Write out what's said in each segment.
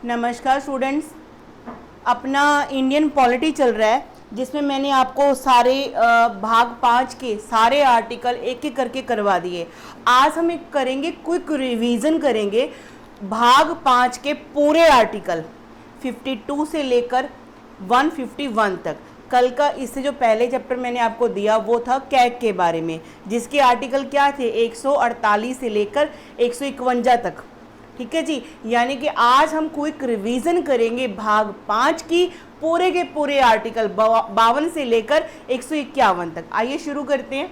नमस्कार स्टूडेंट्स। अपना Indian polity चल रहा है जिसमें मैंने आपको सारे भाग 5 के सारे आर्टिकल एक एक करके करवा दिए। आज हम एक करेंगे, क्विक रिवीजन करेंगे भाग 5 के पूरे आर्टिकल 52 से लेकर 151 तक। कल का इससे जो पहले चैप्टर मैंने आपको दिया वो था कैग के बारे में, जिसके आर्टिकल क्या थे 148 से लेकर 151 तक। ठीक है जी, यानी कि आज हम क्विक रिवीजन करेंगे भाग 5 की पूरे के पूरे आर्टिकल 52 से लेकर 151 तक। आइए शुरू करते हैं।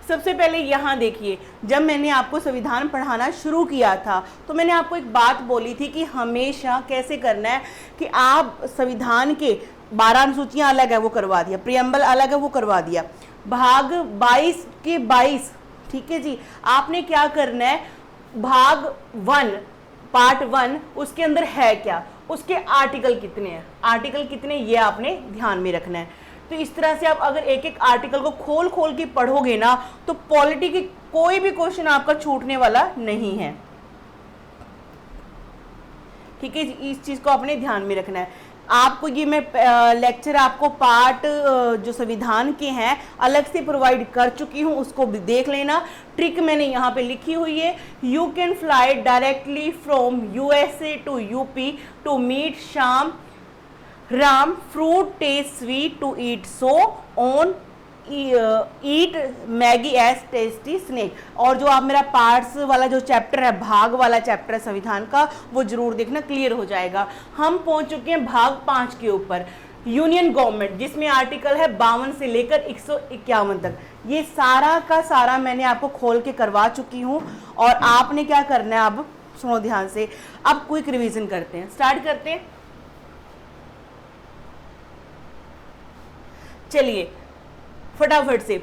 सबसे पहले यहाँ देखिए, जब मैंने आपको संविधान पढ़ाना शुरू किया था तो मैंने आपको एक बात बोली थी कि हमेशा कैसे करना है कि आप संविधान के 12 अनुसूचियाँ अलग है वो करवा दिया, प्रियम्बल अलग है वो करवा दिया, भाग 22 के 22। ठीक है जी, आपने क्या करना है, भाग 1 पार्ट 1 उसके अंदर है क्या, उसके आर्टिकल कितने हैं, आर्टिकल कितने ये आपने ध्यान में रखना है। तो इस तरह से आप अगर एक एक आर्टिकल को खोल खोल के पढ़ोगे ना तो पॉलिटी की कोई भी क्वेश्चन आपका छूटने वाला नहीं है। ठीक है, इस चीज को आपने ध्यान में रखना है। आपको ये मैं लेक्चर आपको पार्ट जो संविधान के हैं अलग से प्रोवाइड कर चुकी हूँ, उसको भी देख लेना। ट्रिक मैंने यहाँ पे लिखी हुई है, you can fly directly from USA to UP to meet Shyam Ram, fruit taste sweet to eat, so on eat Maggi as tasty snack. और जो आप मेरा पार्ट्स वाला जो चैप्टर है, भाग वाला चैप्टर है संविधान का, वो जरूर देखना, क्लियर हो जाएगा। हम पहुंच चुके हैं भाग 5 के ऊपर, यूनियन गवर्नमेंट, जिसमें आर्टिकल है 52 से लेकर 151 तक। ये सारा का सारा मैंने आपको खोल के करवा चुकी हूँ और आपने क्या करना है, अब सुनो ध्यान से। अब क्विक रिवीजन करते हैं, स्टार्ट करते हैं। चलिए फटाफट से,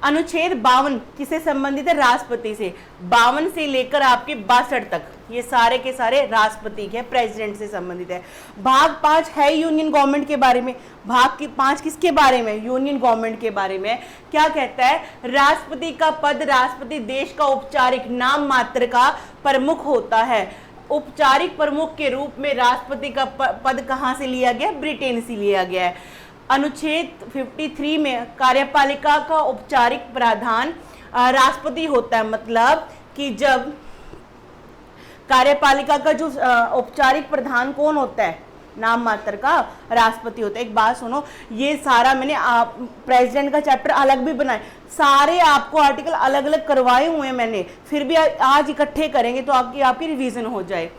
अनुच्छेद 52 किससे संबंधित है, राष्ट्रपति से। 52 से लेकर आपके 62 तक ये सारे के सारे राष्ट्रपति के, प्रेसिडेंट से संबंधित है। भाग 5 है यूनियन गवर्नमेंट के बारे में। भाग 5 किसके बारे में, यूनियन गवर्नमेंट के बारे में। क्या कहता है, राष्ट्रपति का पद राष्ट्रपति देश का औपचारिक नाम मात्र का प्रमुख होता है। औपचारिक प्रमुख के रूप में राष्ट्रपति का पद कहाँ से लिया गया, ब्रिटेन से लिया गया है। अनुच्छेद 53 में कार्यपालिका का औपचारिक प्रधान राष्ट्रपति होता है, मतलब कि जब कार्यपालिका का जो औपचारिक प्रधान कौन होता है, नाम मात्र का राष्ट्रपति होता है। एक बात सुनो, ये सारा मैंने प्रेसिडेंट का चैप्टर अलग भी बनाए, सारे आपको आर्टिकल अलग अलग करवाए हुए हैं मैंने, फिर भी आज इकट्ठे करेंगे तो आपकी रिवीजन हो जाए।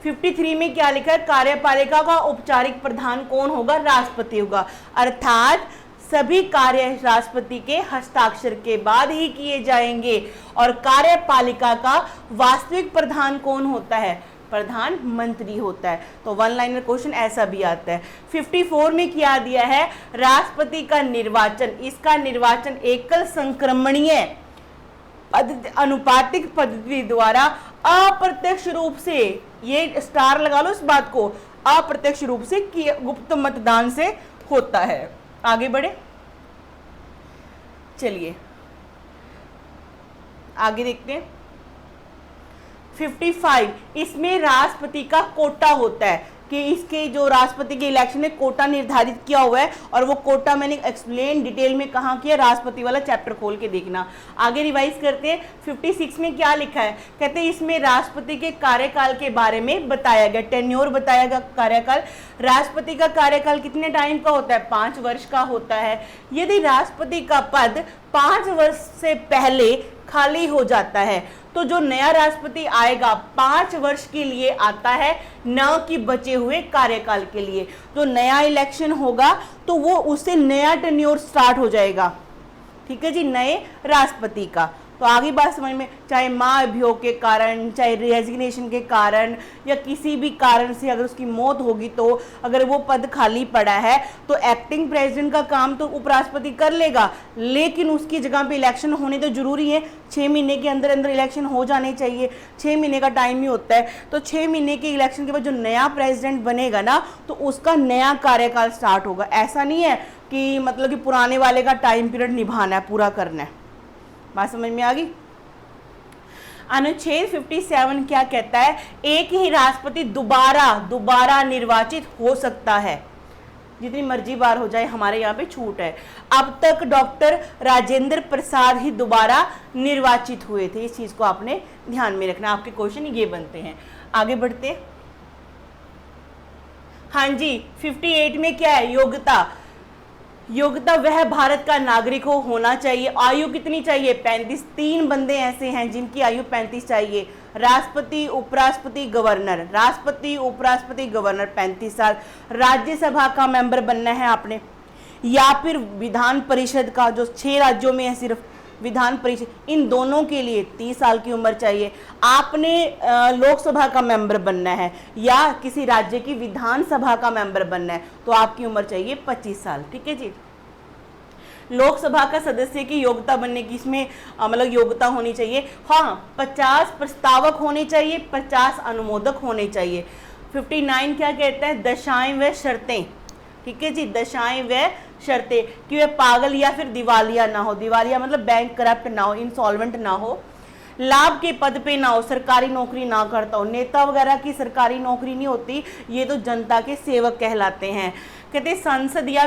53 में क्या लिखा है, कार्यपालिका का औपचारिक प्रधान कौन होगा, राष्ट्रपति होगा, अर्थात सभी कार्य राष्ट्रपति के हस्ताक्षर के बाद ही किए जाएंगे। और कार्यपालिका का वास्तविक प्रधान कौन होता है, प्रधानमंत्री होता है। तो वन लाइनर क्वेश्चन ऐसा भी आता है। 54 में क्या दिया है, राष्ट्रपति का निर्वाचन, इसका निर्वाचन एकल संक्रमणीय अनुपातिक पद्धति द्वारा अप्रत्यक्ष रूप से, ये स्टार लगा लो इस बात को, अप्रत्यक्ष रूप से गुप्त मतदान से होता है। आगे बढ़े, चलिए आगे देखते हैं। 55 इसमें राष्ट्रपति का कोटा होता है कि इसके जो राष्ट्रपति के इलेक्शन में कोटा निर्धारित किया हुआ है, और वो कोटा मैंने एक्सप्लेन डिटेल में कहाँ किया, राष्ट्रपति वाला चैप्टर खोल के देखना। आगे रिवाइज करते हैं। 56 में क्या लिखा है, कहते हैं इसमें राष्ट्रपति के कार्यकाल के बारे में बताया गया, टेन्योर बताया गया, कार्यकाल। राष्ट्रपति का कार्यकाल कितने टाइम का होता है, 5 वर्ष का होता है। यदि राष्ट्रपति का पद 5 वर्ष से पहले खाली हो जाता है तो जो नया राष्ट्रपति आएगा 5 वर्ष के लिए आता है, न कि बचे हुए कार्यकाल के लिए। जो नया इलेक्शन होगा तो वो उससे नया टेन्योर स्टार्ट हो जाएगा। ठीक है जी, नए राष्ट्रपति का। तो आगे बात समझ में, चाहे मां अभियोग के कारण, चाहे रेजिग्नेशन के कारण, या किसी भी कारण से अगर उसकी मौत होगी, तो अगर वो पद खाली पड़ा है तो एक्टिंग प्रेसिडेंट का काम तो उपराष्ट्रपति कर लेगा, लेकिन उसकी जगह पे इलेक्शन होने तो जरूरी है। 6 महीने के अंदर अंदर इलेक्शन हो जाने चाहिए, 6 महीने का टाइम ही होता है। तो 6 महीने के इलेक्शन के बाद जो नया प्रेसिडेंट बनेगा ना, तो उसका नया कार्यकाल स्टार्ट होगा। ऐसा नहीं है कि मतलब कि पुराने वाले का टाइम पीरियड निभाना है, पूरा करना है। बात समझ में आ गई। अनुच्छेद 57 क्या कहता है? एक ही राष्ट्रपति दोबारा निर्वाचित हो सकता है, जितनी मर्जी बार हो जाए, हमारे यहाँ पे छूट है। अब तक डॉक्टर राजेंद्र प्रसाद ही दोबारा निर्वाचित हुए थे, इस चीज को आपने ध्यान में रखना, आपके क्वेश्चन ये बनते हैं। आगे बढ़ते हैं। हाँ जी, 58 में क्या है? योग्यता वह भारत का नागरिक होना चाहिए। आयु कितनी चाहिए? 35। 3 बंदे ऐसे हैं जिनकी आयु 35 चाहिए, राष्ट्रपति, उपराष्ट्रपति, गवर्नर। राष्ट्रपति, उपराष्ट्रपति, गवर्नर 35 साल। राज्यसभा का मेंबर बनना है आपने, या फिर विधान परिषद का, जो 6 राज्यों में है सिर्फ विधान परिषद, इन दोनों के लिए 30 साल की उम्र चाहिए। आपने लोकसभा का मेंबर बनना है या किसी राज्य की विधानसभा का मेंबर बनना है तो आपकी उम्र चाहिए 25 साल। ठीक है जी। लोकसभा का सदस्य की योग्यता बनने की इसमें मतलब योग्यता होनी चाहिए, हाँ 50 प्रस्तावक होने चाहिए, 50 अनुमोदक होने चाहिए। 59 क्या कहता है? दशाएं व शर्तें। ठीक है जी, दशाएं व शर्तें कि वह पागल या फिर दिवालिया ना हो, दिवालिया मतलब बैंक करप्ट ना हो, इंसॉल्वेंट ना हो, लाभ के पद पे ना हो, सरकारी नौकरी ना करता हो। नेता वगैरह की सरकारी नौकरी नहीं होती, ये तो जनता के सेवक कहलाते हैं। कहते संसद या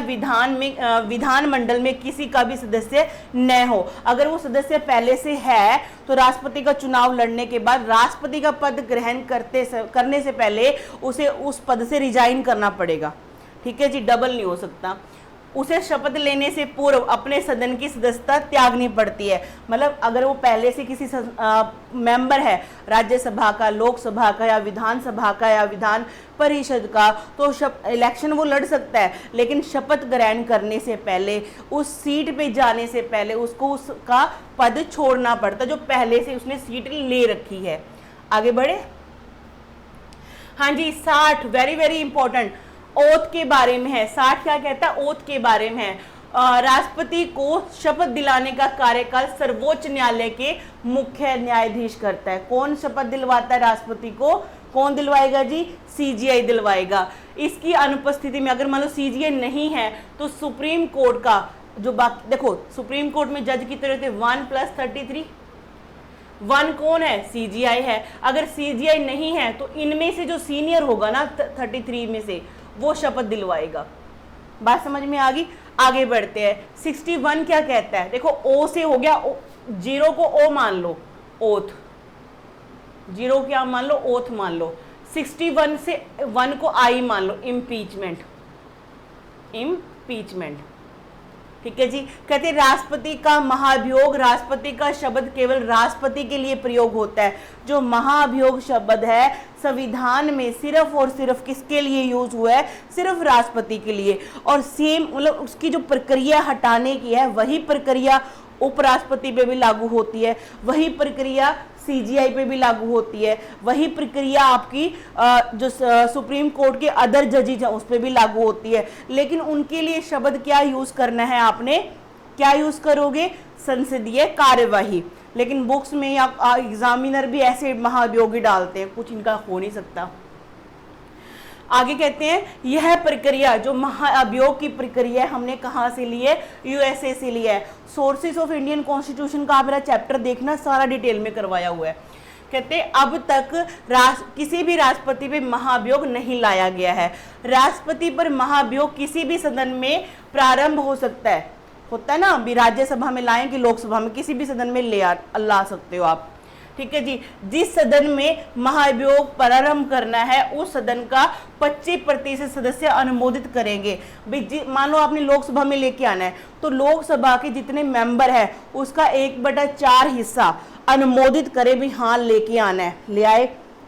विधानमंडल में किसी का भी सदस्य न हो। अगर वो सदस्य पहले से है तो राष्ट्रपति का चुनाव लड़ने के बाद राष्ट्रपति का पद ग्रहण करने से पहले उसे उस पद से रिजाइन करना पड़ेगा। ठीक है जी, डबल नहीं हो सकता। उसे शपथ लेने से पूर्व अपने सदन की सदस्यता त्यागनी पड़ती है। मतलब अगर वो पहले से किसी मेंबर है राज्यसभा का, लोकसभा का या विधानसभा का या विधान परिषद का, तो इलेक्शन वो लड़ सकता है, लेकिन शपथ ग्रहण करने से पहले, उस सीट पे जाने से पहले उसको उसका पद छोड़ना पड़ता, जो पहले से उसने सीट ले रखी है। आगे बढ़े। हाँ जी, 60 वेरी वेरी इंपॉर्टेंट, ओथ के बारे में है। 60 क्या कहता है? ओथ के बारे में है। राष्ट्रपति को शपथ दिलाने का कार्यकाल सर्वोच्च न्यायालय के मुख्य न्यायाधीश करता है। कौन शपथ दिलवाता है राष्ट्रपति को? कौन दिलवाएगा जी? सीजीआई दिलवाएगा। इसकी अनुपस्थिति में अगर मान लो सीजीआई नहीं है तो सुप्रीम कोर्ट का जो बाकी, देखो सुप्रीम कोर्ट में जज कितने रहते हैं? 1 + 33। 1 कौन है? सीजीआई है। अगर सीजीआई नहीं है तो इनमें से जो सीनियर होगा ना 33 में से, वो शपथ दिलवाएगा। बात समझ में आ गई? आगे बढ़ते हैं। 61 क्या कहता है? देखो ओ से हो गया, 0 को ओ मान लो, ओथ। 0 क्या मान लो? ओथ मान लो। 61 से 1 को आई मान लो, इम्पीचमेंट। ठीक है जी। कहते राष्ट्रपति का महाभियोग, राष्ट्रपति का शब्द केवल राष्ट्रपति के लिए प्रयोग होता है। जो महाभियोग शब्द है संविधान में सिर्फ और सिर्फ किसके लिए यूज हुआ है? सिर्फ राष्ट्रपति के लिए। और सेम मतलब उसकी जो प्रक्रिया हटाने की है वही प्रक्रिया उपराष्ट्रपति पे भी लागू होती है, वही प्रक्रिया सीजीआई पे भी लागू होती है, वही प्रक्रिया आपकी जो सुप्रीम कोर्ट के अदर जजेज हैं उस पर भी लागू होती है। लेकिन उनके लिए शब्द क्या यूज करना है आपने? क्या यूज करोगे? संसदीय कार्यवाही। लेकिन बुक्स में या एग्जामिनर भी ऐसे महाभियोगी डालते हैं, कुछ इनका हो नहीं सकता। आगे कहते हैं यह प्रक्रिया जो महाअभियोग की प्रक्रिया हमने कहाँ से ली है? यूएसए से लिया है। सोर्सेस ऑफ इंडियन कॉन्स्टिट्यूशन का मेरा चैप्टर देखना, सारा डिटेल में करवाया हुआ है। कहते हैं अब तक किसी भी राष्ट्रपति पे महाभियोग नहीं लाया गया है। राष्ट्रपति पर महाभियोग किसी भी सदन में प्रारंभ हो सकता है, होता है ना, अभी राज्यसभा में लाएं कि लोकसभा में, किसी भी सदन में ला सकते हो आप। ठीक है जी। जिस सदन में महाभियोग प्रारंभ करना है उस सदन का 25% सदस्य अनुमोदित करेंगे। मान लो आपने लोकसभा में लेके आना है तो लोकसभा के जितने मेंबर है उसका 1/4 हिस्सा अनुमोदित करे भी हाँ लेके आना है, ले आए।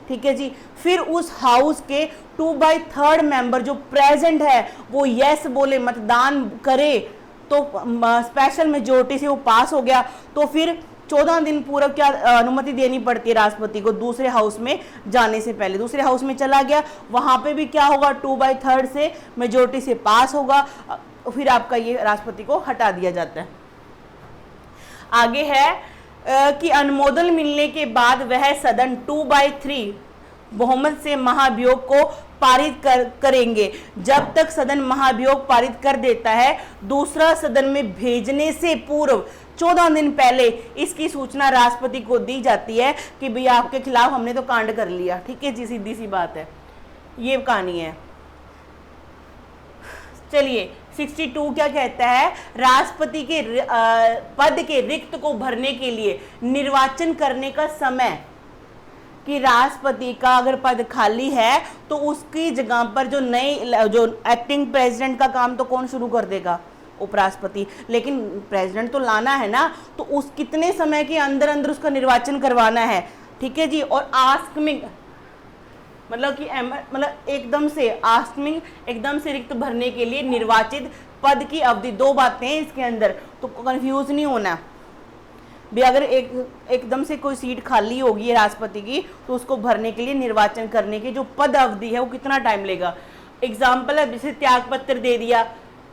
ठीक है जी। फिर उस हाउस के 2/3 मेंबर जो प्रेजेंट है वो यस बोले, मतदान करे, तो स्पेशल मेजोरिटी से वो पास हो गया, तो फिर 14 दिन पूर्व क्या अनुमति देनी पड़ती है राष्ट्रपति को दूसरे हाउस में जाने से पहले। दूसरे हाउस में चला गया, वहां पे भी क्या होगा? 2/3 से मेजोरिटी से पास होगा, फिर आपका ये राष्ट्रपति को हटा दिया जाता है। आगे है कि अनुमोदन मिलने के बाद वह सदन 2/3 बहुमत से महाभियोग को पारित करेंगे। जब तक सदन महाभियोग पारित कर देता है दूसरा सदन में भेजने से पूर्व 14 दिन पहले इसकी सूचना राष्ट्रपति को दी जाती है कि भैया आपके खिलाफ हमने तो कांड कर लिया। ठीक है जी, सीधी सी बात है, ये कहानी है। चलिए 62 क्या कहता है, राष्ट्रपति के पद के रिक्त को भरने के लिए निर्वाचन करने का समय, कि राष्ट्रपति का अगर पद खाली है तो उसकी जगह पर जो एक्टिंग प्रेसिडेंट का काम तो कौन शुरू कर देगा, उपराष्ट्रपति। लेकिन प्रेसिडेंट तो लाना है ना, तो उस कितने समय के अंदर अंदर उसका निर्वाचन करवाना है। ठीक है जी। और आस्कमिंग मतलब एकदम से रिक्त भरने के लिए निर्वाचित पद की अवधि, दो बातें हैं इसके अंदर, तो कंफ्यूज नहीं होना भी। अगर एकदम से कोई सीट खाली होगी राष्ट्रपति की, तो उसको भरने के लिए निर्वाचन करने की जो पद अवधि है वो कितना टाइम लेगा। एग्जाम्पल है, जैसे त्याग पत्र दे दिया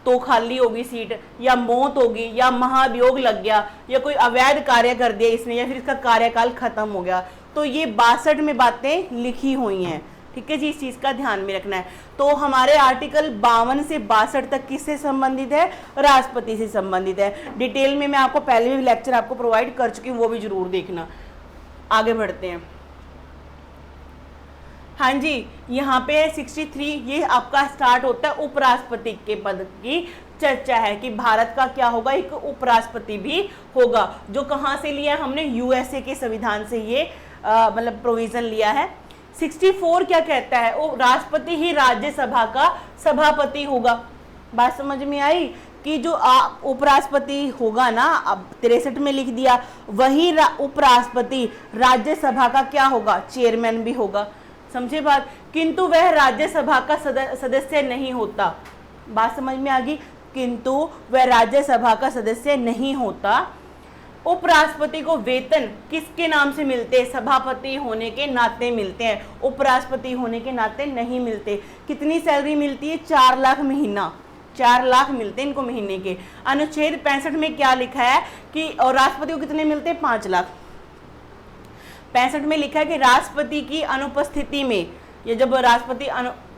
तो खाली होगी सीट, या मौत होगी, या महाभियोग लग गया, या कोई अवैध कार्य कर दिया इसने, या फिर इसका कार्यकाल खत्म हो गया। तो ये 62 में बातें लिखी हुई हैं। ठीक है जी, इस चीज का ध्यान में रखना है। तो हमारे आर्टिकल 52 से 62 तक किससे संबंधित है, राष्ट्रपति से संबंधित है। डिटेल में मैं आपको पहले भी लेक्चर आपको प्रोवाइड कर चुकी हूँ, वो भी जरूर देखना। आगे बढ़ते हैं। हाँ जी, यहाँ पे है 63, ये आपका स्टार्ट होता है उपराष्ट्रपति के पद की चर्चा है कि भारत का क्या होगा, एक उपराष्ट्रपति भी होगा। जो कहाँ से लिया हमने, यूएसए के संविधान से ये मतलब प्रोविजन लिया है। 64 क्या कहता है, वो राष्ट्रपति ही राज्यसभा का सभापति होगा। बात समझ में आई कि जो उपराष्ट्रपति होगा ना, अब 63 में लिख दिया, वही उपराष्ट्रपति राज्यसभा का क्या होगा, चेयरमैन भी होगा। समझे बात। किंतु वह राज्यसभा का सदस्य नहीं होता। बात समझ में आ गई, किंतु वह राज्यसभा का सदस्य नहीं होता। उपराष्ट्रपति को वेतन किसके नाम से मिलते हैं, सभापति होने के नाते मिलते हैं, उपराष्ट्रपति होने के नाते नहीं मिलते। कितनी सैलरी मिलती है, 4 लाख महीना, 4 लाख मिलते हैं इनको महीने के। अनुच्छेद 65 में क्या लिखा है कि और राष्ट्रपति को कितने मिलते हैं, 5 लाख। 65 में लिखा है कि राष्ट्रपति की अनुपस्थिति में, ये जब राष्ट्रपति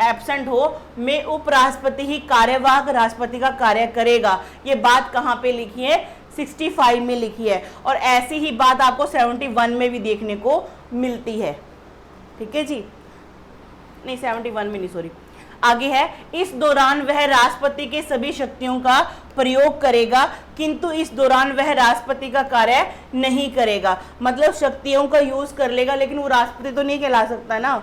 एब्सेंट हो, में उपराष्ट्रपति ही कार्यवाहक राष्ट्रपति का कार्य करेगा। ये बात कहाँ पे लिखी है, 65 में लिखी है। और ऐसी ही बात आपको 71 में भी देखने को मिलती है। ठीक है जी, नहीं 71 में नहीं, सॉरी, आगे है, इस दौरान वह राष्ट्रपति के सभी शक्तियों का प्रयोग करेगा, किंतु इस दौरान वह राष्ट्रपति का कार्य नहीं करेगा। मतलब शक्तियों का यूज कर लेगा, लेकिन वो राष्ट्रपति तो नहीं कहला सकता ना,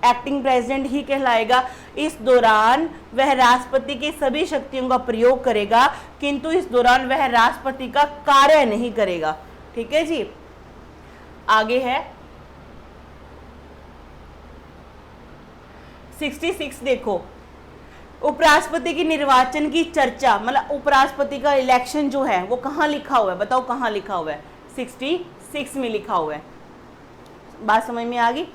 एक्टिंग प्रेसिडेंट ही कहलाएगा। इस दौरान वह राष्ट्रपति के सभी शक्तियों का प्रयोग करेगा, किंतु इस दौरान वह राष्ट्रपति का कार्य नहीं करेगा। ठीक है जी। आगे है 66, देखो, उपराष्ट्रपति के निर्वाचन की चर्चा, मतलब उपराष्ट्रपति का इलेक्शन जो है वो कहाँ लिखा हुआ है, बताओ कहाँ लिखा हुआ है, 66 में लिखा हुआ है। बात समझ में आ गई।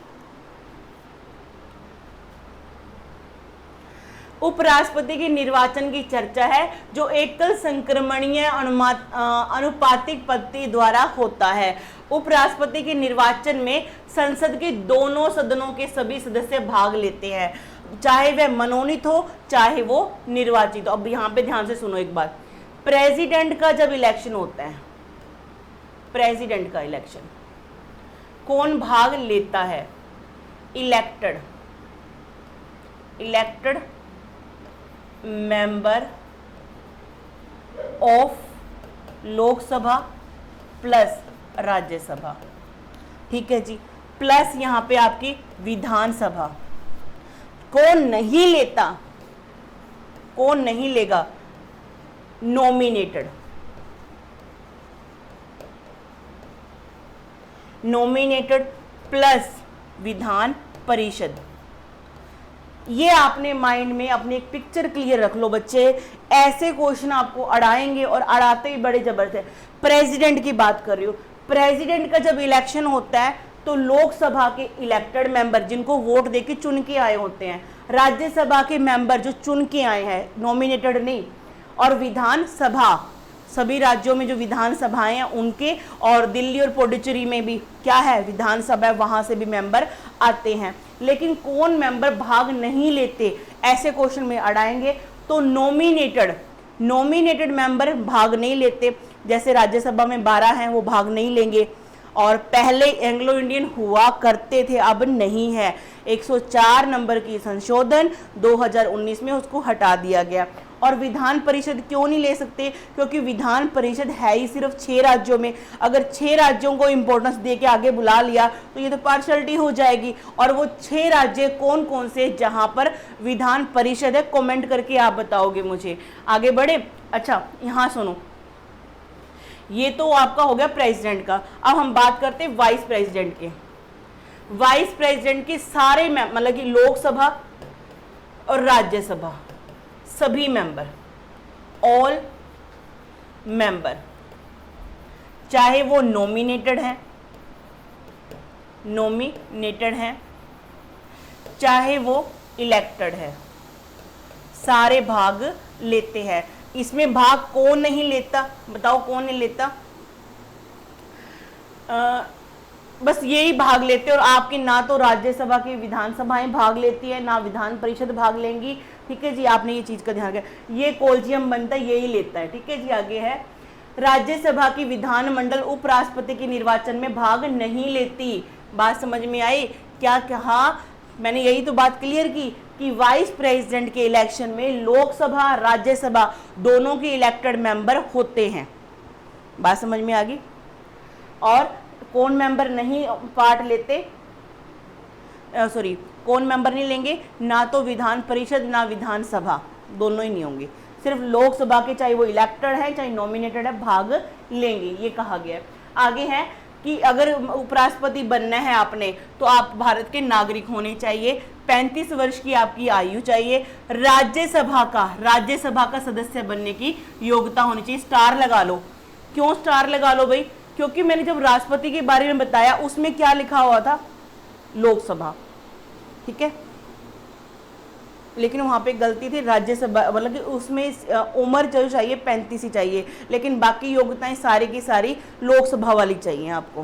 उपराष्ट्रपति के निर्वाचन की चर्चा है जो एकल संक्रमणीय अनुपातिक पद्धति द्वारा होता है। उपराष्ट्रपति के निर्वाचन में संसद के दोनों सदनों के सभी सदस्य भाग लेते हैं, चाहे वह मनोनीत हो चाहे वो निर्वाचित हो। अब यहाँ पे ध्यान से सुनो एक बात, प्रेसिडेंट का जब इलेक्शन होता है, प्रेसिडेंट का इलेक्शन कौन भाग लेता है, elected member of Lok Sabha plus Rajya Sabha. ठीक है जी, प्लस यहाँ पे आपकी विधानसभा। कौन नहीं लेता, कौन नहीं लेगा, nominated, nominated plus Vidhan Parishad. ये आपने माइंड में अपनी एक पिक्चर क्लियर रख लो बच्चे, ऐसे क्वेश्चन आपको अड़ाएंगे और अड़ाते ही बड़े जबरदस्त है। प्रेसिडेंट की बात कर रही हूँ, प्रेसिडेंट का जब इलेक्शन होता है तो लोकसभा के इलेक्टेड मेंबर जिनको वोट देके चुन के आए होते हैं, राज्यसभा के मेंबर जो चुन के आए हैं, नॉमिनेटेड नहीं, और विधानसभा, सभी राज्यों में जो विधानसभाएं हैं उनके, और दिल्ली और पुडुचेरी में भी क्या है, विधानसभा, वहां से भी मेंबर आते हैं। लेकिन कौन मेंबर भाग नहीं लेते, ऐसे क्वेश्चन में अड़ाएंगे तो नॉमिनेटेड मेंबर भाग नहीं लेते। जैसे राज्यसभा में 12 हैं, वो भाग नहीं लेंगे। और पहले एंग्लो इंडियन हुआ करते थे, अब नहीं है। 104 नंबर की संशोधन 2019 में उसको हटा दिया गया। और विधान परिषद क्यों नहीं ले सकते? क्योंकि विधान परिषद है ही सिर्फ 6 राज्यों में। अगर 6 राज्यों को इंपॉर्टेंस दे के आगे बुला लिया तो ये तो पार्शलिटी हो जाएगी। और वो 6 राज्य कौन कौन से जहां पर विधान परिषद है, कमेंट करके आप बताओगे मुझे। आगे बढ़े। अच्छा, यहां सुनो, ये तो आपका हो गया प्रेसिडेंट का। अब हम बात करते हैं वाइस प्रेसिडेंट के। वाइस प्रेसिडेंट के सारे मतलब कि लोकसभा और राज्यसभा सभी मेंबर, ऑल मेंबर, चाहे वो नॉमिनेटेड हैं, चाहे वो इलेक्टेड है, सारे भाग लेते हैं। इसमें भाग कौन नहीं लेता? बताओ कौन नहीं लेता? बस यही भाग लेते हैं। और आपकी ना तो राज्यसभा की विधानसभाएं भाग लेती है, ना विधान परिषद भाग लेंगी। ठीक है जी, आपने ये चीज का ध्यान रखा। ये कॉलेजियम बनता है, यही लेता है। ठीक है जी, आगे है राज्यसभा की विधानमंडल उपराष्ट्रपति के निर्वाचन में भाग नहीं लेती। बात समझ में आई? क्या कहा मैंने? यही तो बात क्लियर की कि वाइस प्रेसिडेंट के इलेक्शन में लोकसभा राज्यसभा दोनों के इलेक्टेड मेंबर होते हैं। बात समझ में आ गई? और कौन मेंबर नहीं पार्ट लेते? सॉरी, कौन मेंबर नहीं लेंगे? ना तो विधान परिषद ना विधानसभा, दोनों ही नहीं होंगे। सिर्फ लोकसभा के, चाहे वो इलेक्टेड है चाहे नॉमिनेटेड है, भाग लेंगे, ये कहा गया है। आगे है कि अगर उपराष्ट्रपति बनना है आपने तो आप भारत के नागरिक होने चाहिए, 35 वर्ष की आपकी आयु चाहिए, राज्यसभा का सदस्य बनने की योग्यता होनी चाहिए। स्टार लगा लो। क्यों स्टार लगा लो भाई? क्योंकि मैंने जब राष्ट्रपति के बारे में बताया उसमें क्या लिखा हुआ था? लोकसभा। ठीक है, लेकिन वहां पे गलती थी, राज्यसभा मतलब कि उसमें उम्र जो चाहिए 35 ही चाहिए, लेकिन बाकी योग्यताएं सारी की सारी लोकसभा वाली चाहिए आपको।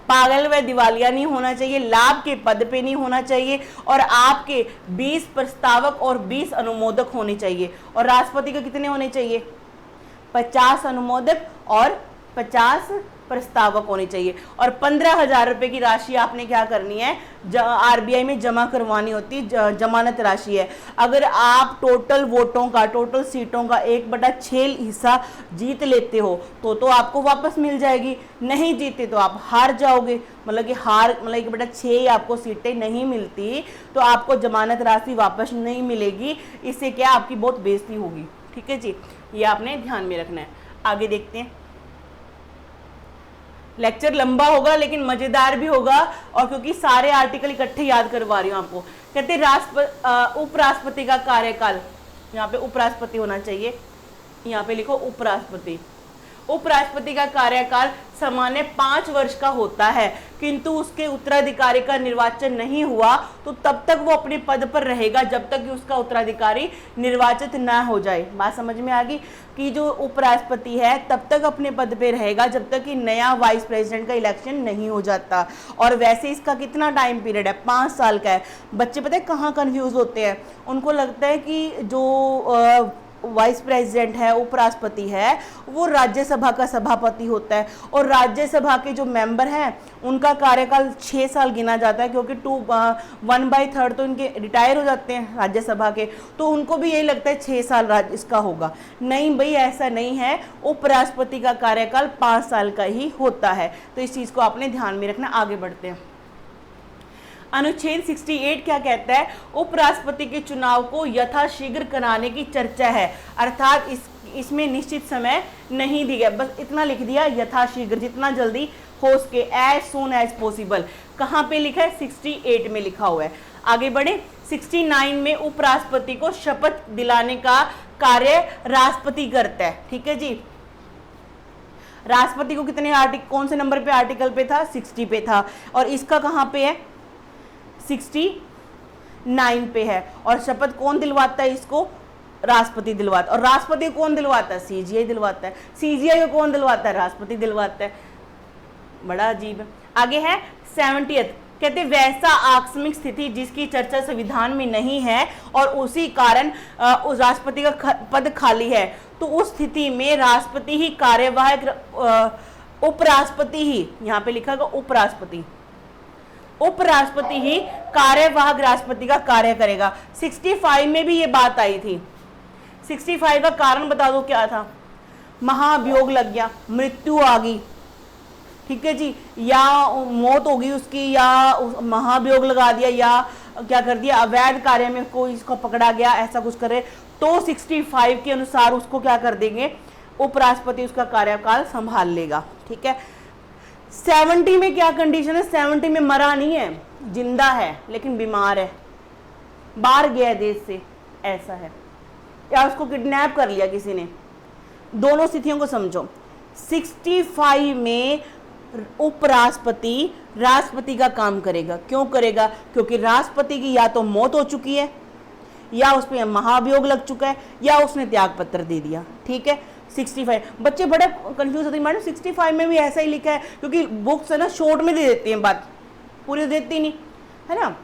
पागल व दिवालिया नहीं होना चाहिए, लाभ के पद पे नहीं होना चाहिए, और आपके 20 प्रस्तावक और 20 अनुमोदक होने चाहिए। और राष्ट्रपति के कितने होने चाहिए? 50 अनुमोदक और 50 प्रस्तावक होने चाहिए। और 15,000 रुपए की राशि आपने क्या करनी है? आरबीआई में जमा करवानी होती है, जमानत राशि है। अगर आप टोटल वोटों का, टोटल सीटों का 1/6 हिस्सा जीत लेते हो तो आपको वापस मिल जाएगी। नहीं जीते तो आप हार जाओगे, मतलब कि 1/6 आपको सीटें नहीं मिलती तो आपको जमानत राशि वापस नहीं मिलेगी। इससे क्या आपकी बहुत बेइज्जती होगी। ठीक है जी, ये आपने ध्यान में रखना है। आगे देखते हैं। लेक्चर लंबा होगा लेकिन मजेदार भी होगा, और क्योंकि सारे आर्टिकल इकट्ठे याद करवा रही हूं आपको। कहते उपराष्ट्रपति का कार्यकाल, यहाँ पे उपराष्ट्रपति होना चाहिए, यहाँ पे लिखो उपराष्ट्रपति। उपराष्ट्रपति का कार्यकाल सामान्य 5 वर्ष का होता है, किंतु उसके उत्तराधिकारी का निर्वाचन नहीं हुआ तो तब तक वो अपने पद पर रहेगा जब तक कि उसका उत्तराधिकारी निर्वाचित ना हो जाए। बात समझ में आ गई कि जो उपराष्ट्रपति है तब तक अपने पद पे रहेगा जब तक कि नया वाइस प्रेसिडेंट का इलेक्शन नहीं हो जाता। और वैसे इसका कितना टाइम पीरियड है? 5 साल का है। बच्चे पता है कहाँ कंफ्यूज होते हैं, उनको लगता है कि जो वाइस प्रेसिडेंट है, उपराष्ट्रपति है, वो राज्यसभा का सभापति होता है, और राज्यसभा के जो मेंबर हैं उनका कार्यकाल 6 साल गिना जाता है, क्योंकि 1/3 तो इनके रिटायर हो जाते हैं राज्यसभा के, तो उनको भी यही लगता है 6 साल इसका होगा। नहीं भाई, ऐसा नहीं है। उपराष्ट्रपति का कार्यकाल 5 साल का ही होता है, तो इस चीज़ को आपने ध्यान में रखना। आगे बढ़ते हैं। अनुच्छेद 68 क्या कहता है? उपराष्ट्रपति के चुनाव को यथाशीघ्र कराने की चर्चा है, अर्थात इसमें निश्चित समय नहीं दी गया, बस इतना लिख दिया, यथाशीघ्र, जितना जल्दी हो सके, एज सून एज पॉसिबल। कहाँ पे लिखा है? 68 में लिखा हुआ है। आगे बढ़े। 69 में उपराष्ट्रपति को शपथ दिलाने का कार्य राष्ट्रपति करता है। ठीक है जी, राष्ट्रपति को कितने आर्टिकल, कौन से नंबर पे आर्टिकल पे था? 60 पे था, और इसका कहाँ पे है? 69 पे है। और शपथ कौन दिलवाता है इसको? राष्ट्रपति दिलवाता है। और राष्ट्रपति को कौन दिलवाता है? सीजीआई दिलवाता है। सीजीआई को कौन दिलवाता है? राष्ट्रपति दिलवाता है। बड़ा अजीब है। आगे है 70th, कहते वैसा आकस्मिक स्थिति जिसकी चर्चा संविधान में नहीं है और उसी कारण उस राष्ट्रपति का पद खाली है, तो उस स्थिति में राष्ट्रपति ही कार्यवाहक, उपराष्ट्रपति ही, यहां पे लिखा होगा उपराष्ट्रपति, उपराष्ट्रपति ही कार्यवाहक राष्ट्रपति का कार्य करेगा। 65 में भी ये बात आई थी। 65 का कारण बता दो क्या था? महाभियोग लग गया, मृत्यु आ गई, ठीक है जी, या मौत हो गई उसकी, या महाभियोग लगा दिया, या क्या कर दिया, अवैध कार्य में कोई इसको पकड़ा गया, ऐसा कुछ करे, तो 65 के अनुसार उसको क्या कर देंगे, उपराष्ट्रपति उसका कार्यकाल संभाल लेगा। ठीक है। 70 में क्या कंडीशन है? 70 में मरा नहीं है, जिंदा है लेकिन बीमार है, बाहर गया है देश से, ऐसा है, या उसको किडनैप कर लिया किसी ने। दोनों स्थितियों को समझो। 65 में उपराष्ट्रपति राष्ट्रपति का काम करेगा। क्यों करेगा? क्योंकि राष्ट्रपति की या तो मौत हो चुकी है, या उस पर महाभियोग लग चुका है, या उसने त्याग पत्र दे दिया। ठीक है। 65 बच्चे बड़े कंफ्यूज होते हैं, मैडम 65 में भी ऐसा ही लिखा है, क्योंकि बुक्स है ना शॉर्ट में दे देती हैं, बात पूरी देती नहीं है ना।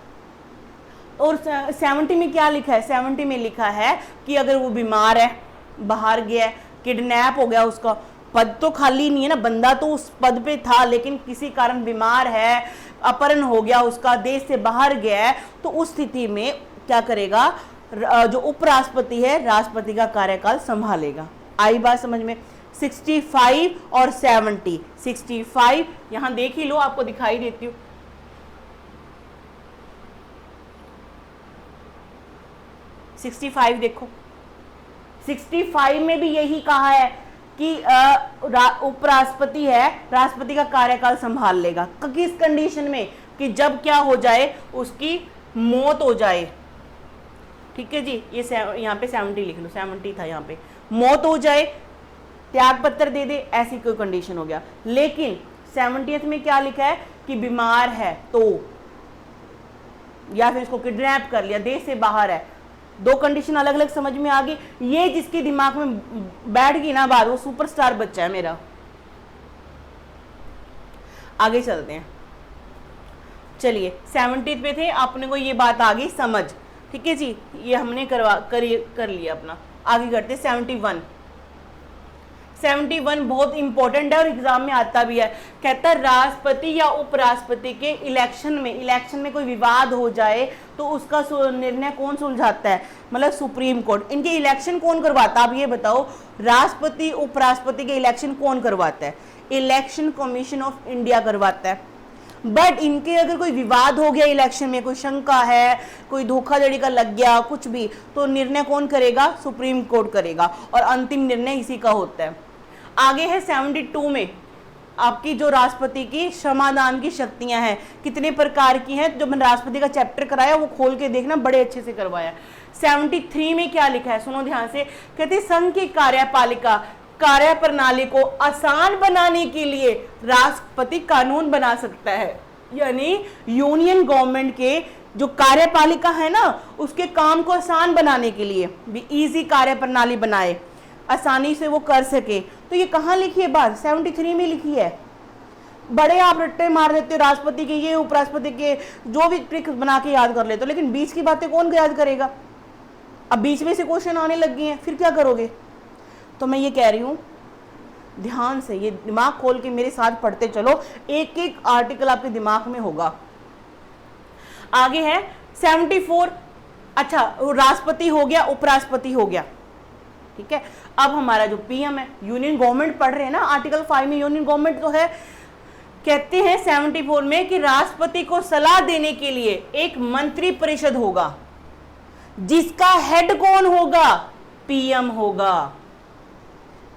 और 70 में क्या लिखा है? 70 में लिखा है कि अगर वो बीमार है, बाहर गया है, किडनैप हो गया, उसका पद तो खाली नहीं है ना, बंदा तो उस पद पे था, लेकिन किसी कारण बीमार है, अपहरण हो गया उसका, देश से बाहर गया है, तो उस स्थिति में क्या करेगा? जो उपराष्ट्रपति है राष्ट्रपति का कार्यकाल संभालेगा। आई बात समझ में? 65 और 70। 65 यहां देख ही लो, आपको दिखाई देती हूँ। 65 देखो, 65 में भी यही कहा है कि उपराष्ट्रपति है, राष्ट्रपति का कार्यकाल संभाल लेगा। किस कंडीशन में? कि जब क्या हो जाए, उसकी मौत हो जाए। ठीक है जी, ये यहाँ पे 70 लिख लो, 70 था यहाँ पे, मौत हो जाए, त्याग पत्र दे दे, ऐसी कोई कंडीशन हो गया। लेकिन 70th में क्या लिखा है कि बीमार है तो, या फिर इसको किडनैप कर लिया, देश से बाहर है। दो कंडीशन अलग अलग समझ में आ गई। ये जिसके दिमाग में बैठ गई ना बात, वो सुपरस्टार बच्चा है मेरा। आगे चलते हैं, चलिए 70 पे थे, आपने को ये बात आ गई समझ। ठीक है जी, ये हमने कर लिया अपना। आगे करते 71। 71 बहुत इंपॉर्टेंट है और एग्जाम में आता भी है। कहता है राष्ट्रपति या उपराष्ट्रपति के इलेक्शन में कोई विवाद हो जाए तो उसका निर्णय कौन सुलझाता है? मतलब सुप्रीम कोर्ट। इनके इलेक्शन कौन करवाता है? आप ये बताओ, राष्ट्रपति उपराष्ट्रपति के इलेक्शन कौन करवाता है? इलेक्शन कमीशन ऑफ इंडिया करवाता है। बट इनके अगर कोई विवाद हो गया इलेक्शन में, कोई शंका है, कोई धोखाधड़ी का लग गया, कुछ भी, तो निर्णय कौन करेगा? सुप्रीम कोर्ट करेगा, और अंतिम निर्णय इसी का होता है। आगे है 72 में आपकी जो राष्ट्रपति की क्षमादान की शक्तियां हैं, कितने प्रकार की हैं? जो मैंने राष्ट्रपति का चैप्टर कराया वो खोल के देखना, बड़े अच्छे से करवाया। 73 में क्या लिखा है? सुनो ध्यान से। कहते संघ की कार्यपालिका कार्य प्रणाली को आसान बनाने के लिए राष्ट्रपति कानून बना सकता है। यानी यूनियन गवर्नमेंट के जो कार्यपालिका है ना, उसके काम को आसान बनाने के लिए भी इजी कार्य प्रणाली बनाए, आसानी से वो कर सके। तो ये कहाँ लिखी है बात? 73 में लिखी है। बड़े आप रट्टे मार देते हो, राष्ट्रपति के, ये उपराष्ट्रपति के, जो भी ट्रिक बना के याद कर लेते हो, लेकिन बीच की बातें कौन याद करेगा? अब बीच में से क्वेश्चन आने लग गए हैं, फिर क्या करोगे? तो मैं ये कह रही हूं, ध्यान से ये दिमाग खोल के मेरे साथ पढ़ते चलो, एक एक आर्टिकल आपके दिमाग में होगा। आगे है 74। अच्छा, राष्ट्रपति हो गया, उपराष्ट्रपति हो गया, ठीक है। अब हमारा जो पीएम है, यूनियन गवर्नमेंट पढ़ रहे हैं ना, आर्टिकल 5 में यूनियन गवर्नमेंट तो है। कहते हैं 74 में कि राष्ट्रपति को सलाह देने के लिए एक मंत्री परिषद होगा, जिसका हेड कौन होगा? पीएम होगा।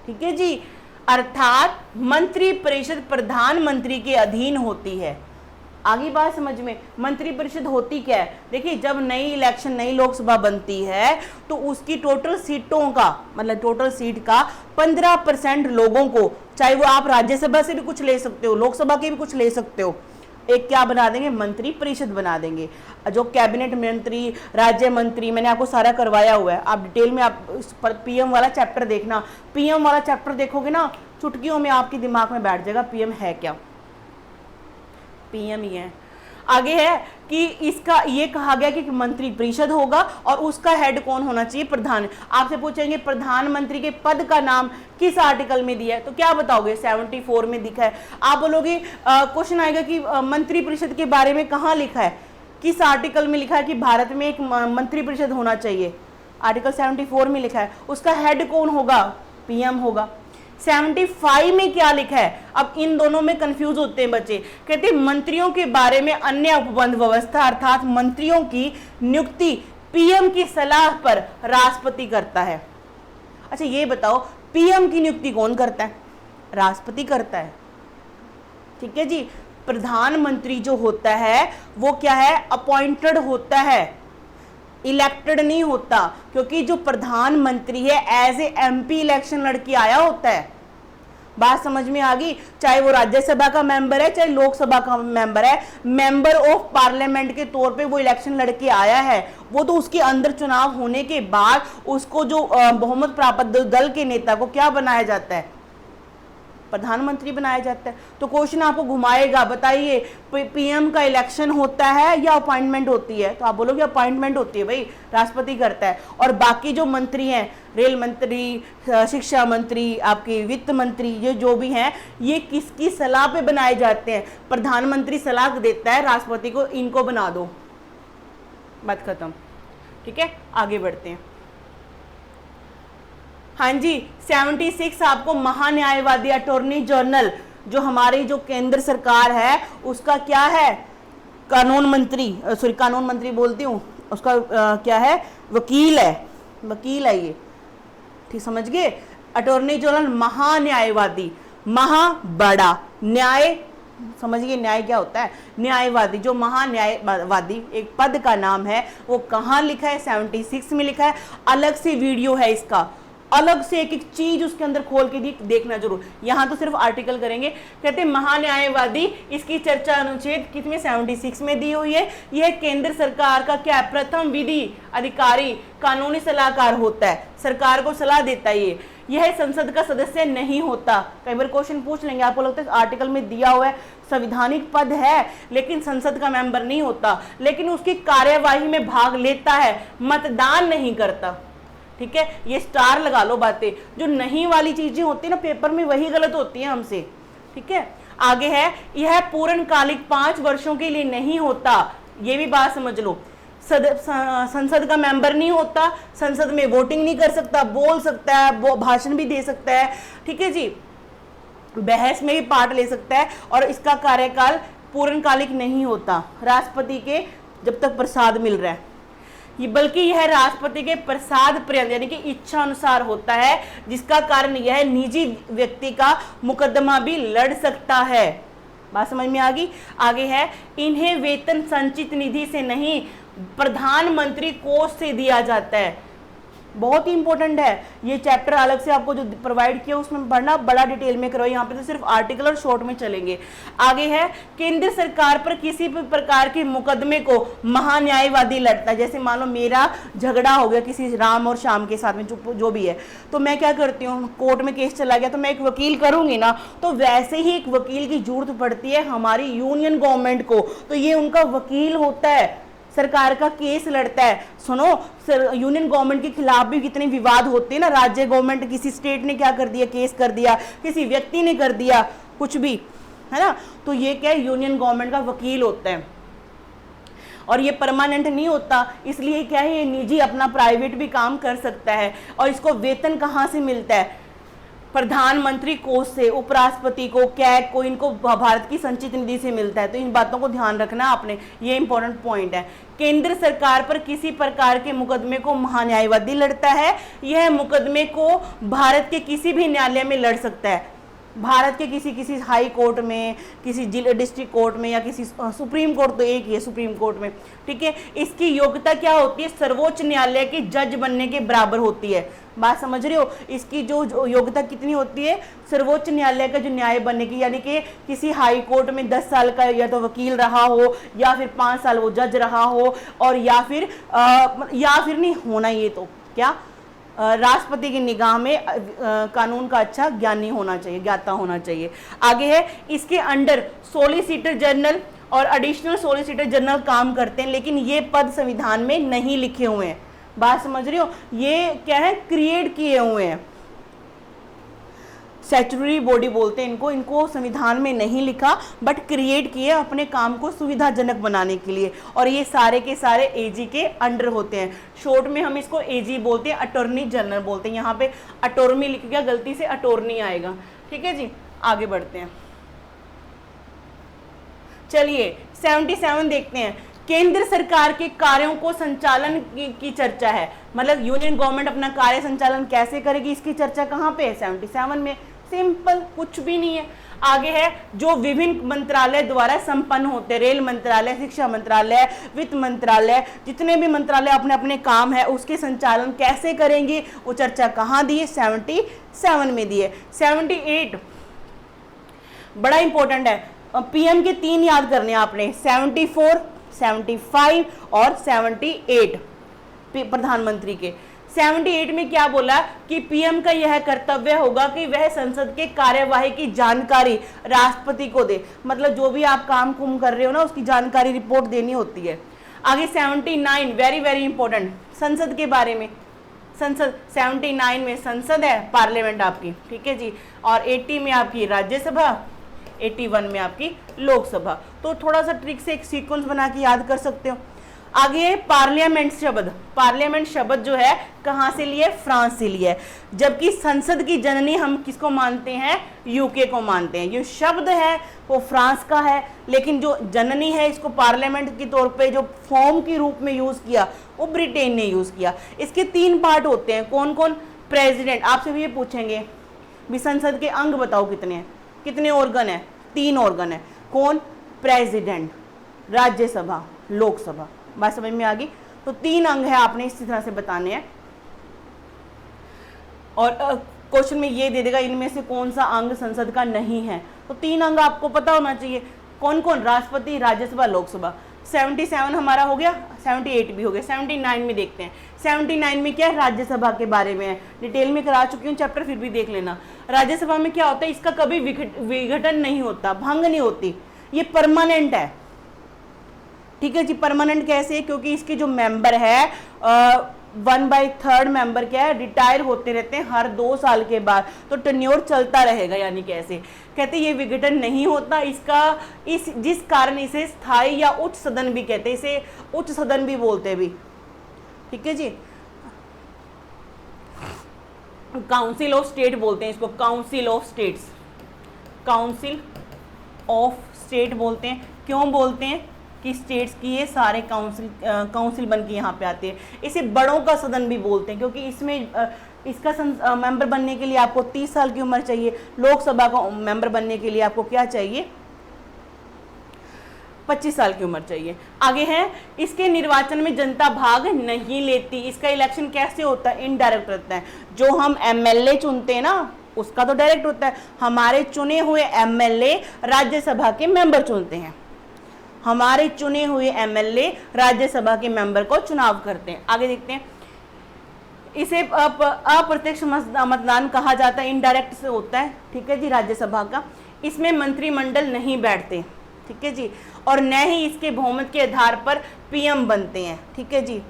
ठीक है जी, अर्थात मंत्री परिषद प्रधानमंत्री के अधीन होती है। आगे बात समझ में? मंत्री परिषद होती क्या है? देखिए, जब नई इलेक्शन, नई लोकसभा बनती है तो उसकी टोटल सीटों का, मतलब टोटल सीट का 15% लोगों को, चाहे वो आप राज्यसभा से भी कुछ ले सकते हो, लोकसभा के भी कुछ ले सकते हो, एक क्या बना देंगे? मंत्री परिषद बना देंगे। जो कैबिनेट मंत्री, राज्य मंत्री, मैंने आपको सारा करवाया हुआ है, आप डिटेल में आप पीएम वाला चैप्टर देखना। पीएम वाला चैप्टर देखोगे ना, चुटकियों में आपके दिमाग में बैठ जाएगा पीएम है क्या। पीएम ही है। आगे है कि इसका ये कहा गया कि मंत्री परिषद होगा और उसका हेड कौन होना चाहिए, प्रधान। आपसे पूछेंगे प्रधानमंत्री के पद का नाम किस आर्टिकल में दिया है, तो क्या बताओगे, 74 में दिखा है। आप बोलोगे क्वेश्चन आएगा कि मंत्री परिषद के बारे में कहाँ लिखा है, किस आर्टिकल में लिखा है कि भारत में एक मंत्री परिषद होना चाहिए, आर्टिकल 74 में लिखा है। उसका हेड कौन होगा, पीएम होगा। 75 में क्या लिखा है, अब इन दोनों में कंफ्यूज होते हैं बच्चे। कहते हैं मंत्रियों के बारे में अन्य उपबंध व्यवस्था, अर्थात मंत्रियों की नियुक्ति पीएम की सलाह पर राष्ट्रपति करता है। अच्छा ये बताओ, पीएम की नियुक्ति कौन करता है, राष्ट्रपति करता है। ठीक है जी। प्रधानमंत्री जो होता है वो क्या है, अपॉइंटेड होता है, इलेक्टेड नहीं होता, क्योंकि जो प्रधानमंत्री है एज ए एमपी इलेक्शन लड़के आया होता है। बात समझ में आ गई। चाहे वो राज्यसभा का मेंबर है, चाहे लोकसभा का मेंबर है, मेंबर ऑफ पार्लियामेंट के तौर पे वो इलेक्शन लड़के आया है। वो तो उसके अंदर चुनाव होने के बाद उसको जो बहुमत प्राप्त दल के नेता को क्या बनाया जाता है, प्रधानमंत्री बनाया जाता है। तो क्वेश्चन आपको घुमाएगा, बताइए पीएम का इलेक्शन होता है या अपॉइंटमेंट होती है, तो आप बोलोगे अपॉइंटमेंट होती है भाई, राष्ट्रपति करता है। और बाकी जो मंत्री हैं, रेल मंत्री, शिक्षा मंत्री, आपके वित्त मंत्री, ये जो भी हैं, ये किसकी सलाह पे बनाए जाते हैं, प्रधानमंत्री सलाह देता है राष्ट्रपति को, इनको बना दो, बात खत्म। ठीक है, आगे बढ़ते हैं। हाँ जी, 76 आपको महान्यायवादी, अटॉर्नी जनरल, जो हमारी जो केंद्र सरकार है उसका क्या है, कानून मंत्री, सॉरी कानून मंत्री बोलती हूँ, उसका क्या है, वकील है, वकील है ये, ठीक समझ गए। अटॉर्नी जनरल महान्यायवादी, महा बड़ा, न्याय समझ गए, न्याय क्या होता है, न्यायवादी। जो महान्यायवादी एक पद का नाम है वो कहाँ लिखा है, 76 में लिखा है। अलग से वीडियो है इसका, अलग से एक एक चीज उसके अंदर खोल के देखना जरूर। यहां तो सिर्फ आर्टिकल करेंगे। कहते हैं महान्यायवादी, इसकी चर्चा अनुच्छेद कितने, 76 में दी हुई है। यह केंद्र सरकार का क्या, प्रथम विधि अधिकारी, कानूनी सलाहकार होता है, सरकार को सलाह देता है। यह संसद का सदस्य नहीं होता। कई बार क्वेश्चन पूछ लेंगे, आपको लगता है आर्टिकल में दिया हुआ है, संवैधानिक पद है लेकिन संसद का मेंबर नहीं होता, लेकिन उसकी कार्यवाही में भाग लेता है, मतदान नहीं करता। ठीक है, ये स्टार लगा लो बातें, जो नहीं वाली चीजें होती है ना पेपर में, वही गलत होती है हमसे। ठीक है, आगे है, यह पूर्णकालिक 5 वर्षों के लिए नहीं होता, ये भी बात समझ लो। संसद का मेंबर नहीं होता, संसद में वोटिंग नहीं कर सकता, बोल सकता है, वो भाषण भी दे सकता है, ठीक है जी, बहस में भी पार्ट ले सकता है, और इसका कार्यकाल पूर्णकालिक नहीं होता राष्ट्रपति के जब तक प्रसाद मिल रहा है, बल्कि यह राष्ट्रपति के प्रसाद पर्यंत यानी कि इच्छा अनुसार होता है, जिसका कारण यह निजी व्यक्ति का मुकदमा भी लड़ सकता है। बात समझ में आ गई। आगे है, इन्हें वेतन संचित निधि से नहीं, प्रधानमंत्री कोष से दिया जाता है। बहुत ही इंपॉर्टेंट है ये चैप्टर, अलग से आपको जो प्रोवाइड किया उसमें पढ़ना, बड़ा डिटेल में करो। यहाँ पे तो सिर्फ आर्टिकल और शॉर्ट में चलेंगे। आगे है, केंद्र सरकार पर किसी भी प्रकार के मुकदमे को महान्यायवादी लड़ता है। जैसे मान लो मेरा झगड़ा हो गया किसी राम और श्याम के साथ में, जो भी है, तो मैं क्या करती हूँ, कोर्ट में केस चला गया तो मैं एक वकील करूंगी ना, तो वैसे ही एक वकील की जरूरत पड़ती है हमारी यूनियन गवर्नमेंट को, तो ये उनका वकील होता है, सरकार का केस लड़ता है। सुनो, यूनियन गवर्नमेंट के खिलाफ भी कितने विवाद होते हैं ना, राज्य गवर्नमेंट, किसी स्टेट ने क्या कर दिया, केस कर दिया, किसी व्यक्ति ने कर दिया, कुछ भी है ना, तो ये क्या है, यूनियन गवर्नमेंट का वकील होता है। और ये परमानेंट नहीं होता, इसलिए क्या है, ये निजी अपना प्राइवेट भी काम कर सकता है। और इसको वेतन कहाँ से मिलता है, प्रधानमंत्री कोष से, उपराष्ट्रपति को, कैग को, इनको भारत की संचित निधि से मिलता है। तो इन बातों को ध्यान रखना आपने, ये इंपॉर्टेंट पॉइंट है। केंद्र सरकार पर किसी प्रकार के मुकदमे को महान्यायवादी लड़ता है। यह मुकदमे को भारत के किसी भी न्यायालय में लड़ सकता है, भारत के किसी हाई कोर्ट में, किसी जिला डिस्ट्रिक्ट कोर्ट में, या किसी सुप्रीम कोर्ट, तो एक ही है सुप्रीम कोर्ट में। ठीक है, इसकी योग्यता क्या होती है, सर्वोच्च न्यायालय के जज बनने के बराबर होती है। बात समझ रहे हो, इसकी जो योग्यता कितनी होती है, सर्वोच्च न्यायालय का जो न्याय बनने की, यानी कि किसी हाई कोर्ट में 10 साल का या तो वकील रहा हो, या फिर 5 साल वो जज रहा हो, और या फिर नहीं होना, ये तो क्या राष्ट्रपति की निगाह में कानून का अच्छा ज्ञानी होना चाहिए, ज्ञाता होना चाहिए। आगे है, इसके अंडर सॉलिसिटर जनरल और एडिशनल सॉलिसिटर जनरल काम करते हैं, लेकिन ये पद संविधान में नहीं लिखे हुए हैं। बात समझ रहे हो, ये क्या है, क्रिएट किए हुए हैं, स्टैट्यूटरी बॉडी बोलते हैं इनको, इनको संविधान में नहीं लिखा बट क्रिएट किए अपने काम को सुविधाजनक बनाने के लिए, और ये सारे के सारे एजी के अंडर होते हैं। शॉर्ट में हम इसको एजी बोलते हैं, अटॉर्नी जनरल बोलते हैं। यहाँ पे अटॉर्नी लिख गया, गलती से अटॉर्नी आएगा। ठीक है जी, आगे बढ़ते हैं। चलिए 77 देखते हैं। केंद्र सरकार के कार्यों को संचालन की चर्चा है, मतलब यूनियन गवर्नमेंट अपना कार्य संचालन कैसे करेगी, इसकी चर्चा कहाँ पे है, 77 में। सिंपल, कुछ भी नहीं है। आगे है जो विभिन्न मंत्रालय द्वारा संपन्न होते हैं, रेल मंत्रालय, शिक्षा मंत्रालय, वित्त मंत्रालय, जितने भी मंत्रालय अपने अपने काम है उसके संचालन कैसे करेंगे, वो चर्चा कहाँ दी है, 77 में दी है। 78 बड़ा इंपॉर्टेंट है, पीएम के 3 याद करने आपने, 74, 75 और 78 प्रधानमंत्री के। 78 में क्या बोला कि पीएम का यह कर्तव्य होगा कि वह संसद के कार्यवाही की जानकारी राष्ट्रपति को दे, मतलब जो भी आप काम कुम कर रहे हो ना उसकी जानकारी रिपोर्ट देनी होती है। आगे 79 वेरी वेरी इंपॉर्टेंट, संसद के बारे में। संसद 79 में संसद है, पार्लियामेंट आपकी, ठीक है जी। और 80 में आपकी राज्यसभा, 81 में आपकी लोकसभा। तो थोड़ा सा ट्रिक से एक सीक्वेंस बना के याद कर सकते हो। आगे पार्लियामेंट शब्द, पार्लियामेंट शब्द जो है कहाँ से लिए, फ्रांस से लिए, जबकि संसद की जननी हम किसको मानते हैं, यूके को मानते हैं। ये शब्द है वो फ्रांस का है, लेकिन जो जननी है इसको पार्लियामेंट के तौर पे जो फॉर्म के रूप में यूज किया वो ब्रिटेन ने यूज किया। इसके 3 पार्ट होते हैं, कौन कौन, प्रेसिडेंट, आपसे भी ये पूछेंगे भी संसद के अंग बताओ कितने हैं, कितने ऑर्गन है, 3 ऑर्गन है, कौन, प्रेसिडेंट, राज्यसभा, लोकसभा। बात समझ में आ गई। तो 3 अंग है, आपने इसी तरह से बताने हैं। और क्वेश्चन में ये दे देगा इनमें से कौन सा अंग संसद का नहीं है, तो 3 अंग आपको पता होना चाहिए, कौन कौन, राष्ट्रपति, राज्यसभा, लोकसभा। 77 हमारा हो गया, 78 भी हो गया। 79 में देखते हैं। 79 में क्या है, राज्यसभा के बारे में है, डिटेल में करा चुकी हूँ चैप्टर, फिर भी देख लेना। राज्यसभा में क्या होता है, इसका कभी विघटन नहीं होता, भंग नहीं होती, ये परमानेंट है। ठीक है जी, परमानेंट कैसे, क्योंकि इसके जो मेंबर है 1/3 मेंबर क्या है, रिटायर होते रहते हैं हर 2 साल के बाद, तो टेन्योर चलता रहेगा। यानी कैसे कहते हैं, ये विघटन नहीं होता इसका, जिस कारण इसे स्थायी या उच्च सदन भी कहते हैं, इसे उच्च सदन भी बोलते हैं भी। ठीक है जी, काउंसिल ऑफ स्टेट बोलते हैं इसको, council of states, council of state बोलते हैं। क्यों बोलते हैं कि स्टेट्स की ये सारे काउंसिल बन के यहाँ पे आते हैं। इसे बड़ों का सदन भी बोलते हैं, क्योंकि इसमें इसका मेंबर बनने के लिए आपको 30 साल की उम्र चाहिए, लोकसभा का मेंबर बनने के लिए आपको क्या चाहिए, 25 साल की उम्र चाहिए। आगे है, इसके निर्वाचन में जनता भाग नहीं लेती। इसका इलेक्शन कैसे होता है, इनडायरेक्ट रहता है। जो हम एमएलए चुनते हैं ना उसका तो डायरेक्ट होता है, हमारे चुने हुए एमएलए राज्यसभा के मेंबर चुनते हैं, हमारे चुने हुए एमएलए राज्यसभा के मेंबर को चुनाव करते हैं। आगे देखते हैं, इसे अप्रत्यक्ष मतदान कहा जाता है, इनडायरेक्ट से होता है। ठीक है जी, राज्यसभा का। इसमें मंत्रिमंडल नहीं बैठते, ठीक है जी, और न ही इसके बहुमत के आधार पर पीएम बनते हैं। ठीक है जी,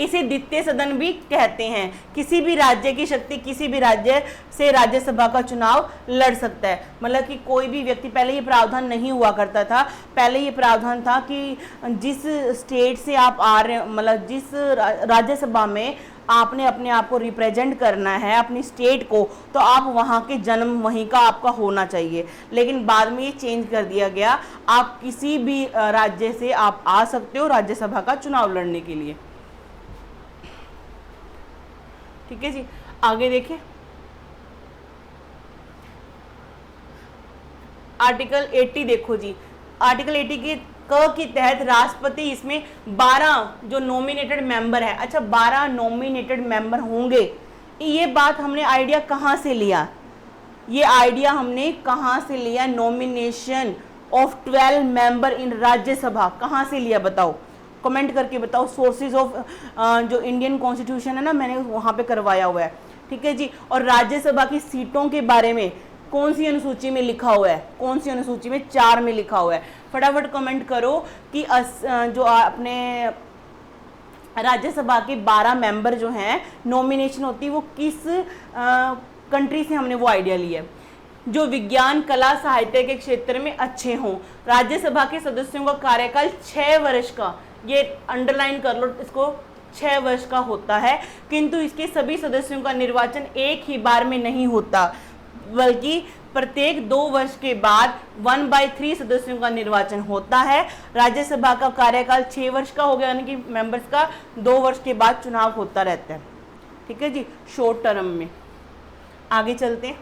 इसे द्वितीय सदन भी कहते हैं। किसी भी राज्य की शक्ति किसी भी राज्य से राज्यसभा का चुनाव लड़ सकता है, मतलब कि कोई भी व्यक्ति, पहले ये प्रावधान नहीं हुआ करता था, पहले ये प्रावधान था कि जिस स्टेट से आप आ रहे, मतलब जिस राज्यसभा में आपने अपने आप को रिप्रेजेंट करना है अपनी स्टेट को, तो आप वहाँ के जन्म वहीं का आपका होना चाहिए। लेकिन बाद में ये चेंज कर दिया गया, आप किसी भी राज्य से आप आ सकते हो राज्यसभा का चुनाव लड़ने के लिए। ठीक है जी, आगे देखें, आर्टिकल 80 देखो जी। आर्टिकल 80 के तहत राष्ट्रपति, इसमें 12 जो नॉमिनेटेड मेंबर है, अच्छा 12 नॉमिनेटेड मेंबर होंगे। ये बात हमने आइडिया कहाँ से लिया, ये आइडिया हमने कहाँ से लिया, nomination of 12 member in Rajya Sabha कहाँ से लिया बताओ, कमेंट करके बताओ। सोर्सेज ऑफ जो इंडियन कॉन्स्टिट्यूशन है ना, मैंने वहाँ पे करवाया हुआ है। ठीक है जी, और राज्यसभा की सीटों के बारे में कौन सी अनुसूची में लिखा हुआ है, कौन सी अनुसूची में? 4 में लिखा हुआ है। फटाफट कमेंट करो कि जो अपने राज्यसभा के 12 मेंबर जो हैं, नॉमिनेशन होती है वो किस कंट्री से हमने वो आइडिया लिया है। जो विज्ञान, कला, साहित्य के क्षेत्र में अच्छे हों। राज्यसभा के सदस्यों का कार्यकाल 6 वर्ष का, ये अंडरलाइन कर लो इसको, 6 वर्ष का होता है, किंतु इसके सभी सदस्यों का निर्वाचन एक ही बार में नहीं होता, बल्कि प्रत्येक 2 वर्ष के बाद 1/3 सदस्यों का निर्वाचन होता है। राज्यसभा का कार्यकाल 6 वर्ष का हो गया, यानी कि मेंबर्स का 2 वर्ष के बाद चुनाव होता रहता है। ठीक है जी, शॉर्ट टर्म में। आगे चलते हैं,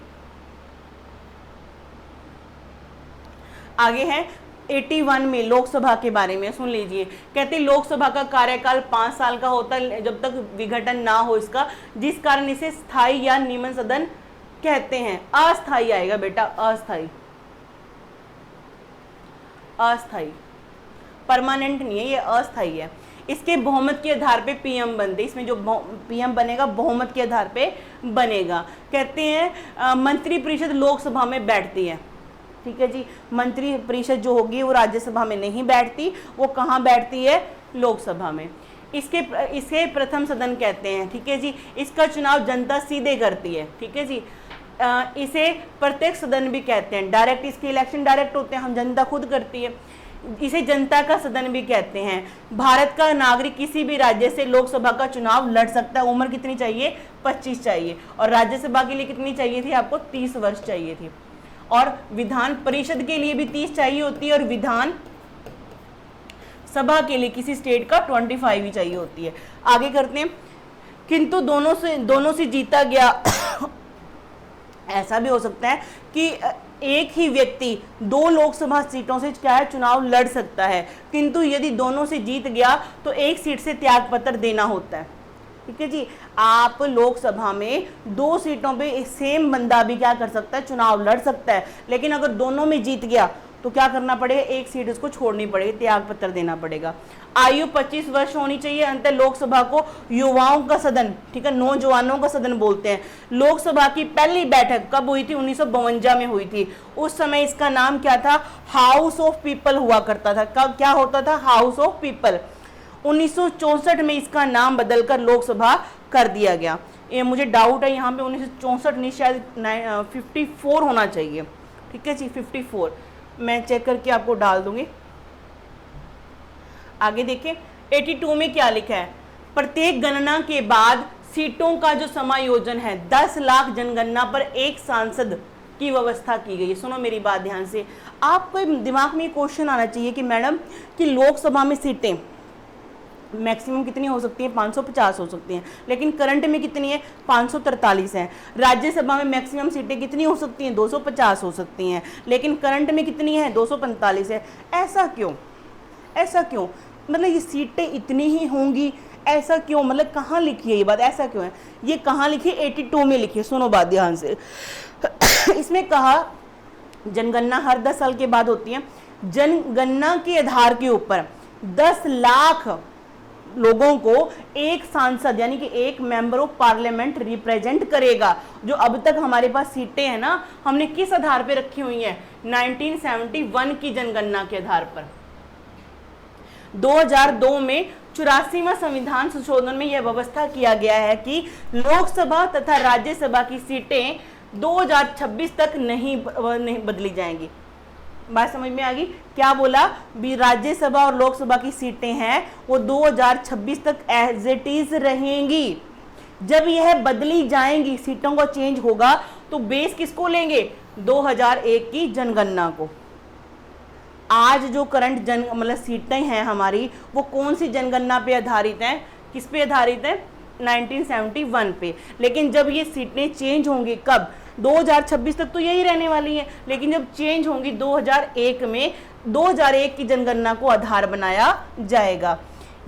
आगे है 81 में लोकसभा के बारे में सुन लीजिए। कहते हैं लोकसभा का कार्यकाल 5 साल का होता है जब तक विघटन ना हो इसका, जिस कारण इसे स्थायी या नियमन सदन कहते हैं। अस्थायी आएगा बेटा, अस्थायी, अस्थायी, परमानेंट नहीं है ये, अस्थायी है। इसके बहुमत के आधार पे पीएम बनते, इसमें जो पीएम बनेगा बहुमत के आधार पे बनेगा। कहते हैं मंत्री परिषद लोकसभा में बैठती है। ठीक है जी, मंत्री परिषद जो होगी वो राज्यसभा में नहीं बैठती, वो कहाँ बैठती है? लोकसभा में। इसे प्रथम सदन कहते हैं। ठीक है जी, इसका चुनाव जनता सीधे करती है। ठीक है जी, इसे प्रत्येक सदन भी कहते हैं। डायरेक्ट, इसके इलेक्शन डायरेक्ट होते हैं, हम जनता खुद करती है। इसे जनता का सदन भी कहते हैं। भारत का नागरिक किसी भी राज्य से लोकसभा का चुनाव लड़ सकता है। उम्र कितनी चाहिए? 25 चाहिए। और राज्यसभा के लिए कितनी चाहिए थी आपको? 30 वर्ष चाहिए थी। और विधान परिषद के लिए भी 30 चाहिए होती है, और विधान सभा के लिए किसी स्टेट का 25 ही चाहिए होती है। आगे करते हैं, किंतु दोनों से जीता गया ऐसा भी हो सकता है कि एक ही व्यक्ति 2 लोकसभा सीटों से क्या है चुनाव लड़ सकता है, किंतु यदि दोनों से जीत गया तो एक सीट से त्यागपत्र देना होता है। ठीक है जी, आप लोकसभा में 2 सीटों पे सेम बंदा भी क्या कर सकता है? चुनाव लड़ सकता है, लेकिन अगर दोनों में जीत गया तो क्या करना पड़ेगा? एक सीट उसको छोड़नी पड़ेगी, त्यागपत्र देना पड़ेगा। आयु 25 वर्ष होनी चाहिए। अंत लोकसभा को युवाओं का सदन, ठीक है, नौजवानों का सदन बोलते हैं। लोकसभा की पहली बैठक कब हुई थी? 1952 में हुई थी। उस समय इसका नाम क्या था? हाउस ऑफ पीपल हुआ करता था। कब क्या होता था? House of people. 1964 में इसका नाम बदलकर लोकसभा कर दिया गया। ये मुझे डाउट है यहाँ पे 1964 नहीं, शायद 54 होना चाहिए। ठीक है जी, 54 मैं चेक करके आपको डाल दूंगी। आगे देखिए 82 में क्या लिखा है? प्रत्येक गणना के बाद सीटों का जो समायोजन है, 10 लाख जनगणना पर एक सांसद की व्यवस्था की गई है। सुनो मेरी बात ध्यान से, आपको दिमाग में क्वेश्चन आना चाहिए कि मैडम कि लोकसभा में सीटें मैक्सिमम कितनी हो सकती हैं? 550 हो सकती हैं, लेकिन करंट में कितनी है? 543 है। राज्यसभा में मैक्सिमम सीटें कितनी हो सकती हैं? 250 हो सकती हैं, लेकिन करंट में कितनी है? 245 है। ऐसा क्यों? ऐसा क्यों? मतलब ये सीटें इतनी ही होंगी, ऐसा क्यों? मतलब कहाँ लिखी है ये बात? ऐसा क्यों है? ये कहाँ लिखी है? 82 में लिखी है। सुनो बात ध्यान से इसमें कहा जनगणना हर 10 साल के बाद होती है। जनगणना के आधार के ऊपर 10 लाख लोगों को एक सांसद यानी कि एक मेंबर ऑफ पार्लियामेंट रिप्रेजेंट करेगा। जो अब तक हमारे पास सीटें हैं ना, हमने किस आधार पे रखी हुई हैं? 1971 की जनगणना के आधार पर। 2002 में 84वां संविधान संशोधन में यह व्यवस्था किया गया है कि लोकसभा तथा राज्यसभा की सीटें 2026 तक नहीं बदली जाएंगी। बात समझ में आ गई? क्या बोला? भी राज्यसभा और लोकसभा की सीटें हैं वो 2026 तक एज इट इज रहेंगी। जब यह बदली जाएंगी, सीटों का चेंज होगा, तो बेस किसको लेंगे? 2001 की जनगणना को। आज जो करंट मतलब सीटें हैं हमारी, वो कौन सी जनगणना पे आधारित हैं? किस पे आधारित है? 1971 पे। लेकिन जब ये सीटें चेंज होंगी, कब? 2026 तक तो यही रहने वाली हैं, लेकिन जब चेंज होंगी 2001 में, 2001 की जनगणना को आधार बनाया जाएगा।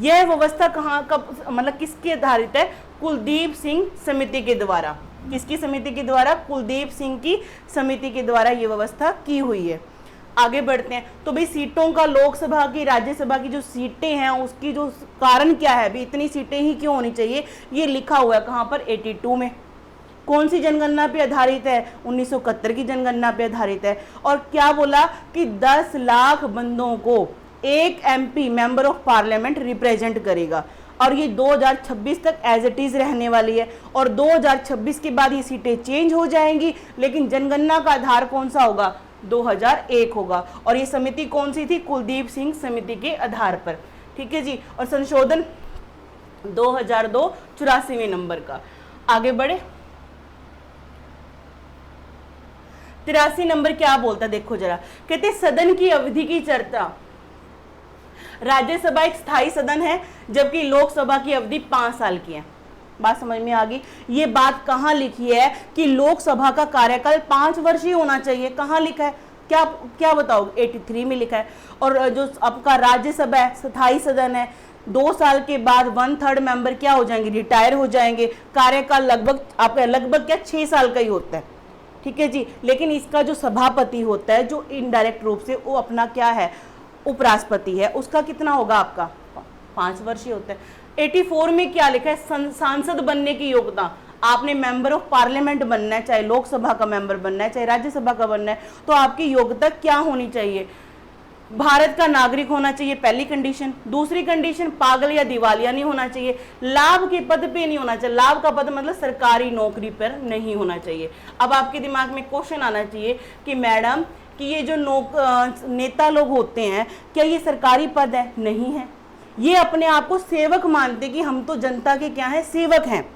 यह व्यवस्था कहाँ कब मतलब किसके आधारित है? कुलदीप सिंह समिति के द्वारा। किसकी समिति के द्वारा? कुलदीप सिंह की समिति के द्वारा ये व्यवस्था की हुई है। आगे बढ़ते हैं। तो भाई सीटों का लोकसभा की, राज्यसभा की जो सीटें हैं उसकी जो कारण क्या है? भी इतनी सीटें ही क्यों होनी चाहिए? ये लिखा हुआ है कहाँ पर? 82 में। कौन सी जनगणना पे आधारित है? 1971 की जनगणना पे आधारित है। और क्या बोला कि 10 लाख बंदों को एक MP member of parliament represent करेगा, और ये 2026 तक एज इट इज रहने वाली है, और 2026 के बाद ये सीटें चेंज हो जाएंगी, लेकिन जनगणना का आधार कौन सा होगा? 2001 होगा। और ये समिति कौन सी थी? कुलदीप सिंह समिति के आधार पर। ठीक है जी। और संशोधन 2002 84वें नंबर का। आगे बढ़े, 83 नंबर क्या बोलता, देखो जरा। कहते सदन की अवधि की चर्चा। राज्यसभा एक स्थायी सदन है, जबकि लोकसभा की अवधि 5 साल की है। बात समझ में आ गई? ये बात कहाँ लिखी है कि लोकसभा का कार्यकाल 5 वर्ष ही होना चाहिए? कहाँ लिखा है? क्या क्या बताओ? 83 में लिखा है। और जो आपका राज्यसभा है, स्थायी सदन है, 2 साल के बाद 1/3 मेंबर क्या हो जाएंगे? रिटायर हो जाएंगे। कार्यकाल लगभग आपका लगभग क्या 6 साल का ही होता है। ठीक है जी। लेकिन इसका जो सभापति होता है, जो इनडायरेक्ट रूप से वो अपना क्या है, उपराष्ट्रपति है, उसका कितना होगा? आपका 5 वर्ष ही होता है। 84 में क्या लिखा है? सांसद बनने की योग्यता। आपने मेंबर ऑफ पार्लियामेंट बनना है, चाहे लोकसभा का मेंबर बनना है, चाहे राज्यसभा का बनना है, तो आपकी योग्यता क्या होनी चाहिए? भारत का नागरिक होना चाहिए, पहली कंडीशन। दूसरी कंडीशन, पागल या दिवालिया नहीं होना चाहिए। लाभ के पद पे नहीं होना चाहिए। लाभ का पद मतलब सरकारी नौकरी पर नहीं होना चाहिए। अब आपके दिमाग में क्वेश्चन आना चाहिए कि मैडम कि ये जो नेता लोग होते हैं, क्या ये सरकारी पद है? नहीं है। ये अपने आप को सेवक मानते कि हम तो जनता के क्या हैं? सेवक हैं।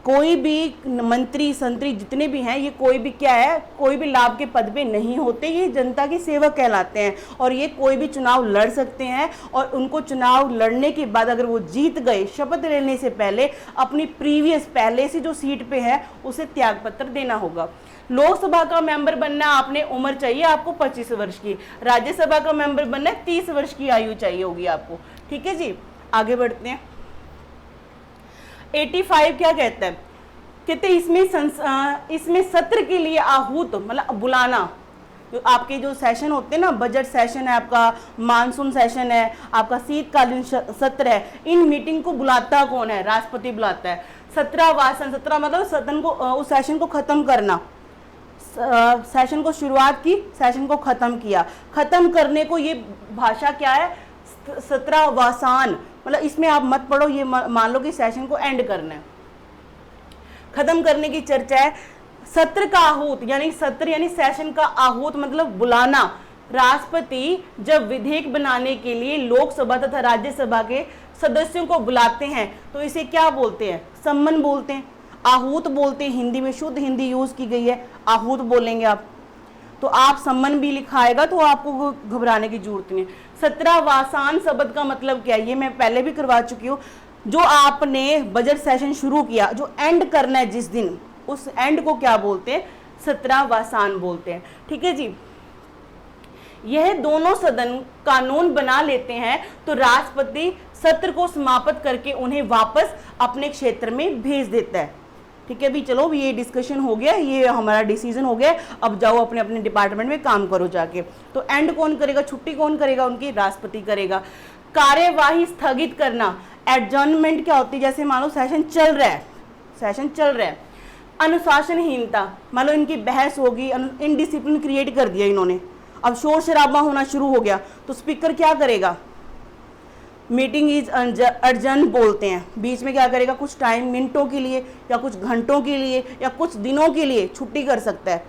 कोई भी मंत्री संतरी जितने भी हैं, ये कोई भी क्या है, कोई भी लाभ के पद पे नहीं होते, ये जनता के सेवक कहलाते हैं। और ये कोई भी चुनाव लड़ सकते हैं, और उनको चुनाव लड़ने के बाद अगर वो जीत गए, शपथ लेने से पहले अपनी प्रीवियस पहले से जो सीट पे है उसे त्यागपत्र देना होगा। लोकसभा का मेंबर बनना आपने उम्र चाहिए आपको 25 वर्ष की। राज्यसभा का मेंबर बनना 30 वर्ष की आयु चाहिए होगी आपको। ठीक है जी। आगे बढ़ते हैं। 85 क्या कहता है? कहते इसमें सत्र के लिए आहूत मतलब बुलाना। जो आपके जो सेशन होते हैं ना, बजट सेशन है आपका, मानसून सेशन है आपका, शीतकालीन सत्र है, इन मीटिंग को बुलाता कौन है? राष्ट्रपति बुलाता है। सत्रावासन, सत्र मतलब सदन को उस सेशन को खत्म करना। सेशन को शुरुआत की, सेशन को खत्म किया। खत्म करने को ये भाषा क्या है? सत्रावसान। मतलब इसमें आप मत पढ़ो, ये मान लो कि सेशन को एंड करना है, खत्म करने की चर्चा है। सत्र का आहूत यानी सत्र यानी सेशन का आहूत मतलब बुलाना। राष्ट्रपति जब विधेयक बनाने के लिए लोकसभा तथा राज्यसभा के सदस्यों को बुलाते हैं तो इसे क्या बोलते हैं? सम्मन बोलते हैं, आहूत बोलते हैं। हिंदी में शुद्ध हिंदी यूज की गई है, आहूत बोलेंगे आप। तो आप सम्मन भी लिखा आएगा तो आपको घबराने की जरूरत नहीं। सत्रावासान शब्द का मतलब क्या है? ये मैं पहले भी करवा चुकी हूँ। जो आपने बजट सेशन शुरू किया, जो एंड करना है जिस दिन, उस एंड को क्या बोलते हैं? सत्रावसान बोलते हैं। ठीक है जी। यह दोनों सदन कानून बना लेते हैं तो राष्ट्रपति सत्र को समाप्त करके उन्हें वापस अपने क्षेत्र में भेज देता है। ठीक है भी। चलो ये डिस्कशन हो गया, ये हमारा डिसीजन हो गया। अब जाओ अपने अपने डिपार्टमेंट में काम करो जाके। तो एंड कौन करेगा? छुट्टी कौन करेगा? उनकी राष्ट्रपति करेगा। कार्यवाही स्थगित करना, एडजर्नमेंट क्या होती है? जैसे मान लो सेशन चल रहा है, सेशन चल रहा है। अनुशासनहीनता, मान लो इनकी बहस होगी, इनडिसिप्लिन क्रिएट कर दिया इन्होंने, अब शोर शराबा होना शुरू हो गया, तो स्पीकर क्या करेगा? मीटिंग इज अर्जेंट बोलते हैं। बीच में क्या करेगा? कुछ टाइम, मिनटों के लिए या कुछ घंटों के लिए या कुछ दिनों के लिए छुट्टी कर सकता है।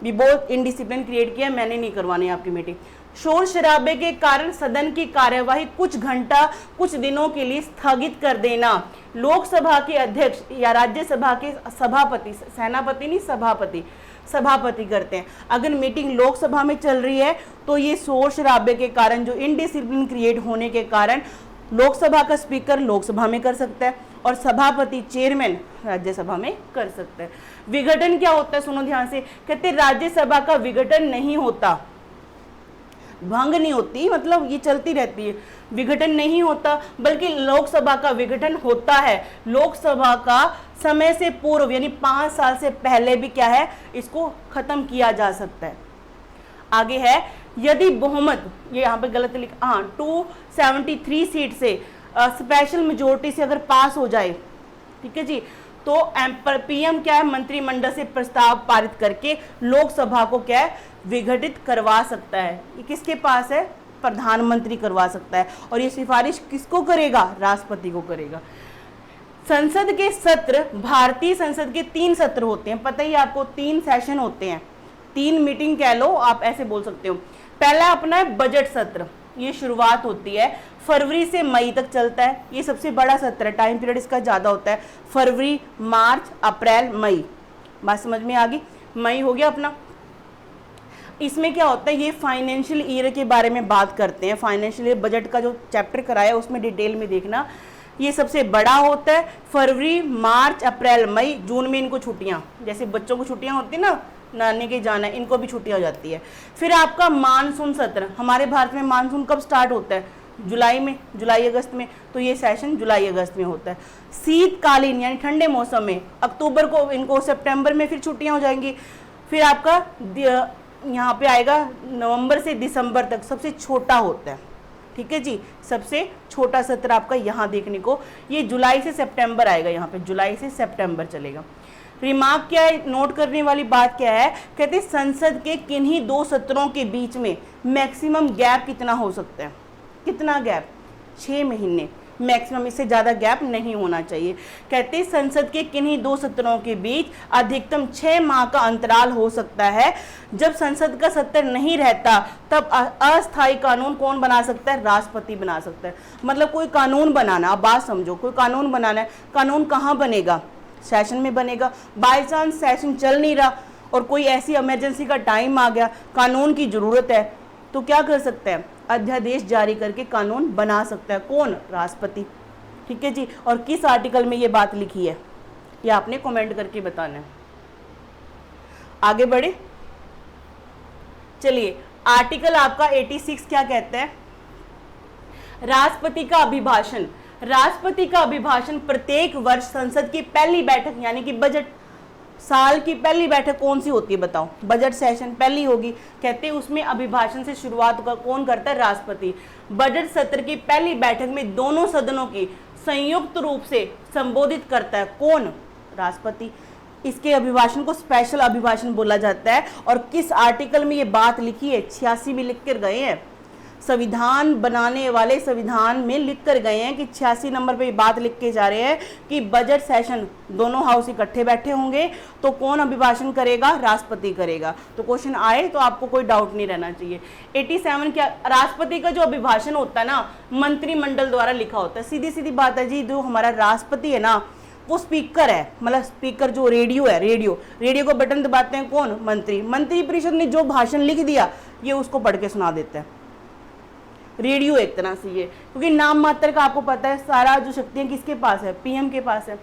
भी बहुत इनडिसिप्लिन क्रिएट किया, मैंने नहीं करवानी आपकी मीटिंग। शोर शराबे के कारण सदन की कार्यवाही कुछ घंटा, कुछ दिनों के लिए स्थगित कर देना। लोकसभा के अध्यक्ष या राज्यसभा के सभापति, सेनापति नहीं सभापति, सभापति करते हैं। अगर मीटिंग लोकसभा में चल रही है तो ये शोर शराबे के कारण, जो इनडिसिप्लिन क्रिएट होने के कारण, लोकसभा का स्पीकर लोकसभा में कर सकता है और सभापति चेयरमैन राज्यसभा में कर सकता है। विघटन क्या होता है? सुनो ध्यान से। कहते राज्यसभा का विघटन नहीं होता, भंग नहीं होती, मतलब ये चलती रहती है। विघटन नहीं होता, बल्कि लोकसभा का विघटन होता है। लोकसभा का समय से पूर्व यानी 5 साल से पहले भी क्या है? इसको खत्म किया जा सकता है। आगे है, यदि बहुमत, ये यहाँ पे गलत लिखा, हाँ 273 सीट से स्पेशल मेजोरिटी से अगर पास हो जाए, ठीक है जी, तो पीएम क्या है, मंत्रिमंडल से प्रस्ताव पारित करके लोकसभा को क्या है, विघटित करवा सकता है। ये किसके पास है, प्रधानमंत्री करवा सकता है। और ये सिफारिश किसको करेगा, राष्ट्रपति को करेगा। संसद के सत्र, भारतीय संसद के 3 सत्र होते हैं, पता ही आपको 3 सेशन होते हैं, 3 मीटिंग कह लो आप, ऐसे बोल सकते हो। पहला अपना है बजट सत्र, ये शुरुआत होती है फरवरी से मई तक चलता है, ये सबसे बड़ा सत्र है, टाइम पीरियड इसका ज़्यादा होता है, फरवरी, मार्च, अप्रैल, मई। बात समझ में आ गई, मई हो गया अपना। इसमें क्या होता है, ये फाइनेंशियल ईयर के बारे में बात करते हैं, फाइनेंशियल ईयर बजट का जो चैप्टर कराया उसमें डिटेल में देखना। ये सबसे बड़ा होता है, फरवरी, मार्च, अप्रैल, मई, जून में इनको छुट्टियाँ, जैसे बच्चों को छुट्टियाँ होती है ना, नानी के जाना है, इनको भी छुट्टियाँ हो जाती है। फिर आपका मानसून सत्र, हमारे भारत में मानसून कब स्टार्ट होता है, जुलाई में, जुलाई अगस्त में, तो ये सेशन जुलाई अगस्त में होता है। शीतकालीन यानी ठंडे मौसम में, अक्टूबर को इनको, सितंबर में फिर छुट्टियाँ हो जाएंगी। फिर आपका यहाँ पे आएगा नवंबर से दिसंबर तक, सबसे छोटा होता है, ठीक है जी, सबसे छोटा सत्र आपका यहाँ देखने को, ये जुलाई से सितंबर आएगा, यहाँ पे जुलाई से सितंबर चलेगा। रिमार्क क्या है, नोट करने वाली बात क्या है, कहते हैं संसद के किन्हीं 2 सत्रों के बीच में मैक्सिमम गैप कितना हो सकता है, कितना गैप, 6 महीने मैक्सिमम, इससे ज़्यादा गैप नहीं होना चाहिए। कहते हैं संसद के किन्हीं 2 सत्रों के बीच अधिकतम 6 माह का अंतराल हो सकता है। जब संसद का सत्र नहीं रहता तब अस्थायी कानून कौन बना सकता है, राष्ट्रपति बना सकता है। मतलब कोई कानून बनाना, आप बात समझो, कोई कानून बनाना है, कानून कहाँ बनेगा, सेशन में बनेगा। बाई चांस सेशन चल नहीं रहा और कोई ऐसी इमरजेंसी का टाइम आ गया, कानून की ज़रूरत है, तो क्या कर सकता है, अध्यादेश जारी करके कानून बना सकता है, कौन, राष्ट्रपति, ठीक है जी। और किस आर्टिकल में ये बात लिखी है, ये आपने कमेंट करके बताना है। आगे बढ़े, चलिए, आर्टिकल आपका 86 क्या कहता है, राष्ट्रपति का अभिभाषण। राष्ट्रपति का अभिभाषण प्रत्येक वर्ष संसद की पहली बैठक यानी कि बजट, साल की पहली बैठक कौन सी होती है बताओ, बजट सेशन पहली होगी, कहते हैं उसमें अभिभाषण से शुरुआत कौन करता है, राष्ट्रपति। बजट सत्र की पहली बैठक में दोनों सदनों की संयुक्त रूप से संबोधित करता है, कौन, राष्ट्रपति। इसके अभिभाषण को स्पेशल अभिभाषण बोला जाता है। और किस आर्टिकल में ये बात लिखी है, 86 में लिख कर गए हैं, संविधान बनाने वाले संविधान में लिख कर गए हैं कि 86 नंबर पे बात लिख के जा रहे हैं कि बजट सेशन दोनों हाउस इकट्ठे बैठे होंगे तो कौन अभिभाषण करेगा, राष्ट्रपति करेगा। तो क्वेश्चन आए तो आपको कोई डाउट नहीं रहना चाहिए। 87 क्या, राष्ट्रपति का जो अभिभाषण होता है ना, मंत्रिमंडल द्वारा लिखा होता है। सीधी सीधी बात है जी, जो हमारा राष्ट्रपति है ना वो स्पीकर है, मतलब स्पीकर जो रेडियो है, रेडियो को बटन दबाते हैं कौन, मंत्री। मंत्रिपरिषद ने जो भाषण लिख दिया ये उसको पढ़ के सुना देता है, रेडियो एक तरह से ये, क्योंकि नाम मात्र का आपको पता है सारा जो शक्तियां किसके पास है, पीएम के पास है।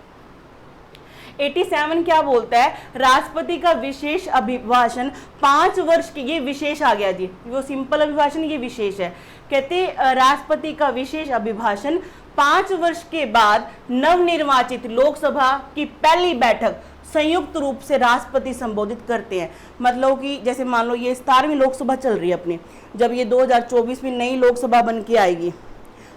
87 क्या बोलता है, राष्ट्रपति का विशेष अभिभाषण 5 वर्ष की, ये विशेष आ गया जी, वो सिंपल अभिभाषण ये विशेष है। कहते राष्ट्रपति का विशेष अभिभाषण 5 वर्ष के बाद नवनिर्वाचित लोकसभा की पहली बैठक संयुक्त रूप से राष्ट्रपति संबोधित करते हैं। मतलब कि जैसे मान लो ये 17वीं लोकसभा चल रही है अपनी, जब ये 2024 में नई लोकसभा बन के आएगी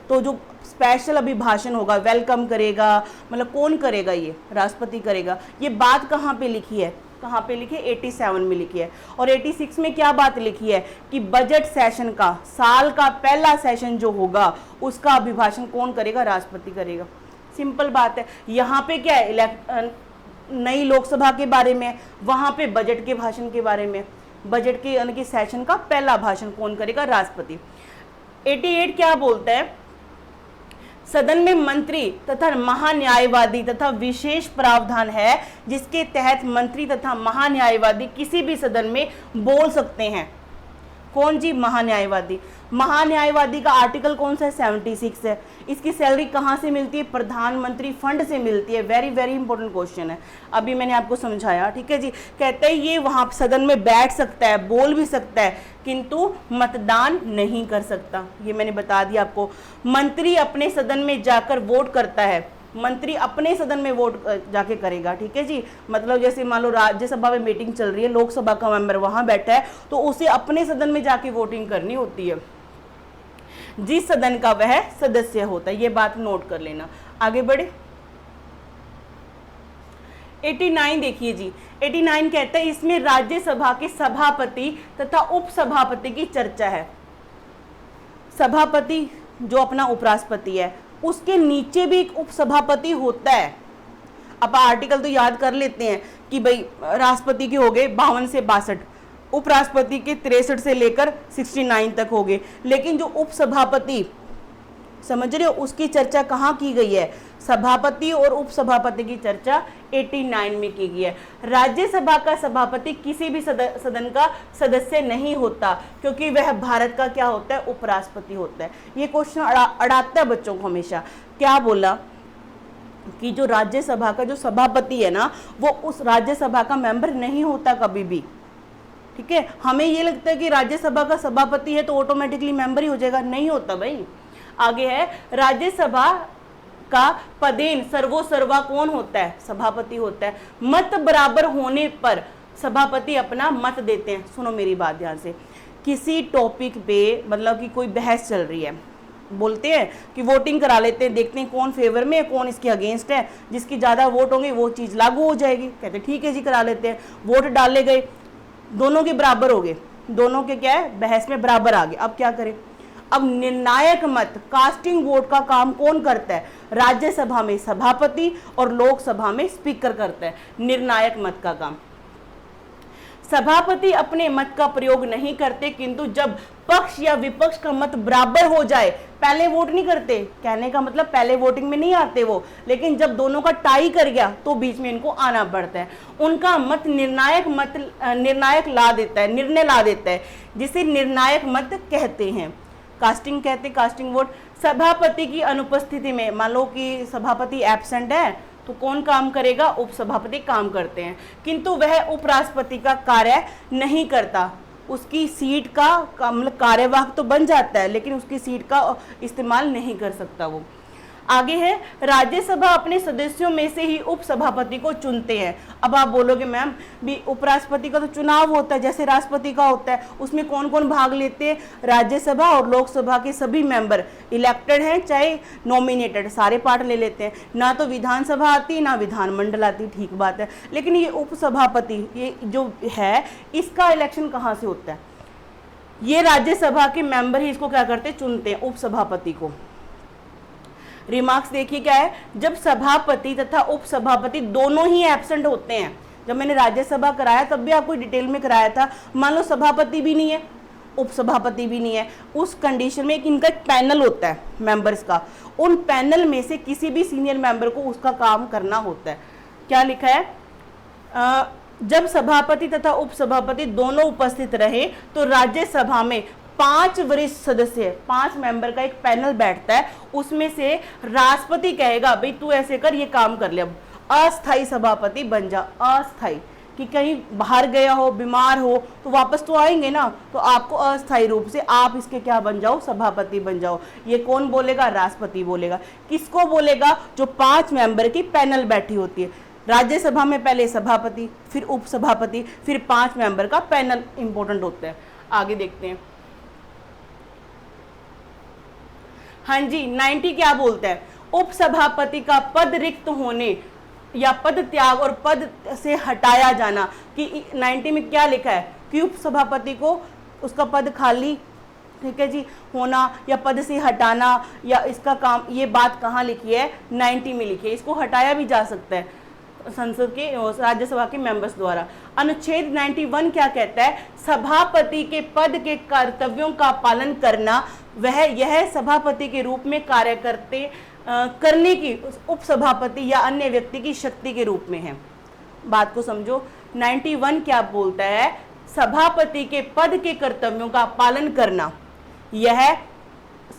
तो जो स्पेशल अभिभाषण होगा, वेलकम करेगा, मतलब कौन करेगा, ये राष्ट्रपति करेगा। ये बात कहाँ पे लिखी है, कहाँ पे लिखी है, 87 में लिखी है। और 86 में क्या बात लिखी है कि बजट सेशन का, साल का पहला सेशन जो होगा उसका अभिभाषण कौन करेगा, राष्ट्रपति करेगा। सिंपल बात है। यहाँ पे क्या है, नई लोकसभा के बारे में, वहां पे बजट के भाषण के बारे में, बजट के यानी कि सेशन का पहला भाषण कौन करेगा, राष्ट्रपति। 88 क्या बोलता है, सदन में मंत्री तथा महान्यायवादी तथा विशेष प्रावधान है जिसके तहत मंत्री तथा महान्यायवादी किसी भी सदन में बोल सकते हैं। कौन जी, महान्यायवादी। महान्यायवादी का आर्टिकल कौन सा है, 76 है। इसकी सैलरी कहाँ से मिलती है, प्रधानमंत्री फंड से मिलती है। वेरी वेरी इंपॉर्टेंट क्वेश्चन है, अभी मैंने आपको समझाया, ठीक है जी। कहते हैं ये वहाँ सदन में बैठ सकता है, बोल भी सकता है, किंतु मतदान नहीं कर सकता। ये मैंने बता दिया आपको। मंत्री अपने सदन में जाकर वोट करता है, मंत्री अपने सदन में वोट जाके करेगा, ठीक है जी। मतलब जैसे मान लो राज्यसभा में मीटिंग चल रही है, लोकसभा का मेंबर वहां बैठा है तो उसे अपने सदन में जाके वोटिंग करनी होती है, जिस सदन का वह सदस्य होता है। ये बात नोट कर लेना। आगे बढ़े, 89 देखिए जी, 89 कहता है इसमें राज्यसभा के सभापति तथा उपसभापति की चर्चा है। सभापति जो अपना उपराष्ट्रपति है, उसके नीचे भी एक उपसभापति होता है। अब आर्टिकल तो याद कर लेते हैं कि भाई राष्ट्रपति के हो गए 52 से 62, उपराष्ट्रपति के 63 से लेकर 69 तक हो गए, लेकिन जो उपसभापति, समझ रहे हो, उसकी चर्चा कहाँ की गई है? सभापति और उपसभापति की चर्चा 89 में की गई है। राज्यसभा का सभापति किसी भी सदन का सदस्य नहीं होता, क्योंकि वह भारत का क्या होता है? उपराष्ट्रपति होता है। ये क्वेश्चन अड़ाता है बच्चों को हमेशा। क्या बोला कि जो राज्यसभा का जो सभापति है ना, वो उस राज्यसभा का मेंबर नहीं होता कभी भी। ठीक है, हमें ये लगता है कि राज्यसभा का सभापति है तो ऑटोमेटिकली मेंबर ही हो जाएगा, नहीं होता भाई। आगे है, राज्यसभा का पदेन सर्वोसर्वा कौन होता है? सभापति होता है। मत बराबर होने पर सभापति अपना मत देते हैं। सुनो मेरी बात ध्यान से, किसी टॉपिक पे मतलब कि कोई बहस चल रही है, बोलते हैं कि वोटिंग करा लेते हैं, देखते हैं कौन फेवर में है कौन इसके अगेंस्ट है, जिसकी ज़्यादा वोट होंगे वो चीज़ लागू हो जाएगी। कहते हैं ठीक है जी करा लेते हैं। वोट डाले गए, दोनों के बराबर हो गए, दोनों के क्या है? बहस में बराबर आ गए। अब क्या करें? अब निर्णायक मत, कास्टिंग वोट का काम कौन करता है? राज्यसभा में सभापति और लोकसभा में स्पीकर करता है निर्णायक मत का काम। सभापति अपने मत का प्रयोग नहीं करते, किंतु जब पक्ष या विपक्ष का मत बराबर हो जाए, पहले वोट नहीं करते, कहने का मतलब पहले वोटिंग में नहीं आते वो, लेकिन जब दोनों का टाई कर गया तो बीच में इनको आना पड़ता है। उनका मत निर्णायक ला देता है, निर्णय ला देता है, जिसे निर्णायक मत कहते हैं। कास्टिंग कहते हैं, कास्टिंग वोट। सभापति की अनुपस्थिति में, मान लो कि सभापति एब्सेंट है तो कौन काम करेगा? उपसभापति काम करते हैं, किंतु वह उपराष्ट्रपति का कार्य नहीं करता। उसकी सीट का मतलब कार्यवाहक तो बन जाता है, लेकिन उसकी सीट का इस्तेमाल नहीं कर सकता वो। आगे है, राज्यसभा अपने सदस्यों में से ही उपसभापति को चुनते हैं। अब आप बोलोगे मैम भी उपराष्ट्रपति का तो चुनाव होता है जैसे राष्ट्रपति का होता है, उसमें कौन कौन भाग लेते हैं? राज्यसभा और लोकसभा के सभी मेंबर, इलेक्टेड हैं चाहे नॉमिनेटेड, सारे पार्ट ले लेते हैं। ना तो विधानसभा आती ना विधानमंडल आती, ठीक बात है, लेकिन ये उपसभापति ये जो है इसका इलेक्शन कहाँ से होता है? ये राज्यसभा के मेंबर ही इसको क्या करते हैं? चुनते हैं उपसभापति को। रिमार्क्स देखिए क्या है, जब सभापति तथा उपसभापति दोनों ही एब्सेंट होते हैं। जब मैंने राज्यसभा कराया तब भी आपको डिटेल में कराया था, मान लो सभापति भी नहीं है उपसभापति भी नहीं है, उस कंडीशन में एक इनका पैनल होता है मेंबर्स का, उन पैनल में से किसी भी सीनियर मेंबर को उसका काम करना होता है। क्या लिखा है? जब सभापति तथा उपसभापति दोनों उपस्थित रहे तो राज्यसभा में 5 वरिष्ठ सदस्य, 5 मेंबर का एक पैनल बैठता है, उसमें से राष्ट्रपति कहेगा भाई तू ऐसे कर, ये काम कर ले। अब अस्थाई सभापति बन जा, अस्थाई कि कहीं बाहर गया हो, बीमार हो तो वापस तो आएंगे ना, तो आपको अस्थाई रूप से आप इसके क्या बन जाओ? सभापति बन जाओ। ये कौन बोलेगा? राष्ट्रपति बोलेगा। किसको बोलेगा? जो 5 मेंबर की पैनल बैठी होती है। राज्यसभा में पहले सभापति, फिर उपसभापति, फिर 5 मेंबर का पैनल इंपॉर्टेंट होता है। आगे देखते हैं। हाँ जी, 90 क्या बोलता है? उपसभापति का पद रिक्त होने या पद त्याग और पद से हटाया जाना। कि 90 में क्या लिखा है कि उपसभापति को उसका पद खाली, ठीक है जी, होना या पद से हटाना या इसका काम, ये बात कहाँ लिखी है? 90 में लिखी है। इसको हटाया भी जा सकता है संसद के, राज्यसभा के मेंबर्स द्वारा। अनुच्छेद 91 क्या कहता है? सभापति के पद के कर्तव्यों का पालन करना वह यह सभापति के रूप में कार्य करने की उपसभापति या अन्य व्यक्ति की शक्ति के रूप में है। बात को समझो, 91 क्या बोलता है? सभापति के पद के कर्तव्यों का पालन करना यह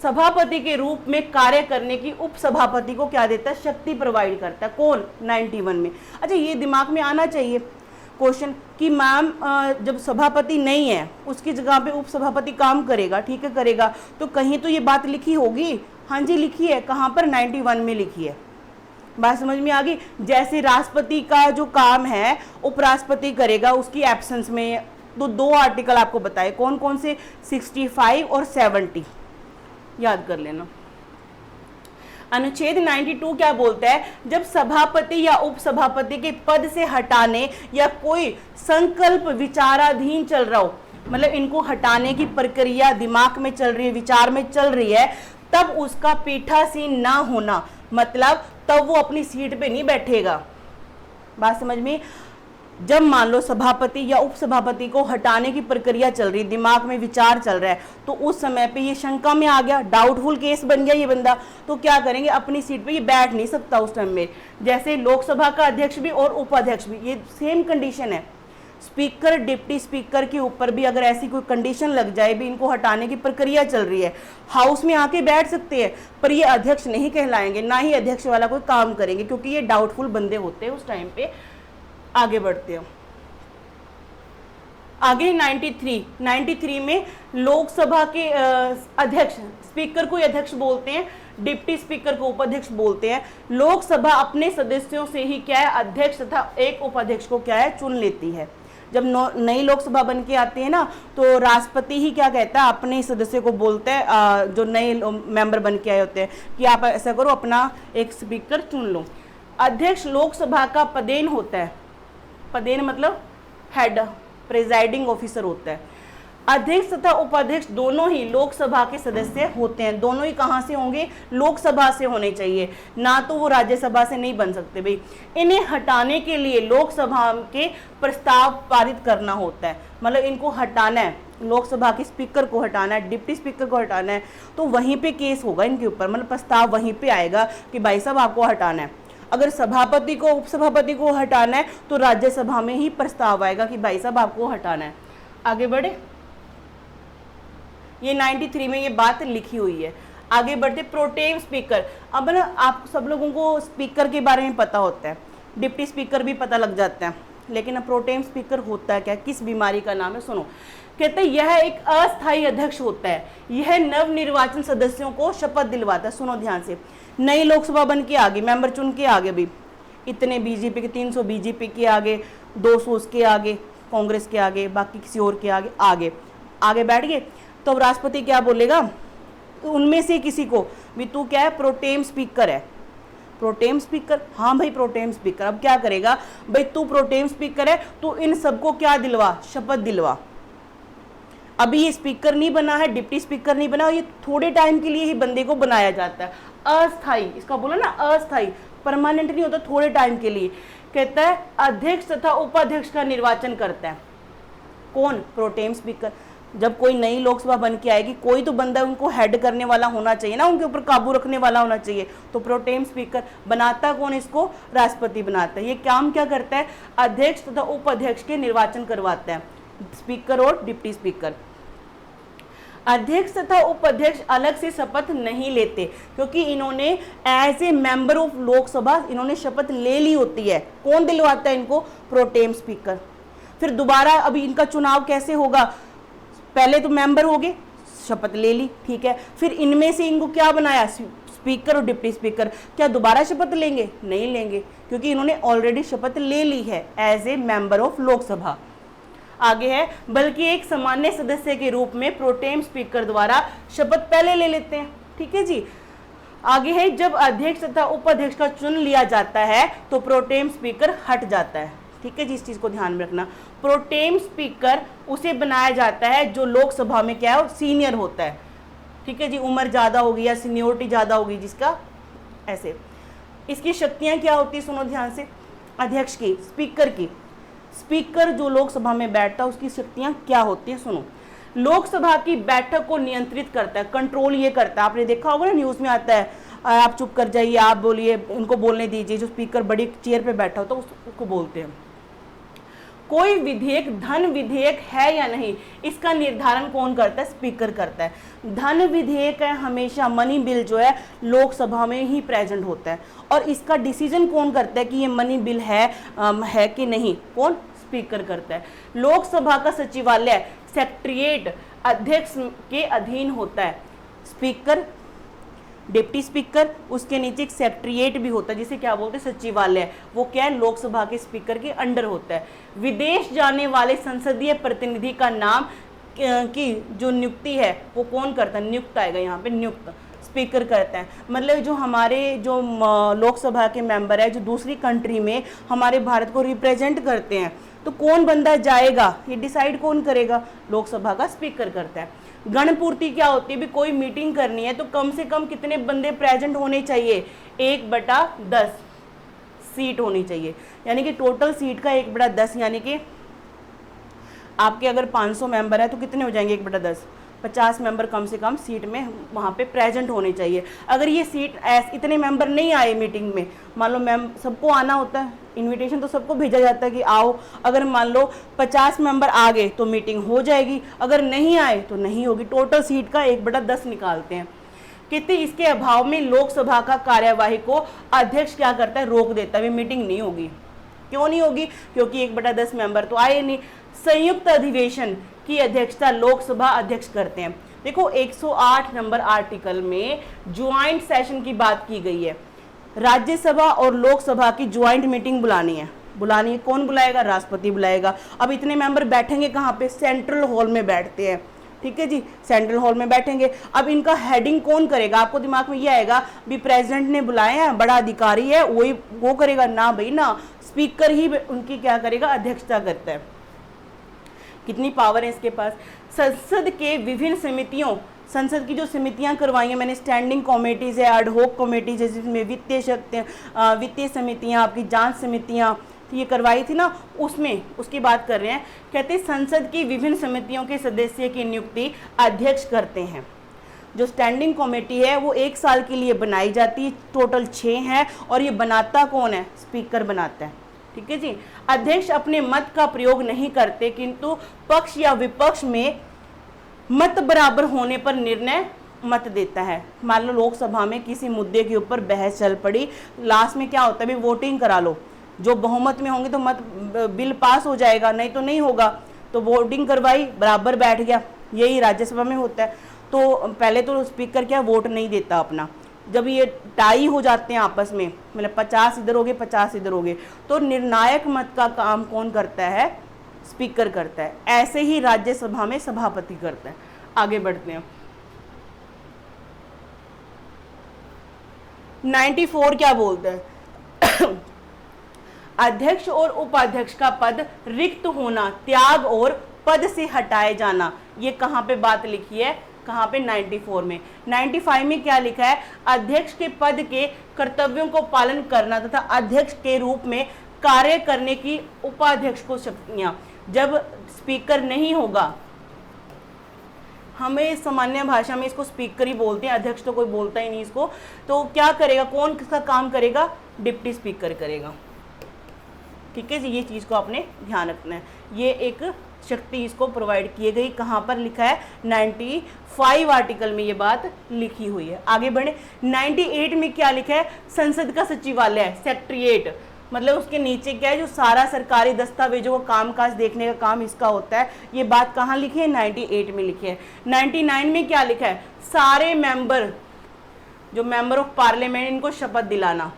सभापति के रूप में कार्य करने की उपसभापति को क्या देता है? शक्ति प्रोवाइड करता है। कौन? 91 में। अच्छा, ये दिमाग में आना चाहिए क्वेश्चन कि मैम जब सभापति नहीं है उसकी जगह पे उपसभापति काम करेगा, ठीक है करेगा, तो कहीं तो ये बात लिखी होगी। हाँ जी लिखी है। कहाँ पर? 91 में लिखी है। बात समझ में आ गई? जैसे राष्ट्रपति का जो काम है उपराष्ट्रपति करेगा उसकी एब्सेंस में, तो 2 आर्टिकल आपको बताए कौन कौन से? 65 और 70 याद कर लेना। अनुच्छेद 92 क्या बोलता है, जब सभापति या उपसभापति के पद से हटाने या कोई संकल्प विचाराधीन चल रहा हो, मतलब इनको हटाने की प्रक्रिया दिमाग में चल रही है, विचार में चल रही है, तब उसका पीठासीन ना होना, मतलब तब वो अपनी सीट पे नहीं बैठेगा। बात समझ में? जब मान लो सभापति या उपसभापति को हटाने की प्रक्रिया चल रही, दिमाग में विचार चल रहा है, तो उस समय पे ये शंका में आ गया, डाउटफुल केस बन गया ये बंदा, तो क्या करेंगे, अपनी सीट पे ये बैठ नहीं सकता उस टाइम में। जैसे लोकसभा का अध्यक्ष भी और उपाध्यक्ष भी, ये सेम कंडीशन है। स्पीकर डिप्टी स्पीकर के ऊपर भी अगर ऐसी कोई कंडीशन लग जाए, भी इनको हटाने की प्रक्रिया चल रही है, हाउस में आके बैठ सकते हैं, पर ये अध्यक्ष नहीं कहलाएंगे, ना ही अध्यक्ष वाला कोई काम करेंगे, क्योंकि ये डाउटफुल बंदे होते हैं उस टाइम पे। आगे बढ़ते हैं, आगे 93 में लोकसभा के अध्यक्ष, स्पीकर को अध्यक्ष बोलते हैं, डिप्टी स्पीकर को उपाध्यक्ष बोलते हैं। लोकसभा अपने सदस्यों से ही क्या है, अध्यक्ष तथा एक उपाध्यक्ष को क्या है, चुन लेती है। जब नई लोकसभा बन के आती है ना, तो राष्ट्रपति ही क्या कहता है, अपने सदस्य को बोलते हैं, जो नए मेंबर बन के आए होते हैं, कि आप ऐसा करो, अपना एक स्पीकर चुन लो। अध्यक्ष लोकसभा का पदेन होता है, पदेन मतलब हेड, प्रिजाइडिंग ऑफिसर होता है। अध्यक्ष तथा उपाध्यक्ष दोनों ही लोकसभा के सदस्य होते हैं, दोनों ही कहाँ से होंगे, लोकसभा से होने चाहिए, ना तो वो राज्यसभा से नहीं बन सकते भाई। इन्हें हटाने के लिए लोकसभा के प्रस्ताव पारित करना होता है, मतलब इनको हटाना है, लोकसभा के स्पीकर को हटाना है, डिप्टी स्पीकर को हटाना है, तो वहीं पे केस होगा इनके ऊपर, मतलब प्रस्ताव वहीं पे आएगा कि भाई साहब आपको हटाना है। अगर सभापति को उपसभापति को हटाना है तो राज्यसभा में ही प्रस्ताव आएगा कि भाई साहब आपको हटाना है। आगे बढ़े, ये 93 में ये बात लिखी हुई है। आगे बढ़ते, प्रोटेम स्पीकर। अब ना आप सब लोगों को स्पीकर के बारे में पता होता है, डिप्टी स्पीकर भी पता लग जाता है, लेकिन अब प्रोटेम स्पीकर होता है क्या, किस बीमारी का नाम है, सुनो। कहते हैं यह एक अस्थायी अध्यक्ष होता है, यह नव निर्वाचन सदस्यों को शपथ दिलवाता है। सुनो ध्यान से, नई लोकसभा बन के आगे, मेंबर चुन के आगे, भी इतने बीजेपी के 300 बीजेपी के आगे, 200 उसके आगे, कांग्रेस के आगे, बाकी किसी और के आगे, आगे बैठ गए, तो अब राष्ट्रपति क्या बोलेगा, तो उनमें से किसी को भी, तू क्या है, प्रोटेम स्पीकर है, प्रोटेम स्पीकर, हाँ भाई प्रोटेम स्पीकर। अब क्या करेगा भाई, तू प्रोटेम स्पीकर है, तो इन सबको क्या दिलवा, शपथ दिलवा। अभी ये स्पीकर नहीं बना है, डिप्टी स्पीकर नहीं बना, ये थोड़े टाइम के लिए ही बंदे को बनाया जाता है, अस्थाई, इसका बोलो ना अस्थाई, परमानेंट नहीं होता, थोड़े टाइम के लिए। कहता है अध्यक्ष तथा उपाध्यक्ष का निर्वाचन करता है कौन, प्रोटेम स्पीकर। जब कोई नई लोकसभा बन के आएगी, कोई तो बंदा उनको हेड करने वाला होना चाहिए ना, उनके ऊपर काबू रखने वाला होना चाहिए, तो प्रोटेम स्पीकर बनाता कौन, इसको राष्ट्रपति बनाता है। ये काम क्या करता है, अध्यक्ष तथा उपाध्यक्ष के निर्वाचन करवाता है, स्पीकर और डिप्टी स्पीकर। अध्यक्ष तथा उपाध्यक्ष अलग से शपथ नहीं लेते, क्योंकि इन्होंने as a member of Lok Sabha इन्होंने शपथ ले ली होती है। कौन दिलवाता है इनको, प्रोटेम स्पीकर। फिर दोबारा अभी इनका चुनाव कैसे होगा, पहले तो मेंबर हो गए, शपथ ले ली, ठीक है, फिर इनमें से इनको क्या बनाया, स्पीकर और डिप्टी स्पीकर। क्या दोबारा शपथ लेंगे, नहीं लेंगे, क्योंकि इन्होंने ऑलरेडी शपथ ले ली है as a member of Lok Sabha. आगे है, बल्कि एक सामान्य सदस्य के रूप में प्रोटेम स्पीकर द्वारा शपथ पहले ले लेते हैं, ठीक है जी। आगे है, जब अध्यक्ष तथा उपाध्यक्ष का चुन लिया जाता है तो प्रोटेम स्पीकर हट जाता है, ठीक है जी, इस चीज को ध्यान में रखना। प्रोटेम स्पीकर उसे बनाया जाता है जो लोकसभा में क्या है, सीनियर होता है, ठीक है जी, उम्र ज्यादा होगी या सीनियोरिटी ज्यादा होगी जिसका, ऐसे। इसकी शक्तियां क्या होती है, सुनो ध्यान से, अध्यक्ष की, स्पीकर की, स्पीकर जो लोकसभा में बैठता है उसकी शक्तियां क्या होती है, सुनो। लोकसभा की बैठक को नियंत्रित करता है, कंट्रोल ये करता है, आपने देखा होगा ना न्यूज में आता है, आप चुप कर जाइए, आप बोलिए, उनको बोलने दीजिए, जो स्पीकर बड़ी चेयर पे बैठा होता है उसको बोलते हैं। कोई विधेयक धन विधेयक है या नहीं, इसका निर्धारण कौन करता है, स्पीकर करता है। धन विधेयक है, हमेशा मनी बिल जो है लोकसभा में ही प्रेजेंट होता है, और इसका डिसीजन कौन करता है कि ये मनी बिल है कि नहीं, कौन, स्पीकर करता है। लोकसभा का सचिवालय सेक्रेटेरिएट अध्यक्ष के अधीन होता है, स्पीकर, डिप्टी स्पीकर, उसके नीचे एक सेक्रेटेरिएट भी होता है जिसे क्या बोलते हैं, सचिवालय, वो क्या है, लोकसभा के स्पीकर के अंडर होता है। विदेश जाने वाले संसदीय प्रतिनिधि का नाम की जो नियुक्ति है वो कौन करता है, नियुक्त आएगा यहाँ पे, नियुक्त, स्पीकर करते हैं। मतलब जो हमारे जो लोकसभा के मेंबर है जो दूसरी कंट्री में हमारे भारत को रिप्रेजेंट करते हैं, तो कौन बंदा जाएगा ये डिसाइड कौन करेगा? लोकसभा का स्पीकर करता है। गणपूर्ति क्या होती है? भी कोई मीटिंग करनी है तो कम से कम कितने बंदे प्रेजेंट होने चाहिए? 1/10 सीट होनी चाहिए, यानी कि टोटल सीट का 1/10, यानी कि आपके अगर 500 मेंबर है तो कितने हो जाएंगे 1/10? 50 मेंबर कम से कम सीट में वहाँ पे प्रेजेंट होने चाहिए। अगर ये सीट इतने मेंबर नहीं आए मीटिंग में, मान लो सबको आना होता है, इनविटेशन तो सबको भेजा जाता है कि आओ, अगर मान लो 50 मेंबर आ गए तो मीटिंग हो जाएगी, अगर नहीं आए तो नहीं होगी। टोटल सीट का 1/10 निकालते हैं। कितने इसके अभाव में लोकसभा का कार्यवाही को अध्यक्ष क्या करता है? रोक देता है, मीटिंग नहीं होगी। क्यों नहीं होगी? क्योंकि 1/10 मेंबर तो आए नहीं। संयुक्त अधिवेशन की अध्यक्षता लोकसभा अध्यक्ष करते हैं। देखो 108 नंबर आर्टिकल में ज्वाइंट सेशन की बात की गई है। राज्यसभा और लोकसभा की ज्वाइंट मीटिंग बुलानी है। कौन बुलाएगा? राष्ट्रपति बुलाएगा। अब इतने मेंबर बैठेंगे कहाँ पे? सेंट्रल हॉल में बैठते हैं, ठीक है जी, सेंट्रल हॉल में बैठेंगे। अब इनका हेडिंग कौन करेगा? आपको दिमाग में ये आएगा भी प्रेसिडेंट ने बुलाए हैं, बड़ा अधिकारी है, वही वो करेगा? ना भाई ना, स्पीकर ही उनकी क्या करेगा? अध्यक्षता करता है। कितनी पावर है इसके पास। संसद के विभिन्न समितियों, संसद की जो समितियां करवाई हैं मैंने, स्टैंडिंग कमेटीज है, एडहॉक कमेटीज है, जिसमें वित्तीय समितियां, आपकी जांच समितियां ये करवाई थी ना, उसमें उसकी बात कर रहे हैं। कहते हैं संसद की विभिन्न समितियों के सदस्य की नियुक्ति अध्यक्ष करते हैं। जो स्टैंडिंग कमेटी है वो 1 साल के लिए बनाई जाती है, टोटल 6 हैं, और ये बनाता कौन है? स्पीकर बनाता है, ठीक है जी। अध्यक्ष अपने मत का प्रयोग नहीं करते, किंतु पक्ष या विपक्ष में मत बराबर होने पर निर्णय मत देता है। मान लो लोकसभा में किसी मुद्दे के ऊपर बहस चल पड़ी, लास्ट में क्या होता है? भाई वोटिंग करा लो, जो बहुमत में होंगे तो बिल पास हो जाएगा, नहीं तो नहीं होगा। तो वोटिंग करवाई, बराबर बैठ गया। यही राज्यसभा में होता है। तो पहले तो स्पीकर क्या वोट नहीं देता अपना, जब ये टाई हो जाते हैं आपस में, मतलब 50 इधर हो गए 50 इधर हो गए, तो निर्णायक मत का काम कौन करता है? स्पीकर करता है। ऐसे ही राज्यसभा में सभापति करता है। आगे बढ़ते हैं। 94 क्या बोलते हैं? अध्यक्ष और उपाध्यक्ष का पद रिक्त होना, त्याग और पद से हटाए जाना। ये कहाँ पे बात लिखी है? कहाँ पे? 94 में। 95 में क्या लिखा है? अध्यक्ष के पद के कर्तव्यों को पालन करना तथा अध्यक्ष के रूप में कार्य करने की उपाध्यक्ष को शक्तियां। जब स्पीकर नहीं होगा, हमें सामान्य भाषा में इसको स्पीकर ही बोलते हैं, अध्यक्ष तो कोई बोलता ही नहीं इसको। तो क्या करेगा? कौन किसका काम करेगा? डिप्टी स्पीकर करेगा, ठीक है जी। ये चीज़ को आपने ध्यान रखना है। ये एक शक्ति इसको प्रोवाइड की गई। कहाँ पर लिखा है? 95 आर्टिकल में ये बात लिखी हुई है। आगे बढ़े। 98 में क्या लिखा है? संसद का सचिवालय है, सेक्रेटेरिएट, मतलब उसके नीचे क्या है? जो सारा सरकारी दस्तावेजों का कामकाज देखने का काम इसका होता है। ये बात कहाँ लिखी है? 98 में लिखी है। 99 में क्या लिखा है? सारे मेंबर, जो मेंबर ऑफ पार्लियामेंट, इनको शपथ दिलाना।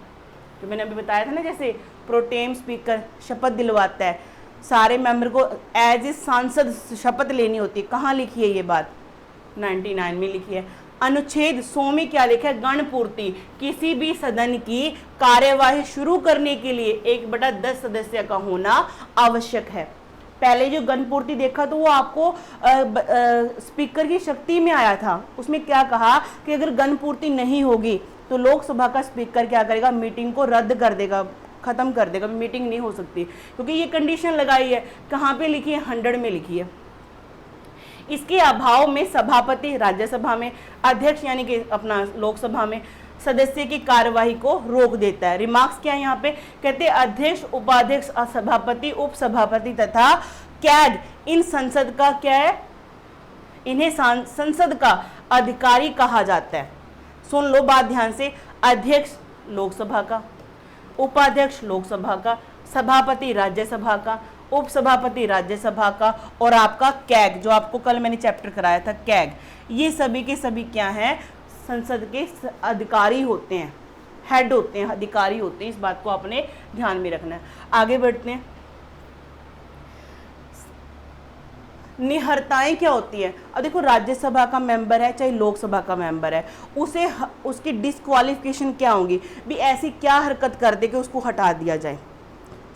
जो मैंने अभी बताया था ना, जैसे प्रोटेम स्पीकर शपथ दिलवाता है, सारे मेंबर को एज ए सांसद शपथ लेनी होती है। कहाँ लिखी है ये बात? 99 में लिखी है। अनुच्छेद 100 में क्या लिखा है? गणपूर्ति, किसी भी सदन की कार्यवाही शुरू करने के लिए 1/10 सदस्य का होना आवश्यक है। पहले जो गणपूर्ति देखा तो वो आपको स्पीकर की शक्ति में आया था। उसमें क्या कहा कि अगर गणपूर्ति नहीं होगी तो लोकसभा का स्पीकर क्या करेगा? मीटिंग को रद्द कर देगा, खत्म कर देगा, मीटिंग नहीं हो सकती, क्योंकि ये कंडीशन लगाई है। कहाँ पे लिखी है? 100 में लिखी है। इसके अभाव में सभापति राज्यसभा में, अध्यक्ष यानी कि अपना लोकसभा में सदस्य की कार्यवाही को रोक देता है। रिमार्क्स क्या है यहाँ पे? कहते हैं अध्यक्ष, उपाध्यक्ष, सभापति, उपसभापति तथा कैग इन संसद का क्या है? इन्हें संसद का अधिकारी कहा जाता है। सुन लो बात ध्यान से। अध्यक्ष लोकसभा का, उपाध्यक्ष लोकसभा का, सभापति राज्यसभा का, उपसभापति राज्यसभा का, और आपका कैग, जो आपको कल मैंने चैप्टर कराया था कैग, ये सभी के सभी क्या हैं? संसद के अधिकारी होते हैं, हेड होते हैं, अधिकारी होते हैं। इस बात को आपने ध्यान में रखना है। आगे बढ़ते हैं। निहरताएं क्या होती है? अब देखो, राज्यसभा का मेंबर है चाहे लोकसभा का मेंबर है, उसे उसकी डिस्क्वालिफिकेशन क्या होगी भी, ऐसी क्या हरकत कर दे कि उसको हटा दिया जाए।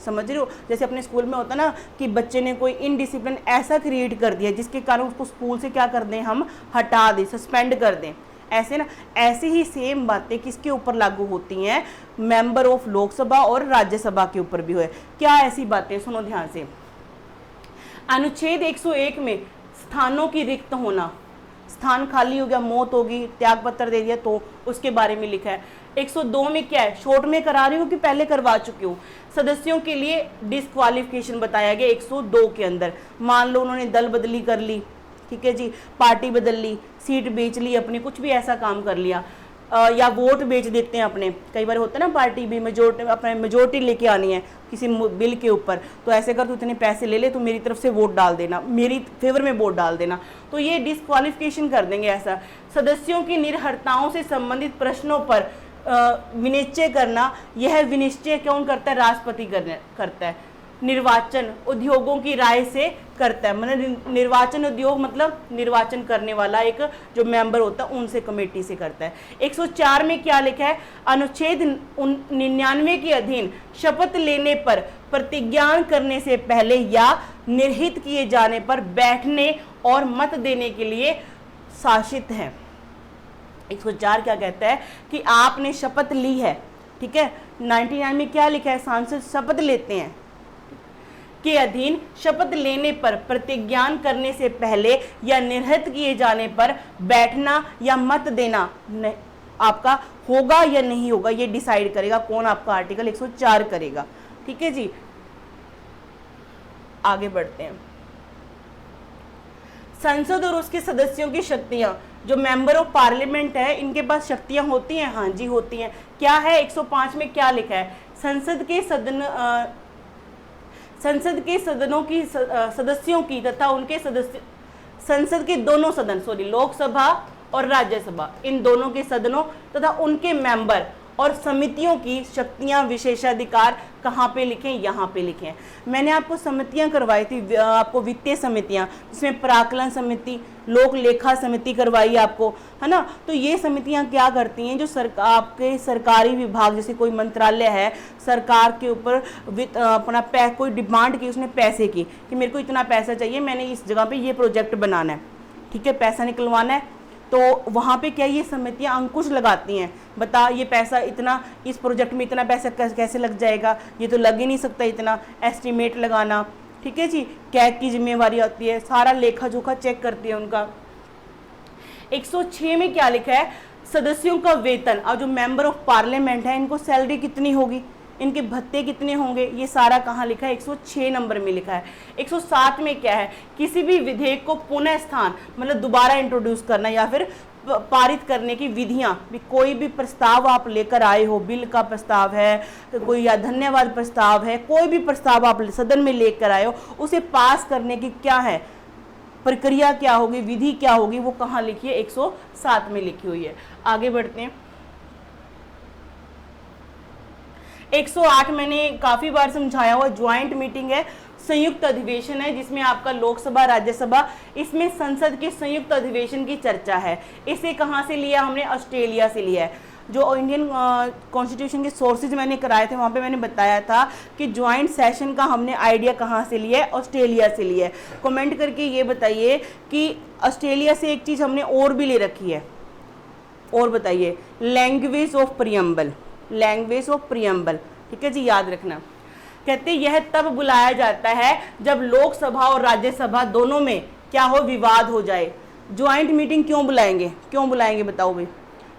समझ रहे हो? जैसे अपने स्कूल में होता ना कि बच्चे ने कोई इनडिसिप्लिन ऐसा क्रिएट कर दिया जिसके कारण उसको स्कूल से क्या कर दें, हम हटा दें, सस्पेंड कर दें, ऐसे ना, ऐसे ही सेम बातें किसके ऊपर लागू होती हैं? मेंबर ऑफ लोकसभा और राज्यसभा के ऊपर भी हुए। क्या ऐसी बातें? सुनो ध्यान से। अनुच्छेद 101 में स्थानों की रिक्त होना, स्थान खाली हो गया, मौत होगी, त्याग पत्र दे दिया, तो उसके बारे में लिखा है। 102 में क्या है? शॉर्ट में करा रही हूँ कि पहले करवा चुकी हूँ। सदस्यों के लिए डिस्क्वालिफिकेशन बताया गया 102 के अंदर। मान लो उन्होंने दल बदली कर ली, ठीक है जी, पार्टी बदल ली, सीट बेच ली अपनी, कुछ भी ऐसा काम कर लिया, या वोट बेच देते हैं अपने, कई बार होता है ना, पार्टी भी मेजोरिटी, अपने मेजोरिटी लेके आनी है किसी बिल के ऊपर, तो ऐसे कर, तू इतने पैसे ले ले, तो मेरी तरफ से वोट डाल देना, मेरी फेवर में वोट डाल देना, तो ये डिस्क्वालिफिकेशन कर देंगे ऐसा। सदस्यों की निर्हरताओं से संबंधित प्रश्नों पर विनिश्चय करना, यह विनिश्चय कौन करता है? राष्ट्रपति करता है। निर्वाचन उद्योगों की राय से करता है, मतलब निर्वाचन उद्योग मतलब निर्वाचन करने वाला एक जो मेंबर होता है उनसे, कमेटी से करता है। 104 में क्या लिखा है? अनुच्छेद 99 के अधीन शपथ लेने पर, प्रतिज्ञान करने से पहले या निर्हित किए जाने पर बैठने और मत देने के लिए शासित है। 104 क्या कहता है कि आपने शपथ ली है, ठीक है। 99 में क्या लिखा है? सांसद शपथ लेते हैं के अधीन शपथ लेने पर, प्रतिज्ञान करने से पहले या निर्हित किए जाने पर बैठना या मत देना आपका होगा या नहीं होगा, ये डिसाइड करेगा कौन? आपका आर्टिकल 104 करेगा, ठीक है जी। आगे बढ़ते हैं। संसद और उसके सदस्यों की शक्तियां, जो मेंबर ऑफ पार्लियामेंट है इनके पास शक्तियां होती हैं, हाँ जी होती हैं। क्या है? 105 में क्या लिखा है? संसद के सदनों की सदस्यों की तथा उनके सदस्य, संसद के दोनों सदन, लोकसभा और राज्यसभा, इन दोनों के सदनों तथा उनके मेंबर और समितियों की शक्तियां, विशेषाधिकार कहाँ पे लिखें? यहाँ पे लिखें। मैंने आपको समितियां करवाई थी, आपको वित्तीय समितियां, जिसमें प्राक्कलन समिति, लोक लेखा समिति करवाई आपको, है ना। तो ये समितियां क्या करती हैं? जो आपके सरकारी विभाग, जैसे कोई मंत्रालय है, सरकार के ऊपर अपना कोई डिमांड की, उसने पैसे की कि मेरे को इतना पैसा चाहिए, मैंने इस जगह पे ये प्रोजेक्ट बनाना है, ठीक है, पैसा निकलवाना है, तो वहाँ पे क्या ये समितियाँ अंकुश लगाती हैं, बता ये पैसा इतना, इस प्रोजेक्ट में इतना पैसा कैसे लग जाएगा, ये तो लग ही नहीं सकता इतना, एस्टिमेट लगाना, ठीक है जी। कैग की जिम्मेवारी आती है, सारा लेखा जोखा चेक करती है उनका। 106 में क्या लिखा है? सदस्यों का वेतन, और जो मेंबर ऑफ पार्लियामेंट है इनको सैलरी कितनी होगी, इनके भत्ते कितने होंगे, ये सारा कहाँ लिखा है? 106 नंबर में लिखा है। 107 में क्या है? किसी भी विधेयक को पुनः स्थान, मतलब दोबारा इंट्रोड्यूस करना या फिर पारित करने की विधियां, कोई भी प्रस्ताव आप लेकर आए हो, बिल का प्रस्ताव है कोई, या धन्यवाद प्रस्ताव है, कोई भी प्रस्ताव आप सदन में लेकर आए हो, उसे पास करने की क्या है प्रक्रिया, क्या होगी, विधि क्या होगी, वो कहाँ लिखी है? 107 में लिखी हुई है। आगे बढ़ते हैं। 108 मैंने काफ़ी बार समझाया हुआ, ज्वाइंट मीटिंग है, संयुक्त अधिवेशन है, जिसमें आपका लोकसभा राज्यसभा, इसमें संसद के संयुक्त अधिवेशन की चर्चा है। इसे कहाँ से लिया हमने? ऑस्ट्रेलिया से लिया है। जो इंडियन कॉन्स्टिट्यूशन के सोर्सेज मैंने कराए थे वहाँ पे मैंने बताया था कि ज्वाइंट सेशन का हमने आइडिया कहाँ से लिया है? ऑस्ट्रेलिया से लिया है। कमेंट करके ये बताइए कि ऑस्ट्रेलिया से एक चीज़ हमने और भी ले रखी है, और बताइए, language of preamble, language of preamble, ठीक है जी, याद रखना। कहते यह तब बुलाया जाता है जब लोकसभा और राज्यसभा दोनों में क्या हो? विवाद हो जाए। ज्वाइंट मीटिंग क्यों बुलाएंगे? क्यों बुलाएंगे बताओ भाई?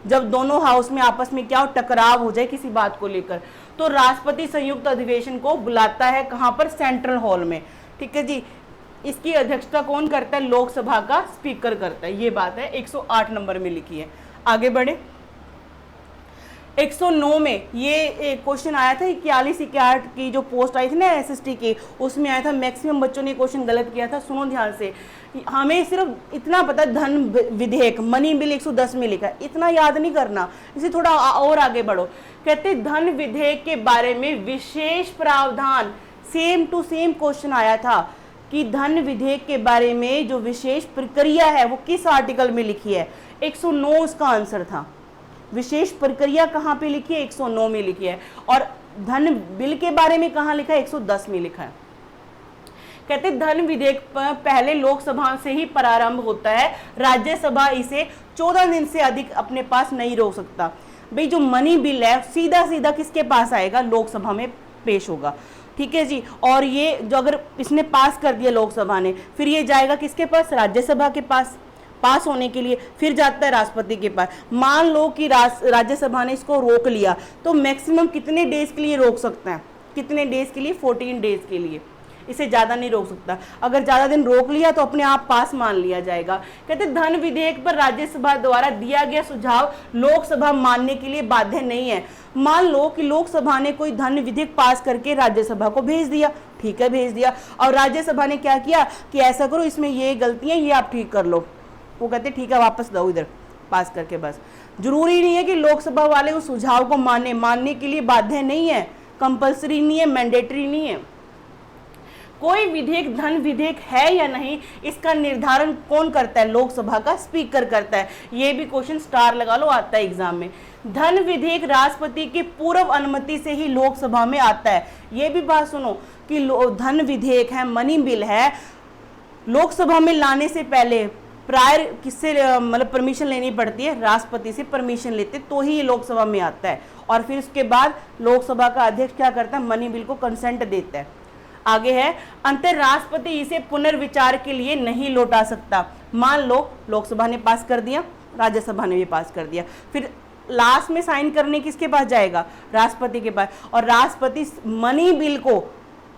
जब दोनों हाउस में आपस में क्या हो? टकराव हो जाए किसी बात को लेकर, तो राष्ट्रपति संयुक्त अधिवेशन को बुलाता है, कहाँ पर? सेंट्रल हॉल में, ठीक है जी। इसकी अध्यक्षता कौन करता है? लोकसभा का स्पीकर करता है। ये बात है 108 नंबर में लिखी है। आगे बढ़े। 109 में ये क्वेश्चन आया था, 41-61 की जो पोस्ट आई थी ना एसएसटी की, उसमें आया था, मैक्सिमम बच्चों ने क्वेश्चन गलत किया था। सुनो ध्यान से, हमें सिर्फ इतना पता, धन विधेयक, मनी बिल 110 में लिखा है, इतना याद नहीं करना, इसे थोड़ा और आगे बढ़ो। कहते धन विधेयक के बारे में विशेष प्रावधान, सेम टू सेम क्वेश्चन आया था, कि धन विधेयक के बारे में जो विशेष प्रक्रिया है वो किस आर्टिकल में लिखी है? 109 उसका आंसर था। विशेष प्रक्रिया कहाँ पे लिखी है? 109 में लिखी है। और धन बिल के बारे में कहाँ लिखा है? 110 में लिखा है। कहते धन विधेयक पहले लोकसभा से ही प्रारंभ होता है, राज्यसभा इसे 14 दिन से अधिक अपने पास नहीं रोक सकता। भाई जो मनी बिल है सीधा सीधा किसके पास आएगा? लोकसभा में पेश होगा, ठीक है जी। और ये जो अगर इसने पास कर दिया लोकसभा ने, फिर ये जाएगा किसके पास? राज्यसभा के पास पास होने के लिए, फिर जाता है राष्ट्रपति के पास। मान लो कि राज्यसभा ने इसको रोक लिया, तो मैक्सिमम कितने डेज के लिए रोक सकता है? कितने डेज के लिए? 14 डेज के लिए, इसे ज़्यादा नहीं रोक सकता। अगर ज़्यादा दिन रोक लिया तो अपने आप पास मान लिया जाएगा। कहते धन विधेयक पर राज्यसभा द्वारा दिया गया सुझाव लोकसभा मानने के लिए बाध्य नहीं है। मान लो कि लोकसभा ने कोई धन विधेयक पास करके राज्यसभा को भेज दिया, ठीक है, भेज दिया, और राज्यसभा ने क्या किया कि ऐसा करो, इसमें ये गलतियाँ ये आप ठीक कर लो। वो कहते ठीक है, वापस दो इधर पास करके। बस जरूरी नहीं है कि लोकसभा वाले उस सुझाव को मानने के लिए बाध्य नहीं है, कंपल्सरी नहीं है, मैंडेटरी नहीं है। कोई विधेयक धन विधेयक है या नहीं, इसका निर्धारण कौन करता है? लोकसभा का स्पीकर करता है। ये भी क्वेश्चन स्टार लगा लो, आता है एग्जाम में। धन विधेयक राष्ट्रपति की पूर्व अनुमति से ही लोकसभा में आता है। ये भी बात सुनो कि धन विधेयक है, मनी बिल है, लोकसभा में लाने से पहले प्रायर किससे मतलब परमिशन लेनी पड़ती है? राष्ट्रपति से परमिशन लेते तो ही ये लोकसभा में आता है। और फिर उसके बाद लोकसभा का अध्यक्ष क्या करता है? मनी बिल को कंसेंट देता है। आगे है, अंतर्राष्ट्रपति इसे पुनर्विचार के लिए नहीं लौटा सकता। मान लो लोकसभा ने पास कर दिया, राज्यसभा ने भी पास कर दिया, फिर लास्ट में साइन करने किसके पास जाएगा? राष्ट्रपति के पास। और राष्ट्रपति मनी बिल को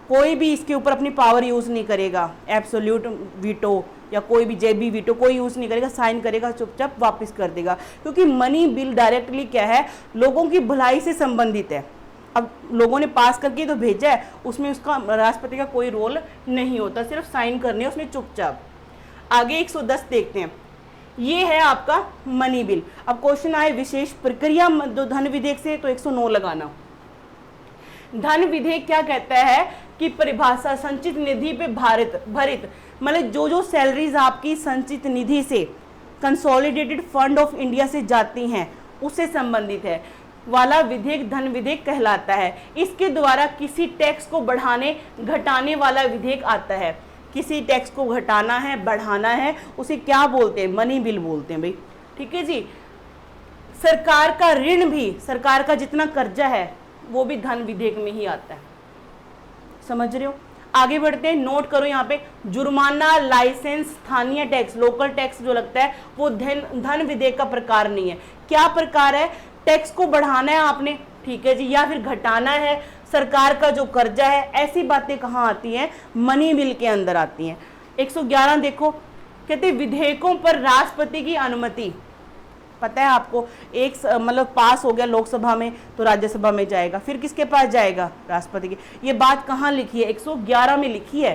कोई भी इसके ऊपर अपनी पावर यूज नहीं करेगा, एब्सोल्यूट वीटो या कोई भी जेबी वीटो कोई यूज नहीं करेगा, साइन करेगा, चुपचाप वापस कर देगा। क्योंकि मनी बिल डायरेक्टली क्या है? लोगों की भलाई से संबंधित है। अब लोगों ने पास करके तो भेजा है, उसमें उसका राष्ट्रपति का कोई रोल नहीं होता, सिर्फ साइन करने उसमें चुपचाप। आगे 110 देखते हैं। ये है आपका मनी बिल। अब क्वेश्चन आए विशेष प्रक्रिया जो धन विधेयक से, तो 109 लगाना। धन विधेयक क्या कहता है कि परिभाषा संचित निधि पे भरित मतलब जो सैलरीज आपकी संचित निधि से, कंसोलिडेटेड फंड ऑफ इंडिया से जाती हैं, उससे संबंधित है वाला विधेयक धन विधेयक कहलाता है। इसके द्वारा किसी टैक्स को बढ़ाने घटाने वाला विधेयक आता है। किसी टैक्स को घटाना है, बढ़ाना है, उसे क्या बोलते हैं? मनी बिल बोलते हैं भाई, ठीक है जी। सरकार का ऋण भी, सरकार का जितना कर्जा है वो भी धन विधेयक में ही आता है, समझ रहे हो। आगे बढ़ते हैं, नोट करो यहाँ पे, जुर्माना, लाइसेंस, स्थानीय टैक्स, लोकल टैक्स जो लगता है वो धन विधेयक का प्रकार नहीं है। क्या प्रकार है? टैक्स को बढ़ाना है आपने, ठीक है जी, या फिर घटाना है, सरकार का जो कर्जा है, ऐसी बातें कहाँ आती हैं? मनी बिल के अंदर आती हैं। 111 देखो, कहते विधेयकों पर राष्ट्रपति की अनुमति। पता है आपको, एक मतलब पास हो गया लोकसभा में तो राज्यसभा में जाएगा, फिर किसके पास जाएगा? राष्ट्रपति की। ये बात कहाँ लिखी है? 111 में लिखी है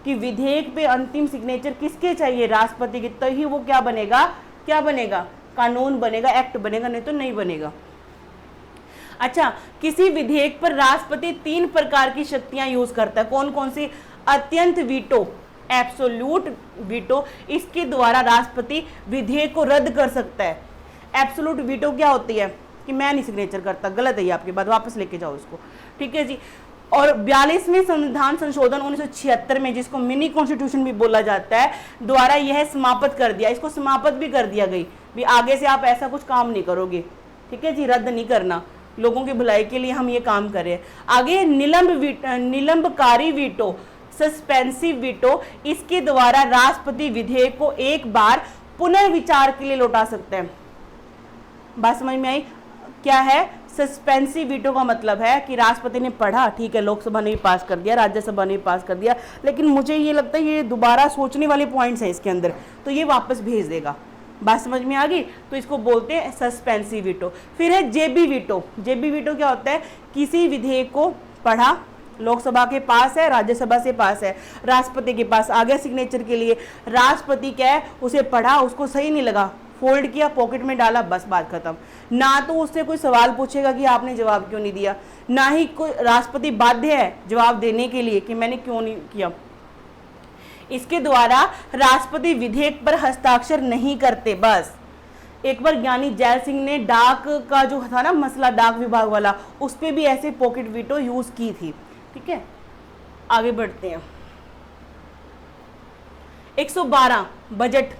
कि विधेयक पे अंतिम सिग्नेचर किसके चाहिए? राष्ट्रपति के, तो ही वो क्या बनेगा? क्या बनेगा? कानून बनेगा, एक्ट बनेगा, नहीं तो नहीं बनेगा। अच्छा, किसी विधेयक पर राष्ट्रपति 3 प्रकार की शक्तियां यूज करता है। कौन कौन सी? अत्यंत वीटो, एब्सोल्यूट वीटो, इसके द्वारा राष्ट्रपति विधेयक को रद्द कर सकता है। एब्सोल्यूट वीटो क्या होती है? कि मैं नहीं सिग्नेचर करता, गलत है ये आपकी बात, वापस लेके जाओ इसको, ठीक है जी। और 42वें संविधान संशोधन 1976 में, जिसको मिनी कॉन्स्टिट्यूशन भी बोला जाता है, द्वारा यह समाप्त कर दिया, इसको समाप्त भी कर दिया गई भी आगे से आप ऐसा कुछ काम नहीं करोगे, ठीक है जी, रद्द नहीं करना, लोगों की भलाई के लिए हम ये काम कर रहे हैं। आगे निलंबकारी वीटो, सस्पेंसिव वीटो, इसके द्वारा राष्ट्रपति विधेयक को एक बार पुनर्विचार के लिए लौटा सकते हैं। बात समझ में आई? क्या है सस्पेंसिव वीटो का? मतलब है कि राष्ट्रपति ने पढ़ा, ठीक है, लोकसभा ने भी पास कर दिया, राज्यसभा ने भी पास कर दिया, लेकिन मुझे ये लगता है ये दोबारा सोचने वाले पॉइंट्स हैं इसके अंदर, तो ये वापस भेज देगा। बात समझ में आ गई? तो इसको बोलते हैं सस्पेंसिव वीटो। फिर है जेबी वीटो। जेबी वीटो क्या होता है? किसी विधेयक को पढ़ा, लोकसभा के पास है, राज्यसभा से पास है, राष्ट्रपति के पास आ गया सिग्नेचर के लिए, राष्ट्रपति क्या है, उसे पढ़ा, उसको सही नहीं लगा, फोल्ड किया, पॉकेट में डाला, बस बात खत्म। ना तो उससे कोई सवाल पूछेगा कि आपने जवाब क्यों नहीं दिया, ना ही कोई राष्ट्रपति बाध्य है जवाब देने के लिए कि मैंने क्यों नहीं किया। इसके द्वारा राष्ट्रपति विधेयक पर हस्ताक्षर नहीं करते। बस एक बार ज्ञानी जैल सिंह ने डाक का जो था ना मसला, डाक विभाग वाला, उस पर भी ऐसे पॉकेट वीटो यूज की थी। ठीक है, आगे बढ़ते हैं। 112 बजट।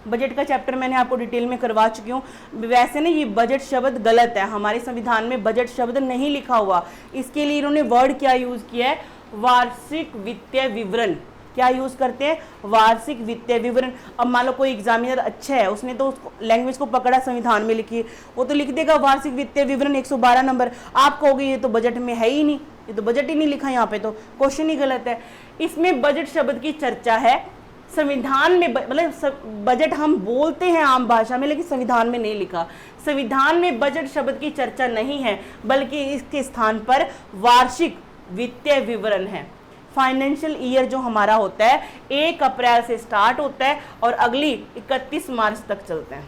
बजट का चैप्टर मैंने आपको डिटेल में करवा चुकी हूँ। वैसे ना ये बजट शब्द गलत है, हमारे संविधान में बजट शब्द नहीं लिखा हुआ। इसके लिए इन्होंने वर्ड क्या यूज किया है, वार्षिक वित्तीय विवरण। क्या यूज करते हैं, वार्षिक वित्तीय विवरण। अब मान लो कोई एग्जामिनर अच्छा है, उसने तो लैंग्वेज को पकड़ा, संविधान में लिखी, वो तो लिख देगा वार्षिक वित्तीय विवरण 112 नंबर। आप कहोगे ये तो बजट में है ही नहीं, ये तो बजट ही नहीं लिखा, यहाँ पे तो क्वेश्चन ही गलत है। इसमें बजट शब्द की चर्चा है संविधान में, मतलब बजट हम बोलते हैं आम भाषा में, लेकिन संविधान में नहीं लिखा। संविधान में बजट शब्द की चर्चा नहीं है, बल्कि इसके स्थान पर वार्षिक वित्तीय विवरण है। फाइनेंशियल ईयर जो हमारा होता है 1 अप्रैल से स्टार्ट होता है और अगली 31 मार्च तक चलता है।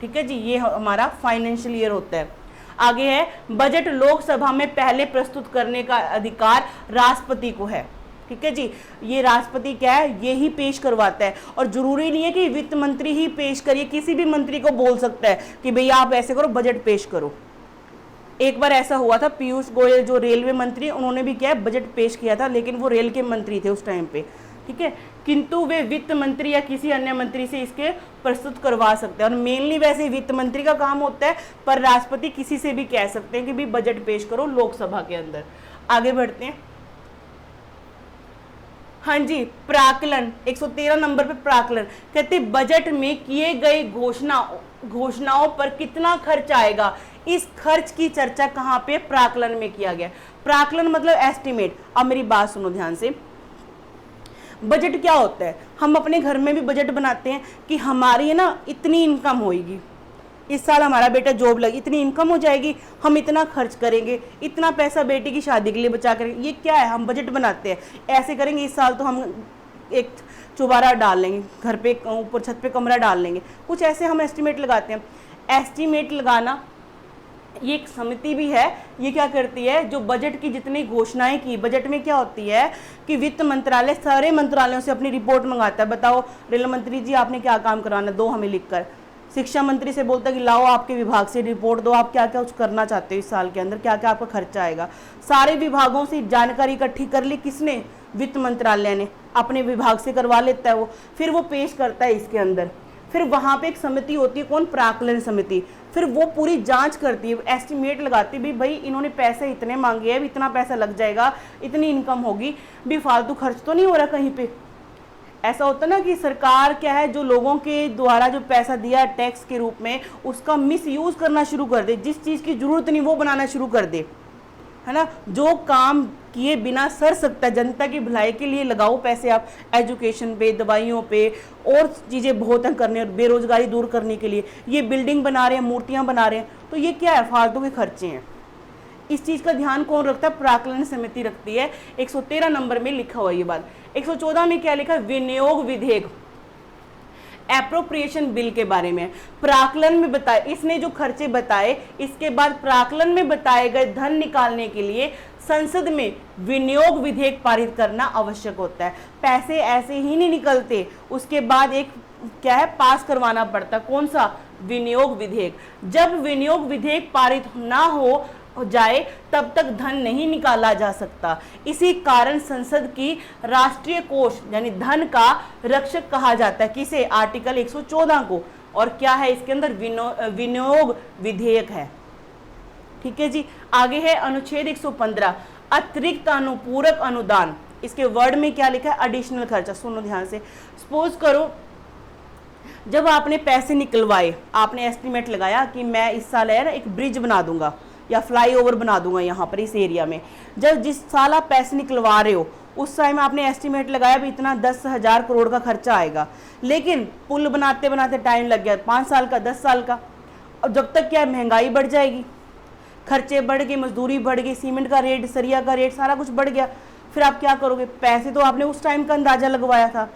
ठीक है जी, ये हमारा फाइनेंशियल ईयर होता है। आगे है बजट लोकसभा में पहले प्रस्तुत करने का अधिकार राष्ट्रपति को है। ठीक है जी, ये राष्ट्रपति क्या है, ये ही पेश करवाता है। और जरूरी नहीं है कि वित्त मंत्री ही पेश करिए, किसी भी मंत्री को बोल सकता है कि भैया आप ऐसे करो, बजट पेश करो। एक बार ऐसा हुआ था, पीयूष गोयल जो रेलवे मंत्री, उन्होंने भी क्या बजट पेश किया था, लेकिन वो रेल के मंत्री थे उस टाइम पे। ठीक है, किंतु वे वित्त मंत्री या किसी अन्य मंत्री से इसके प्रस्तुत करवा सकते हैं। और मेनली वैसे वित्त मंत्री का काम होता है, पर राष्ट्रपति किसी से भी कह सकते हैं कि भी बजट पेश करो लोकसभा के अंदर। आगे बढ़ते हैं। हाँ जी, प्राक्कलन 113 नंबर पे प्राक्कलन कहते बजट में किए गए घोषणाओं पर कितना खर्च आएगा, इस खर्च की चर्चा कहाँ पे, प्राक्कलन में किया गया। प्राक्कलन मतलब एस्टिमेट। अब मेरी बात सुनो ध्यान से, बजट क्या होता है, हम अपने घर में भी बजट बनाते हैं कि हमारी ना इतनी इनकम होगी, इस साल हमारा बेटा जॉब लगी, इतनी इनकम हो जाएगी, हम इतना खर्च करेंगे, इतना पैसा बेटी की शादी के लिए बचा करेंगे। ये क्या है, हम बजट बनाते हैं, ऐसे करेंगे, इस साल तो हम एक चुबारा डाल लेंगे, घर पे ऊपर छत पे कमरा डाल लेंगे, कुछ ऐसे हम एस्टिमेट लगाते हैं। एस्टिमेट लगाना ये एक समिति भी है, ये क्या करती है, जो बजट की जितनी घोषणाएं की, बजट में क्या होती है कि वित्त मंत्रालय सारे मंत्रालयों से अपनी रिपोर्ट मंगाता है, बताओ रेल मंत्री जी आपने क्या काम करवाना, दो हमें लिखकर। शिक्षा मंत्री से बोलता है कि लाओ आपके विभाग से रिपोर्ट दो, आप क्या क्या कुछ करना चाहते हो इस साल के अंदर, क्या क्या आपका खर्चा आएगा। सारे विभागों से जानकारी इकट्ठी कर ली किसने, वित्त मंत्रालय ने, अपने विभाग से करवा लेता है वो, फिर वो पेश करता है इसके अंदर। फिर वहाँ पे एक समिति होती है, कौन, प्राक्कलन समिति, फिर वो पूरी जांच करती है, एस्टिमेट लगाती है, भाई इन्होंने पैसे इतने मांगे हैं, इतना पैसा लग जाएगा, इतनी इनकम होगी, भी फालतू खर्च तो नहीं हो रहा कहीं पे। ऐसा होता ना कि सरकार क्या है, जो लोगों के द्वारा जो पैसा दिया टैक्स के रूप में, उसका मिस यूज करना शुरू कर दे, जिस चीज़ की जरूरत नहीं वो बनाना शुरू कर दे, है ना। जो काम किए बिना सर सकता है, जनता की भलाई के लिए लगाओ पैसे आप, एजुकेशन पे, दवाइयों पे, और चीज़ें बहुत हैं करने, बेरोजगारी दूर करने के लिए। ये बिल्डिंग बना रहे हैं, मूर्तियाँ बना रहे हैं, तो ये क्या है, फालतू के खर्चे हैं। इस चीज़ का ध्यान कौन रखता है, प्राक्कलन समिति रखती है। 113 नंबर में लिखा हुआ ये बात। 114 में क्या लिखा, विनियोग विधेयक, एप्रोप्रिएशन बिल के बारे में। प्राक्कलन में बताए, इसने जो खर्चे बताए, इसके बाद प्राक्कलन में बताए गए धन निकालने के लिए संसद में विनियोग विधेयक पारित करना आवश्यक होता है। पैसे ऐसे ही नहीं निकलते, उसके बाद एक क्या है, पास करवाना पड़ता, कौन सा, विनियोग विधेयक। जब विनियोग विधेयक पारित ना हो जाए तब तक धन नहीं निकाला जा सकता। इसी कारण संसद की राष्ट्रीय कोष यानी धन का रक्षक कहा जाता है, किसे, आर्टिकल 114 को। और क्या है इसके अंदर, विनियोग विधेयक है। ठीक है जी, आगे है अनुच्छेद 115 अतिरिक्त अनुपूरक अनुदान। इसके वर्ड में क्या लिखा है, एडिशनल खर्चा। सुनो ध्यान से, सपोज करो जब आपने पैसे निकलवाए, आपने एस्टिमेट लगाया कि मैं इस साल है ना एक ब्रिज बना दूंगा या फ्लाईओवर बना दूंगा यहाँ पर इस एरिया में। जब जिस साल आप पैसे निकलवा रहे हो उस टाइम आपने एस्टिमेट लगाया भी इतना 10,000 करोड़ का खर्चा आएगा, लेकिन पुल बनाते बनाते टाइम लग गया 5 साल का, 10 साल का। और जब तक क्या महंगाई बढ़ जाएगी, खर्चे बढ़ गए, मजदूरी बढ़ गई, सीमेंट का रेट, सरिया का रेट, सारा कुछ बढ़ गया, फिर आप क्या करोगे, पैसे तो आपने उस टाइम का अंदाजा लगवाया था,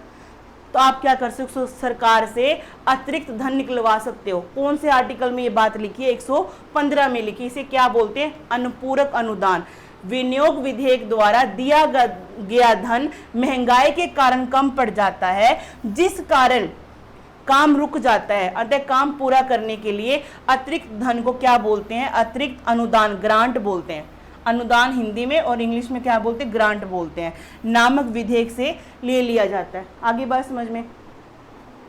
तो आप क्या कर सकते हो, सरकार से अतिरिक्त धन निकलवा सकते हो। कौन से आर्टिकल में ये बात लिखी है, 115 में लिखी। इसे क्या बोलते हैं, अनुपूरक अनुदान। विनियोग विधेयक द्वारा दिया गया धन महंगाई के कारण कम पड़ जाता है, जिस कारण काम रुक जाता है। अतः काम पूरा करने के लिए अतिरिक्त धन को क्या बोलते हैं? अतिरिक्त अनुदान, ग्रांट बोलते हैं। अनुदान हिंदी में और इंग्लिश में क्या बोलते हैं? ग्रांट बोलते हैं। नामक विधेयक से ले लिया जाता है। आगे बात समझ में।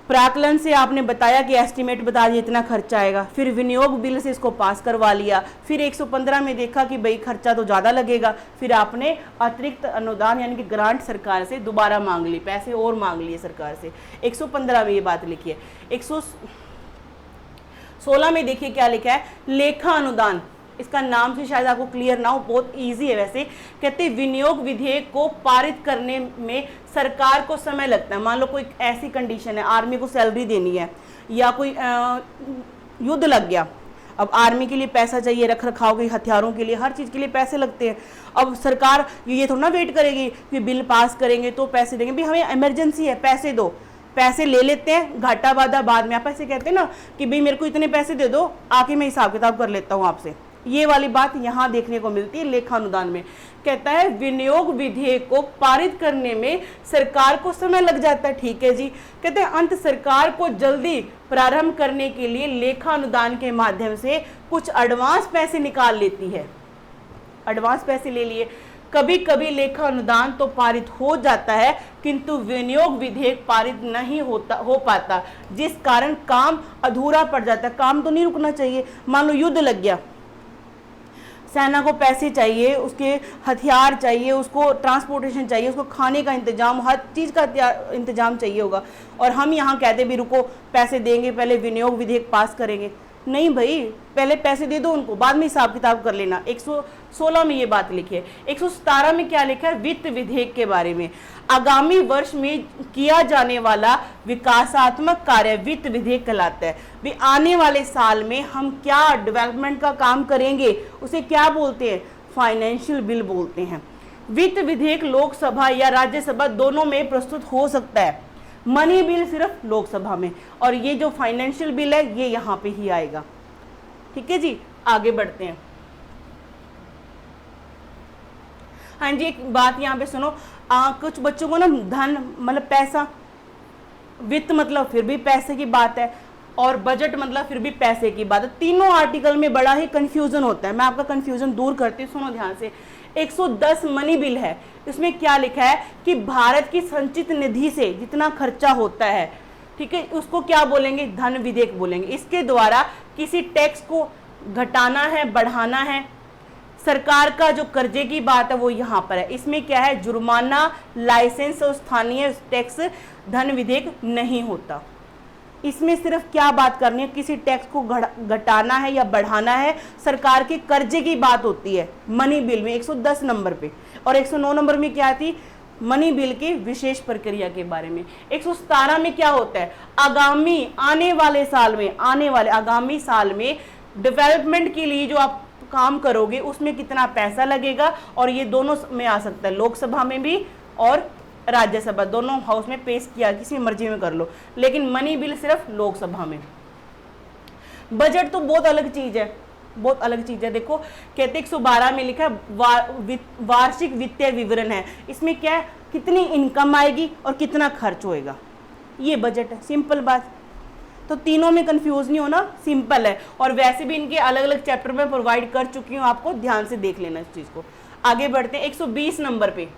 प्राकलन से आपने बताया कि एस्टिमेट बता दिया इतना खर्चा आएगा, फिर विनियोग बिल से इसको पास करवा लिया, फिर 115 में देखा कि भाई खर्चा तो ज़्यादा लगेगा, फिर आपने अतिरिक्त अनुदान यानी कि ग्रांट सरकार से दोबारा मांग ली, पैसे और मांग लिए सरकार से। 115 में ये बात लिखी है। 116 में देखिए क्या लिखा है? लेखा अनुदान। इसका नाम से शायद आपको क्लियर ना हो, बहुत इजी है वैसे। कहते विनियोग विधेयक को पारित करने में सरकार को समय लगता है। मान लो कोई ऐसी कंडीशन है, आर्मी को सैलरी देनी है या कोई युद्ध लग गया, अब आर्मी के लिए पैसा चाहिए, रख रखाव के, हथियारों के लिए, हर चीज़ के लिए पैसे लगते हैं। अब सरकार ये थोड़ा ना वेट करेगी कि बिल पास करेंगे तो पैसे देंगे, भाई हमें इमरजेंसी है, पैसे दो। पैसे ले लेते हैं, घाटा बाधा बाद में। आप ऐसे कहते हैं ना कि भाई मेरे को इतने पैसे दे दो, आके मैं हिसाब किताब कर लेता हूँ आपसे। ये वाली बात यहाँ देखने को मिलती है लेखा अनुदान में। कहता है विनियोग विधेयक को पारित करने में सरकार को समय लग जाता है। ठीक है जी। कहते हैं अंत सरकार को जल्दी प्रारंभ करने के लिए लेखा अनुदान के माध्यम से कुछ एडवांस पैसे निकाल लेती है। एडवांस पैसे ले लिए। कभी कभी लेखा अनुदान तो पारित हो जाता है, किंतु विनियोग विधेयक पारित नहीं हो पाता, जिस कारण काम अधूरा पड़ जाता है। काम तो नहीं रुकना चाहिए। मान लो युद्ध लग गया, सेना को पैसे चाहिए, उसके हथियार चाहिए, उसको ट्रांसपोर्टेशन चाहिए, उसको खाने का इंतजाम, हर चीज़ का इंतजाम चाहिए होगा, और हम यहाँ कहते भी रुको पैसे देंगे, पहले विनियोग विधेयक पास करेंगे। नहीं भाई, पहले पैसे दे दो उनको, बाद में हिसाब किताब कर लेना। 116 में ये बात लिखी है। 117 में क्या लिखा है? वित्त विधेयक के बारे में। आगामी वर्ष में किया जाने वाला विकासात्मक कार्य वित्त विधेयक कहलाता है। भी आने वाले साल में हम क्या डेवलपमेंट का काम करेंगे, उसे क्या बोलते हैं? फाइनेंशियल बिल बोलते हैं। वित्त विधेयक लोकसभा या राज्यसभा दोनों में प्रस्तुत हो सकता है। मनी बिल सिर्फ लोकसभा में, और ये जो फाइनेंशियल बिल है ये यहाँ पे ही आएगा। ठीक है जी, आगे बढ़ते हैं। हाँ जी, एक बात यहाँ पे सुनो। कुछ बच्चों को ना धन मतलब पैसा, वित्त मतलब फिर भी पैसे की बात है, और बजट मतलब फिर भी पैसे की बात है। तीनों आर्टिकल में बड़ा ही कंफ्यूजन होता है। मैं आपका कंफ्यूजन दूर करती हूँ, सुनो ध्यान से। 110 मनी बिल है, इसमें क्या लिखा है कि भारत की संचित निधि से जितना खर्चा होता है, ठीक है, उसको क्या बोलेंगे? धन विधेयक बोलेंगे। इसके द्वारा किसी टैक्स को घटाना है, बढ़ाना है। सरकार का जो कर्जे की बात है वो यहाँ पर है। इसमें क्या है? जुर्माना, लाइसेंस और स्थानीय टैक्स धन विधेयक नहीं होता। इसमें सिर्फ क्या बात करनी है? किसी टैक्स को घटाना है या बढ़ाना है, सरकार के कर्जे की बात होती है मनी बिल में 110 नंबर पे। और 109 नंबर में क्या थी? मनी बिल की विशेष प्रक्रिया के बारे में। 117 में क्या होता है? आगामी आने वाले साल में, आगामी साल में डेवलपमेंट के लिए जो आप काम करोगे उसमें कितना पैसा लगेगा, और ये दोनों में आ सकता है, लोकसभा में भी और राज्यसभा, दोनों हाउस में पेश किया, किसी मर्जी में कर लो, लेकिन मनी बिल सिर्फ लोकसभा में। बजट तो बहुत अलग चीज है, बहुत अलग चीज है। देखो कहते 112 में लिखा है वार्षिक वित्तीय विवरण है। इसमें क्या है? कितनी इनकम आएगी और कितना खर्च होएगा, ये बजट है। सिंपल बात। तो तीनों में कंफ्यूज नहीं होना, सिंपल है। और वैसे भी इनके अलग अलग चैप्टर में प्रोवाइड कर चुकी हूँ, आपको ध्यान से देख लेना इस चीज को। आगे बढ़ते हैं 120 नंबर पे।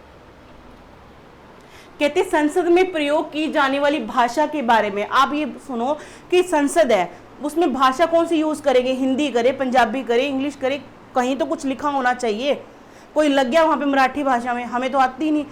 कहते संसद में प्रयोग की जाने वाली भाषा के बारे में। आप ये सुनो कि संसद है, उसमें भाषा कौन सी यूज करेंगे? हिंदी करे, पंजाबी करे, इंग्लिश करे, कहीं तो कुछ लिखा होना चाहिए। कोई लग गया वहाँ पे मराठी भाषा में, हमें तो आती नहीं,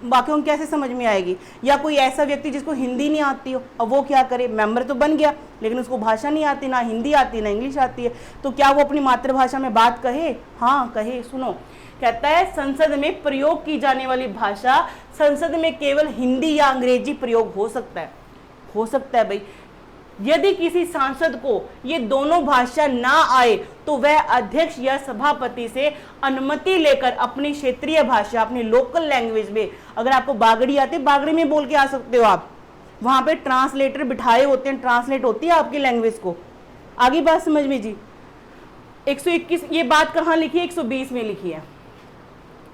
बाकियों को कैसे समझ में आएगी? या कोई ऐसा व्यक्ति जिसको हिंदी नहीं आती हो, अब वो क्या करे? मेंबर तो बन गया लेकिन उसको भाषा नहीं आती, ना हिंदी आती ना इंग्लिश आती है, तो क्या वो अपनी मातृभाषा में बात कहे? हाँ कहे। सुनो, कहता है संसद में प्रयोग की जाने वाली भाषा, संसद में केवल हिंदी या अंग्रेजी प्रयोग हो सकता है। हो सकता है भाई। यदि किसी सांसद को ये दोनों भाषा ना आए तो वह अध्यक्ष या सभापति से अनुमति लेकर अपनी क्षेत्रीय भाषा, अपनी लोकल लैंग्वेज में, अगर आपको बागड़ी आती है बागड़ी में बोल के आ सकते हो आप। वहां पे ट्रांसलेटर बिठाए होते हैं, ट्रांसलेट होती है आपकी लैंग्वेज को। आगे बात समझ में जी। 121 ये बात कहाँ लिखी है? 120 में लिखी है।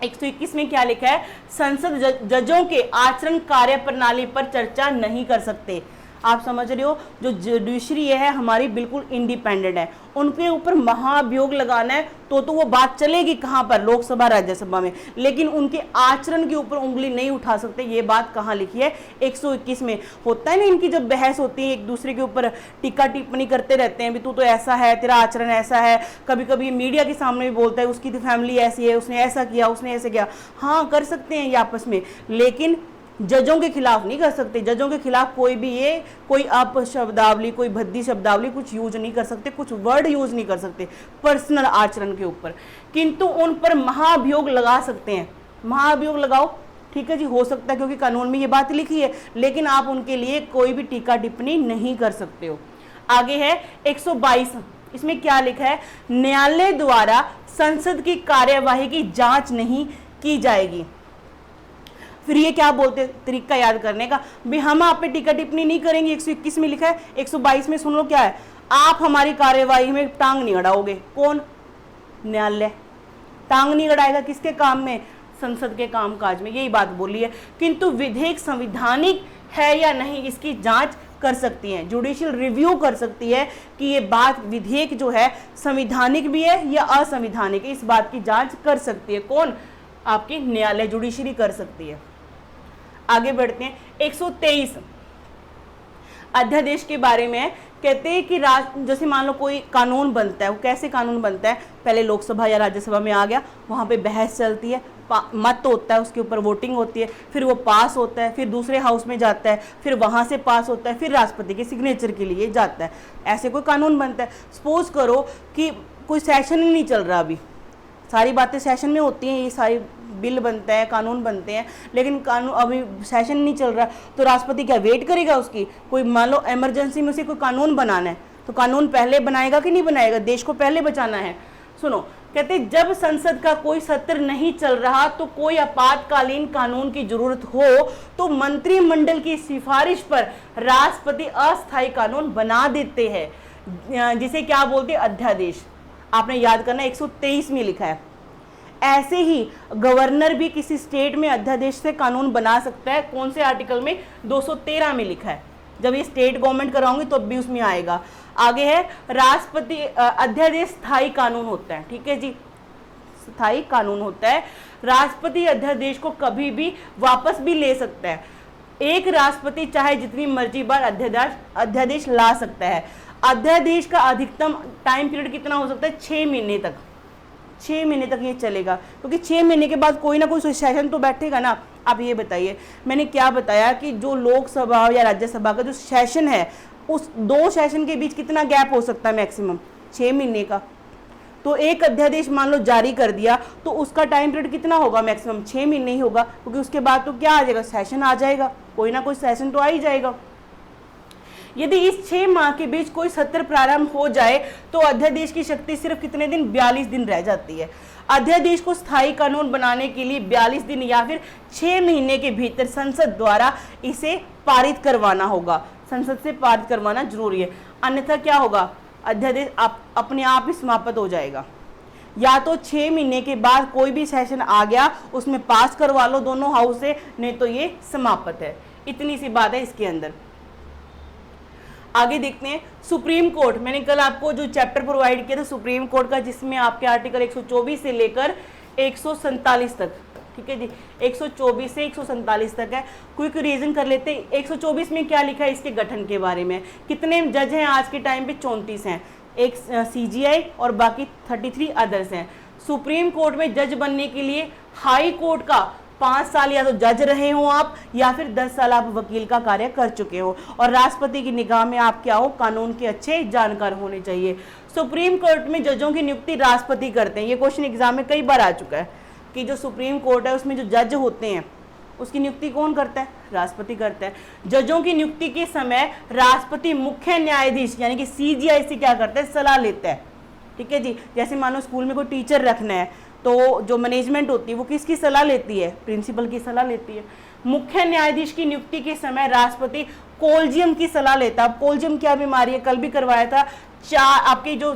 121 में क्या लिखा है, संसद जजों के आचरण कार्य प्रणाली पर चर्चा नहीं कर सकते। आप समझ रहे हो, जो जुडिशरी है हमारी बिल्कुल इंडिपेंडेंट है, उनके ऊपर महाभियोग लगाना है तो वो बात चलेगी कहाँ पर, लोकसभा राज्यसभा में, लेकिन उनके आचरण के ऊपर उंगली नहीं उठा सकते। ये बात कहाँ लिखी है, 121 में। होता है ना इनकी जब बहस होती है, एक दूसरे के ऊपर टीका टिप्पणी करते रहते हैं, भी तू तो ऐसा है, तेरा आचरण ऐसा है, कभी कभी मीडिया के सामने भी बोलता है उसकी तो फैमिली ऐसी है, उसने ऐसा किया, उसने ऐसे किया। हाँ कर सकते हैं ये आपस में, लेकिन जजों के खिलाफ नहीं कर सकते। जजों के खिलाफ कोई भी ये कोई अपशब्दावली, कोई भद्दी शब्दावली कुछ यूज नहीं कर सकते, कुछ वर्ड यूज नहीं कर सकते पर्सनल आचरण के ऊपर, किंतु उन पर महाभियोग लगा सकते हैं। महाभियोग लगाओ, ठीक है जी, हो सकता है क्योंकि कानून में ये बात लिखी है, लेकिन आप उनके लिए कोई भी टीका टिप्पणी नहीं कर सकते हो। आगे है 122, इसमें क्या लिखा है, न्यायालय द्वारा संसद की कार्यवाही की जांच नहीं की जाएगी। फिर ये क्या बोलते हैं, तरीका याद करने का, भी हम आप पे टीका टिप्पणी नहीं करेंगे, 121 में लिखा है। 122 में सुन लो क्या है, आप हमारी कार्यवाही में टांग नहीं अड़ाओगे। कौन, न्यायालय टांग नहीं अड़ाएगा किसके काम में, संसद के कामकाज में, यही बात बोली है। किंतु विधेयक संवैधानिक है या नहीं इसकी जांच कर सकती है, जुडिशियल रिव्यू कर सकती है कि ये बात विधेयक जो है संवैधानिक भी है या असंवैधानिक है, इस बात की जांच कर सकती है। कौन, आपकी न्यायालय, जुडिशरी कर सकती है। आगे बढ़ते हैं, 123 अध्यादेश के बारे में कहते हैं कि जैसे मान लो कोई कानून बनता है, वो कैसे कानून बनता है, पहले लोकसभा या राज्यसभा में आ गया, वहाँ पे बहस चलती है, मत होता है, उसके ऊपर वोटिंग होती है, फिर वो पास होता है, फिर दूसरे हाउस में जाता है, फिर वहाँ से पास होता है, फिर राष्ट्रपति के सिग्नेचर के लिए जाता है, ऐसे कोई कानून बनता है। सपोज करो कि कोई सेशन ही नहीं चल रहा, अभी सारी बातें सेशन में होती हैं, ये सारी बिल बनते हैं, कानून बनते हैं, लेकिन कानून अभी सेशन नहीं चल रहा, तो राष्ट्रपति क्या वेट करेगा उसकी, कोई मान लो इमरजेंसी में उसे कोई कानून बनाना है, तो कानून पहले बनाएगा कि नहीं बनाएगा, देश को पहले बचाना है। सुनो, कहते जब संसद का कोई सत्र नहीं चल रहा तो कोई आपातकालीन कानून की जरूरत हो तो मंत्रिमंडल की सिफारिश पर राष्ट्रपति अस्थायी कानून बना देते हैं, जिसे क्या बोलते हैं, अध्यादेश। आपने याद करना, 123 में लिखा है। ऐसे ही गवर्नर भी किसी स्टेट में अध्यादेश से कानून बना सकता है, कौन से आर्टिकल में, 213 में लिखा है। जब ये स्टेट गवर्नमेंट कराऊंगी तो भी उसमें आएगा। आगे है राष्ट्रपति अध्यादेश स्थायी कानून होता है, ठीक है जी, स्थायी कानून होता है। राष्ट्रपति अध्यादेश को कभी भी वापस भी ले सकता है, एक राष्ट्रपति चाहे जितनी मर्जी बार अध्यादेश ला सकता है। अध्यादेश का अधिकतम टाइम पीरियड कितना हो सकता है, 6 महीने तक, 6 महीने तक ये चलेगा, क्योंकि 6 महीने के बाद कोई ना कोई सेशन तो बैठेगा ना। आप ये बताइए, मैंने क्या बताया कि जो लोकसभा या राज्यसभा का जो सेशन है, उस 2 सेशन के बीच कितना गैप हो सकता है, मैक्सिमम 6 महीने का। तो एक अध्यादेश मान लो जारी कर दिया तो उसका टाइम पीरियड कितना होगा, मैक्सिमम 6 महीने ही होगा, क्योंकि उसके बाद तो क्या आ जाएगा, सेशन आ जाएगा, कोई ना कोई सेशन तो आ ही जाएगा। यदि इस 6 माह के बीच कोई सत्र प्रारंभ हो जाए तो अध्यादेश की शक्ति सिर्फ कितने दिन, 42 दिन रह जाती है। अध्यादेश को स्थायी कानून बनाने के लिए 42 दिन या फिर 6 महीने के भीतर संसद द्वारा इसे पारित करवाना होगा, संसद से पारित करवाना जरूरी है, अन्यथा क्या होगा, अध्यादेश अपने आप ही समाप्त हो जाएगा। या तो 6 महीने के बाद कोई भी सेशन आ गया उसमें पास करवा लो दोनों हाउस से, नहीं तो ये समाप्त है। इतनी सी बात है इसके अंदर। आगे देखते हैं सुप्रीम कोर्ट। मैंने कल आपको जो चैप्टर प्रोवाइड किया था सुप्रीम कोर्ट का, जिसमें आपके आर्टिकल 124 से लेकर 147 तक, ठीक है जी, 124 से 147 तक है। क्विक रीजन कर लेते हैं। 124 में क्या लिखा है, इसके गठन के बारे में। कितने जज हैं आज के टाइम पे, 34 हैं, एक CGI और बाकी 33 अदर्स हैं। सुप्रीम कोर्ट में जज बनने के लिए हाई कोर्ट का 5 साल या तो जज रहे हो आप, या फिर 10 साल आप वकील का कार्य कर चुके हो, और राष्ट्रपति की निगाह में आप क्या हो, कानून के अच्छे जानकार होने चाहिए। सुप्रीम कोर्ट में जजों की नियुक्ति राष्ट्रपति करते हैं। ये क्वेश्चन एग्जाम में कई बार आ चुका है कि जो सुप्रीम कोर्ट है उसमें जो जज होते हैं उसकी नियुक्ति कौन करता है, राष्ट्रपति करता है। जजों की नियुक्ति के समय राष्ट्रपति मुख्य न्यायाधीश यानी कि CGI से क्या करता है, सलाह लेता है, ठीक है जी। जैसे मान लो स्कूल में कोई टीचर रखना है तो जो मैनेजमेंट होती है वो किसकी सलाह लेती है, प्रिंसिपल की सलाह लेती है। मुख्य न्यायाधीश की नियुक्ति के समय राष्ट्रपति कोलिजियम की सलाह लेता है। अब कोलिजियम क्या बीमारी है, कल भी करवाया था, आपके जो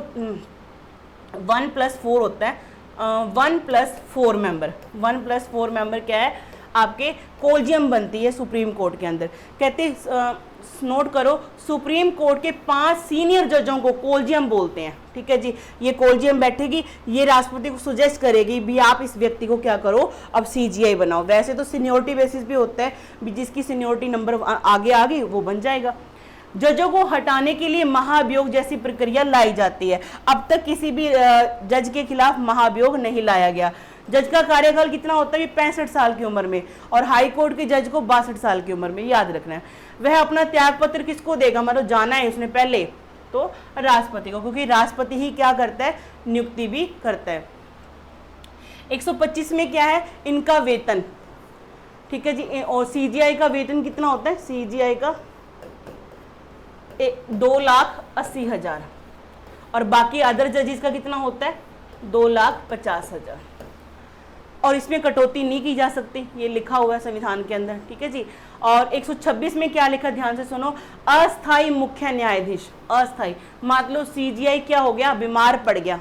1+4 होता है, 1+4 मेंबर। 1+4 मेंबर क्या है, आपके कोलिजियम बनती है सुप्रीम कोर्ट के अंदर। कहते नोट करो, सुप्रीम कोर्ट के 5 सीनियर जजों को कोलिजियम बोलते हैं। ठीक है जी, ये कोलिजियम बैठेगी, ये राष्ट्रपति को सजेस्ट करेगी भी आप इस व्यक्ति को क्या करो, अब सीजीआई बनाओ। वैसे तो सीनियोरिटी बेसिस भी होता है, भी जिसकी सीनियोरिटी नंबर आगे आ गई वो बन जाएगा। जजों को हटाने के लिए महाभियोग जैसी प्रक्रिया लाई जाती है। अब तक किसी भी जज के खिलाफ महाभियोग नहीं लाया गया। जज का कार्यकाल कितना होता है, 65 साल की उम्र में, और हाई कोर्ट के जज को 62 साल की उम्र में, याद रखना है। वह अपना त्याग पत्र किसको देगा, मतलब जाना है उसने पहले तो राष्ट्रपति को, क्योंकि राष्ट्रपति ही क्या करता है, नियुक्ति भी करता है। 125 में क्या है, इनका वेतन। ठीक है जी, और सीजीआई का वेतन कितना होता है, सीजीआई का 2,80,000, और बाकी अदर जजेस का कितना होता है, 2,50,000। और इसमें कटौती नहीं की जा सकती, ये लिखा हुआ है संविधान के अंदर। ठीक है जी। और 126 में क्या लिखा, ध्यान से सुनो, अस्थाई मुख्य न्यायाधीश। अस्थाई मान लो सीजीआई क्या हो गया, बीमार पड़ गया,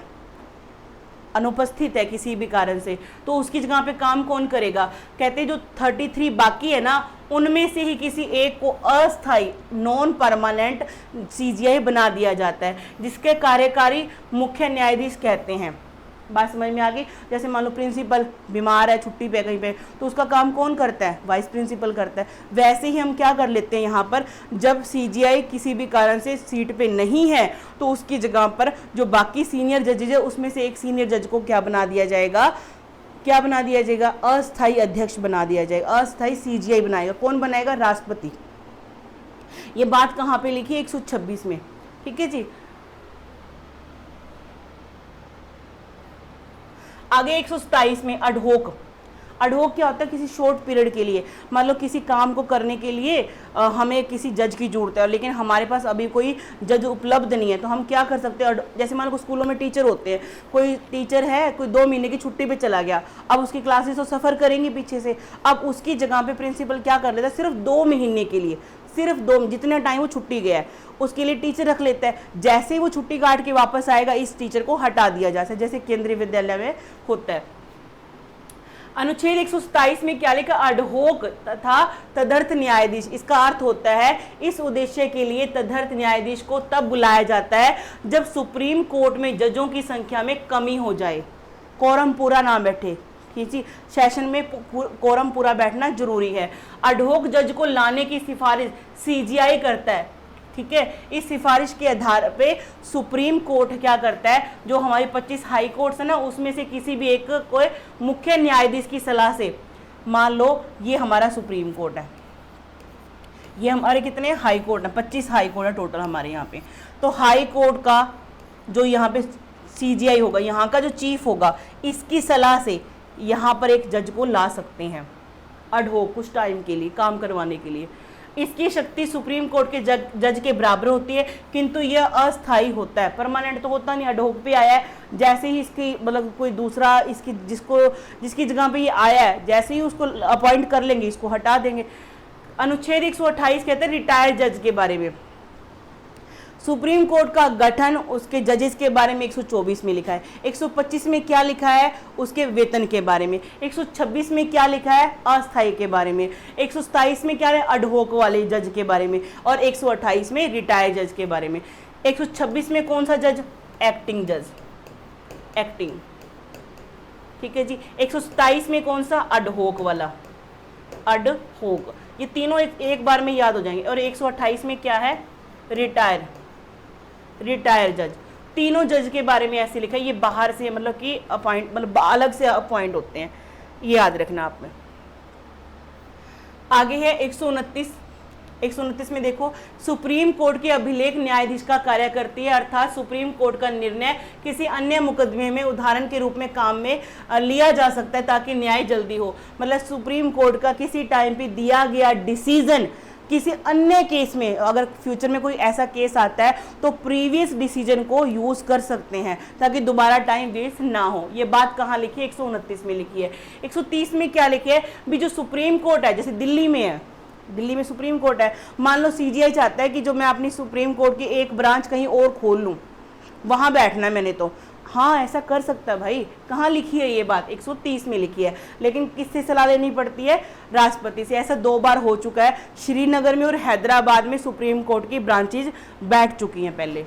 अनुपस्थित है किसी भी कारण से, तो उसकी जगह पे काम कौन करेगा। कहते हैं जो 33 बाकी है ना, उनमें से ही किसी एक को अस्थाई नॉन परमानेंट सीजीआई बना दिया जाता है, जिसके कार्यकारी मुख्य न्यायाधीश कहते हैं। बात समझ में आ गई। जैसे मान लो प्रिंसिपल बीमार है, छुट्टी पे कहीं पे, तो उसका काम कौन करता है, वाइस प्रिंसिपल करता है। वैसे ही हम क्या कर लेते हैं यहाँ पर, जब सीजीआई किसी भी कारण से सीट पे नहीं है तो उसकी जगह पर जो बाकी सीनियर जजेज है उसमें से एक सीनियर जज को क्या बना दिया जाएगा, क्या बना दिया जाएगा, अस्थाई अध्यक्ष बना दिया जाएगा। अस्थाई सीजीआई बनाएगा, कौन बनाएगा, राष्ट्रपति। ये बात कहाँ पे लिखी है, 126 में। ठीक है जी। आगे 127 में अडहोक। अडहोक क्या होता है, किसी शॉर्ट पीरियड के लिए, मान लो किसी काम को करने के लिए हमें किसी जज की जरूरत है, लेकिन हमारे पास अभी कोई जज उपलब्ध नहीं है, तो हम क्या कर सकते हैं, जैसे मान लो स्कूलों में टीचर होते हैं, कोई टीचर है, कोई 2 महीने की छुट्टी पे चला गया, अब उसकी क्लासेस तो सफ़र करेंगी पीछे से, अब उसकी जगह पे प्रिंसिपल क्या कर लेता है, सिर्फ 2 महीने के लिए, सिर्फ 2, जितने टाइम वो छुट्टी गया है उसके लिए टीचर रख लेता है। जैसे ही वो छुट्टी काट के वापस आएगा, इस टीचर को हटा दिया जाता है, जैसे केंद्रीय विद्यालय में होता है। अनुच्छेद 127 में क्या लिखा, अडहोक तथा तदर्थ न्यायाधीश। इसका अर्थ होता है इस उद्देश्य के लिए तदर्थ न्यायाधीश को तब बुलाया जाता है जब सुप्रीम कोर्ट में जजों की संख्या में कमी हो जाए, कोरम पूरा ना बैठे। किसी सेशन में कोरम पूरा बैठना जरूरी है। अडहोक जज को लाने की सिफारिश सीजीआई करता है। ठीक है, इस सिफारिश के आधार पे सुप्रीम कोर्ट क्या करता है, जो हमारी 25 हाई कोर्ट्स है ना, उसमें से किसी भी एक कोई मुख्य न्यायाधीश की सलाह से, मान लो ये हमारा सुप्रीम कोर्ट है, ये हमारे कितने हाई कोर्ट है, 25 हाई कोर्ट है टोटल हमारे यहाँ पे। तो हाई कोर्ट का जो यहाँ पे सीजीआई होगा, यहाँ का जो चीफ होगा, इसकी सलाह से यहाँ पर एक जज को ला सकते हैं अडहोक कुछ टाइम के लिए काम करवाने के लिए। इसकी शक्ति सुप्रीम कोर्ट के जज के बराबर होती है, किंतु यह अस्थाई होता है, परमानेंट तो होता नहीं। अडहोक पे आया है, जैसे ही इसकी मतलब कोई दूसरा इसकी जिसकी जगह पे ये आया है, जैसे ही उसको अपॉइंट कर लेंगे, इसको हटा देंगे। अनुच्छेद 128 कहते हैं रिटायर्ड जज के बारे में। सुप्रीम कोर्ट का गठन, उसके जजेस के बारे में 124 में लिखा है। 125 में क्या लिखा है, उसके वेतन के बारे में। 126 में क्या लिखा है, अस्थायी के बारे में। 127 में क्या है, अडहोक वाले जज के बारे में। और 128 में रिटायर्ड जज के बारे में। 126 में कौन सा जज, एक्टिंग जज, एक्टिंग। ठीक है जी। 127 में कौन सा, अडहोक वाला, अडहोक। ये तीनों एक बार में याद हो जाएंगे। और 128 में क्या है, रिटायर जज। तीनों जज के बारे में ऐसे लिखा है, ये बाहर से मतलब कि अपॉइंट, मतलब अलग से अपॉइंट होते हैं, ये याद रखना आप में। आगे है 129 में देखो, सुप्रीम कोर्ट के अभिलेख न्यायाधीश का कार्य करती है, अर्थात सुप्रीम कोर्ट का निर्णय किसी अन्य मुकदमे में उदाहरण के रूप में काम में लिया जा सकता है ताकि न्याय जल्दी हो। मतलब सुप्रीम कोर्ट का किसी टाइम पे दिया गया डिसीजन किसी अन्य केस में, अगर फ्यूचर में कोई ऐसा केस आता है तो प्रीवियस डिसीजन को यूज कर सकते हैं ताकि दोबारा टाइम वेस्ट ना हो। ये बात कहाँ लिखी है, 129 में लिखी है। 130 में क्या लिखे है, भी जो सुप्रीम कोर्ट है, जैसे दिल्ली में है, दिल्ली में सुप्रीम कोर्ट है, मान लो सीजीआई चाहता है कि जो मैं अपनी सुप्रीम कोर्ट की एक ब्रांच कहीं और खोल लूँ, वहाँ बैठना है मैंने, तो हाँ ऐसा कर सकता है भाई। कहाँ लिखी है ये बात? 130 में लिखी है। लेकिन किससे सलाह लेनी पड़ती है? राष्ट्रपति से। ऐसा 2 बार हो चुका है, श्रीनगर में और हैदराबाद में सुप्रीम कोर्ट की ब्रांचेज बैठ चुकी हैं पहले।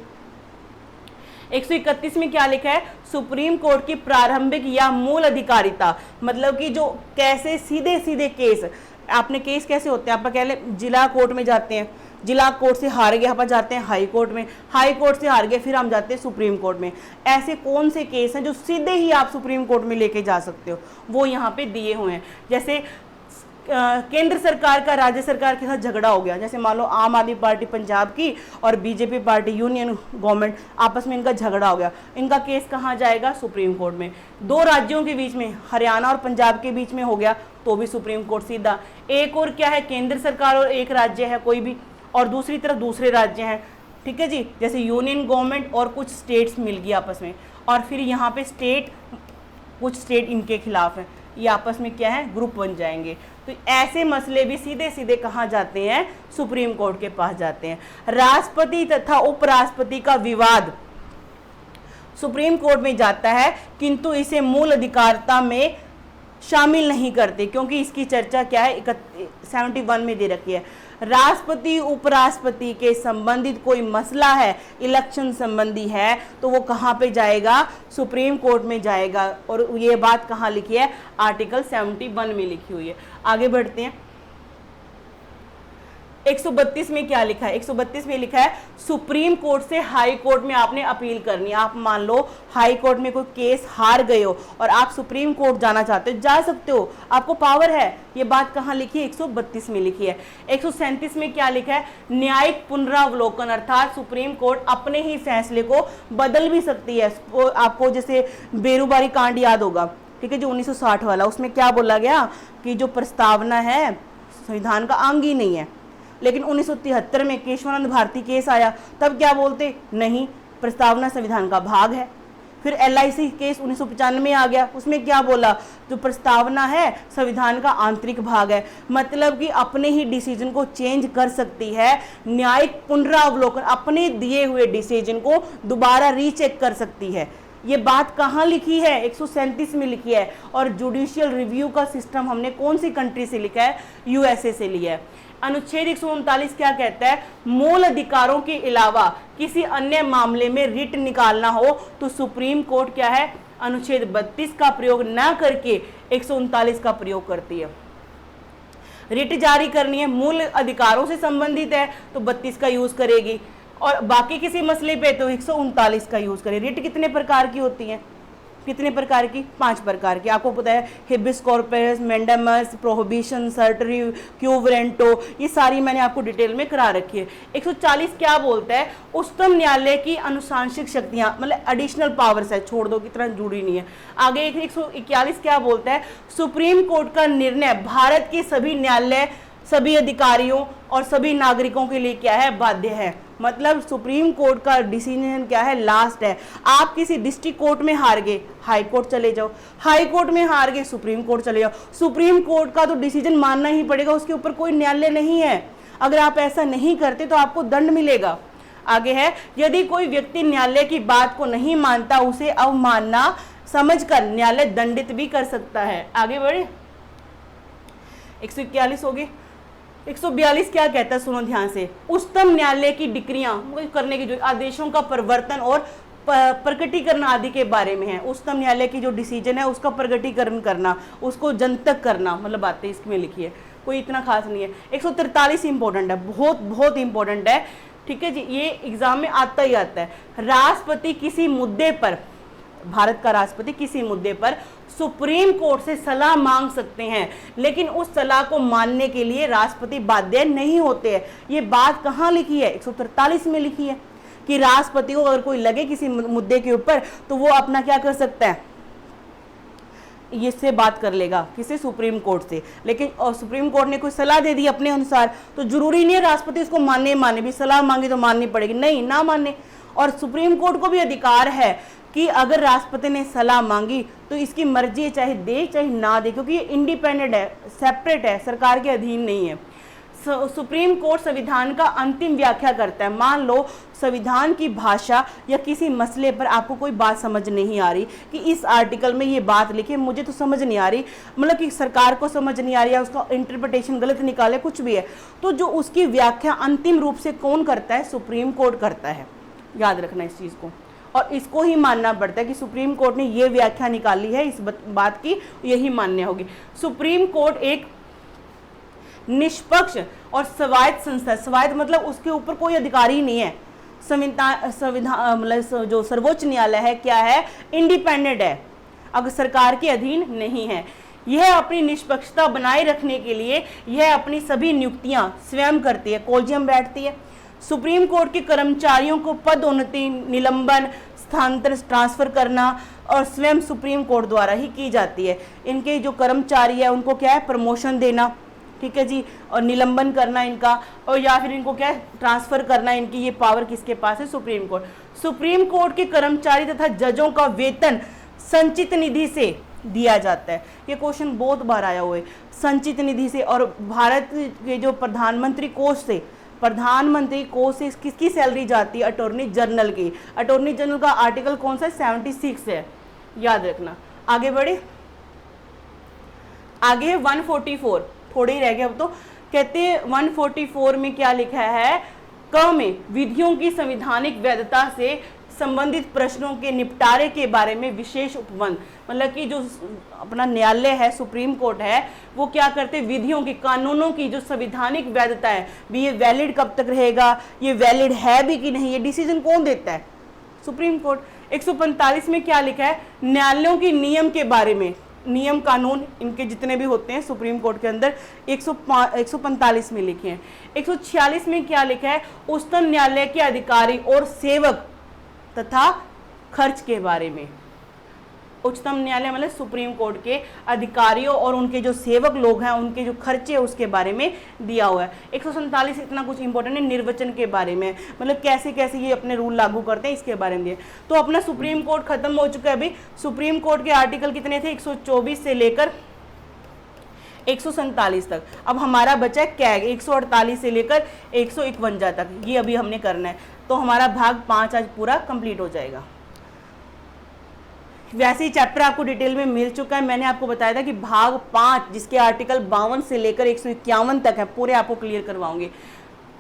131 में क्या लिखा है? सुप्रीम कोर्ट की प्रारंभिक या मूल अधिकारिता, मतलब कि जो कैसे सीधे सीधे केस, आपने केस कैसे होते हैं, आप पहले जिला कोर्ट में जाते हैं, जिला कोर्ट से हार गए हम जाते हैं हाई कोर्ट में, हाई कोर्ट से हार गए फिर हम जाते हैं सुप्रीम कोर्ट में। ऐसे कौन से केस हैं जो सीधे ही आप सुप्रीम कोर्ट में लेके जा सकते हो? वो यहाँ पे दिए हुए हैं। जैसे केंद्र सरकार का राज्य सरकार के साथ झगड़ा हो गया, जैसे मान लो आम आदमी पार्टी पंजाब की और बीजेपी पार्टी यूनियन गवर्नमेंट आपस में इनका झगड़ा हो गया, इनका केस कहाँ जाएगा? सुप्रीम कोर्ट में। 2 राज्यों के बीच में, हरियाणा और पंजाब के बीच में हो गया तो भी सुप्रीम कोर्ट सीधा। एक और क्या है, केंद्र सरकार और एक राज्य है कोई भी, और दूसरी तरफ दूसरे राज्य हैं, ठीक है जी, जैसे यूनियन गवर्नमेंट और कुछ स्टेट्स मिल गई आपस में, और फिर यहाँ पे कुछ स्टेट इनके खिलाफ है, ये आपस में क्या है? ग्रुप बन जाएंगे। तो ऐसे मसले भी सीधे सीधे कहाँ जाते हैं? सुप्रीम कोर्ट के पास जाते हैं। राष्ट्रपति तथा उपराष्ट्रपति का विवाद सुप्रीम कोर्ट में जाता है, किंतु इसे मूल अधिकारिता में शामिल नहीं करते, क्योंकि इसकी चर्चा क्या है? 71 में दे रखी है। राष्ट्रपति उपराष्ट्रपति के संबंधित कोई मसला है, इलेक्शन संबंधी है, तो वो कहाँ पे जाएगा? सुप्रीम कोर्ट में जाएगा। और ये बात कहाँ लिखी है? आर्टिकल 71 में लिखी हुई है। आगे बढ़ते हैं। 132 में क्या लिखा है? 132 में लिखा है सुप्रीम कोर्ट से हाई कोर्ट में आपने अपील करनी है। आप मान लो हाई कोर्ट में कोई केस हार गए हो और आप सुप्रीम कोर्ट जाना चाहते हो, जा सकते हो, आपको पावर है। ये बात कहाँ लिखी है? 132 में लिखी है। 137 में क्या लिखा है? न्यायिक पुनरावलोकन, अर्थात सुप्रीम कोर्ट अपने ही फैसले को बदल भी सकती है। आपको जैसे बेरूबारी कांड याद होगा, ठीक है, जो 1960 वाला, उसमें क्या बोला गया कि जो प्रस्तावना है संविधान का अंग ही नहीं है। लेकिन 1973 में केशवानंद भारती केस आया, तब क्या बोलते? नहीं, प्रस्तावना संविधान का भाग है। फिर LIC केस 1995 में आ गया, उसमें क्या बोला? जो प्रस्तावना है संविधान का आंतरिक भाग है। मतलब कि अपने ही डिसीजन को चेंज कर सकती है, न्यायिक पुनरावलोकन, अपने दिए हुए डिसीजन को दोबारा रीचेक कर सकती है। ये बात कहाँ लिखी है? 137 में लिखी है। और जुडिशियल रिव्यू का सिस्टम हमने कौन सी कंट्री से लिखा है? USA से लिया है। अनुच्छेद 139 क्या कहता है? मूल अधिकारों के अलावा किसी अन्य मामले में रिट निकालना हो तो सुप्रीम कोर्ट क्या है? अनुच्छेद 32 का प्रयोग न करके 139 का प्रयोग करती है। रिट जारी करनी है, मूल अधिकारों से संबंधित है तो 32 का यूज करेगी, और बाकी किसी मसले पे तो 139 का यूज करें। रिट कितने प्रकार की होती हैं? कितने प्रकार की? 5 प्रकार की। आपको पता है, habeas corpus, mandamus, prohibition, certiorari, quo warranto, ये सारी मैंने आपको डिटेल में करा रखी है। 140 क्या बोलता है? उच्चतम न्यायालय की अनुशासनिक शक्तियां, मतलब एडिशनल पावर्स है, छोड़ दो, कितना जुड़ी नहीं है। आगे 141 क्या बोलता है? सुप्रीम कोर्ट का निर्णय भारत के सभी न्यायालय, सभी अधिकारियों और सभी नागरिकों के लिए क्या है? बाध्य है। मतलब सुप्रीम कोर्ट का डिसीजन क्या है? लास्ट है। आप किसी डिस्ट्रिक्ट कोर्ट में हार गए, हाई कोर्ट चले जाओ, हाई कोर्ट में हार गए, सुप्रीम कोर्ट चले जाओ। सुप्रीम कोर्ट का तो डिसीजन मानना ही पड़ेगा, उसके ऊपर कोई न्यायालय नहीं है। अगर आप ऐसा नहीं करते तो आपको दंड मिलेगा। आगे है, यदि कोई व्यक्ति न्यायालय की बात को नहीं मानता, उसे अवमानना समझकर न्यायालय दंडित भी कर सकता है। आगे बढ़े, 141 हो गए। 142 क्या कहता है? सुनो ध्यान से। उच्चतम न्यायालय की डिक्रियां करने की, जो आदेशों का परिवर्तन और प्रकटीकरण आदि के बारे में है। उच्चतम न्यायालय की जो डिसीजन है उसका प्रकटीकरण करना, उसको जनतक करना, मतलब बातें इसमें लिखी है, कोई इतना खास नहीं है। 143 इंपॉर्टेंट है, बहुत बहुत इंपॉर्टेंट है, ठीक है जी, ये एग्जाम में आता ही आता है। राष्ट्रपति किसी मुद्दे पर, भारत का राष्ट्रपति किसी मुद्दे पर सुप्रीम कोर्ट से सलाह मांग सकते हैं, लेकिन उस सलाह को मानने के लिए राष्ट्रपति बाध्य नहीं होते हैं। ये बात कहाँ लिखी है? 143 में लिखी है कि राष्ट्रपति को अगर कोई लगे किसी मुद्दे के ऊपर तो वो अपना क्या कर सकता है? ये से बात कर लेगा, किसी सुप्रीम कोर्ट से। लेकिन सुप्रीम कोर्ट ने कोई सलाह दे दी अपने अनुसार, तो जरूरी नहीं है राष्ट्रपति उसको माने भी, सलाह मांगे तो माननी पड़ेगी, नहीं ना माने। और सुप्रीम कोर्ट को भी अधिकार है कि अगर राष्ट्रपति ने सलाह मांगी तो इसकी मर्जी है, चाहे दे चाहे ना दे, क्योंकि ये इंडिपेंडेंट है, सेपरेट है, सरकार के अधीन नहीं है। सुप्रीम कोर्ट संविधान का अंतिम व्याख्या करता है। मान लो संविधान की भाषा या किसी मसले पर आपको कोई बात समझ नहीं आ रही कि इस आर्टिकल में ये बात लिखी, मुझे तो समझ नहीं आ रही, मतलब कि सरकार को समझ नहीं आ रही है, उसका इंटरप्रिटेशन गलत निकाले, कुछ भी है, तो जो उसकी व्याख्या अंतिम रूप से कौन करता है? सुप्रीम कोर्ट करता है। याद रखना इस चीज़ को, और इसको ही मानना पड़ता है कि सुप्रीम कोर्ट ने ये व्याख्या निकाली है इस बात की, यही मान्य होगी। सुप्रीम कोर्ट एक निष्पक्ष और स्वायत्त संस्था, स्वायत्त मतलब उसके ऊपर कोई अधिकारी नहीं है, संविधान मतलब जो सर्वोच्च न्यायालय है क्या है? इंडिपेंडेंट है, अगर सरकार के अधीन नहीं है। यह अपनी निष्पक्षता बनाए रखने के लिए यह अपनी सभी नियुक्तियां स्वयं करती है, कोलिजियम बैठती है। सुप्रीम कोर्ट के कर्मचारियों को पदोन्नति, निलंबन, स्थानांतरण, ट्रांसफर करना और स्वयं सुप्रीम कोर्ट द्वारा ही की जाती है। इनके जो कर्मचारी है उनको क्या है? प्रमोशन देना, ठीक है जी, और निलंबन करना इनका, और या फिर इनको क्या है? ट्रांसफर करना, इनकी ये पावर किसके पास है? Supreme court. सुप्रीम कोर्ट के कर्मचारी तथा जजों का वेतन संचित निधि से दिया जाता है। ये क्वेश्चन बहुत बार आया हुआ है, संचित निधि से। और भारत के जो प्रधानमंत्री कोष से किसकी सैलरी जाती है? अटॉर्नी जनरल की। अटॉर्नी जनरल का आर्टिकल कौन सा है? 76 है, याद रखना। आगे बढ़े, आगे है 144, थोड़े ही रह गए अब तो। कहते हैं 144 में क्या लिखा है? क में विधियों की संवैधानिक वैधता से संबंधित प्रश्नों के निपटारे के बारे में विशेष उपबंध, मतलब कि जो अपना न्यायालय है, सुप्रीम कोर्ट है, वो क्या करते हैं? विधियों की, कानूनों की जो संवैधानिक वैधता है, भी ये वैलिड कब तक रहेगा, ये वैलिड है भी कि नहीं, ये डिसीजन कौन देता है? Supreme court. 145 में क्या लिखा है? न्यायालयों की नियम के बारे में, नियम कानून इनके जितने भी होते हैं सुप्रीम कोर्ट के अंदर 145 में लिखे हैं। 146 में क्या लिखा है? उच्चतम न्यायालय के अधिकारी और सेवक तथा खर्च के बारे में। उच्चतम न्यायालय मतलब सुप्रीम कोर्ट के अधिकारियों और उनके जो सेवक लोग हैं, उनके जो खर्चे है उसके बारे में दिया हुआ है। 147 इतना कुछ इंपॉर्टेंट है, निर्वाचन के बारे में, मतलब कैसे कैसे ये अपने रूल लागू करते हैं इसके बारे में दिए। तो अपना सुप्रीम कोर्ट खत्म हो चुका है। अभी सुप्रीम कोर्ट के आर्टिकल कितने थे? 124 से लेकर 147 तक। अब हमारा बचा है कैग, 148 से लेकर 151 तक, ये अभी हमने करना है। तो हमारा भाग 5 आज पूरा कंप्लीट हो जाएगा। वैसे ही चैप्टर आपको डिटेल में मिल चुका है, मैंने आपको बताया था कि भाग 5 जिसके आर्टिकल 52 से लेकर 151 तक है, पूरे आपको क्लियर करवाऊंगे।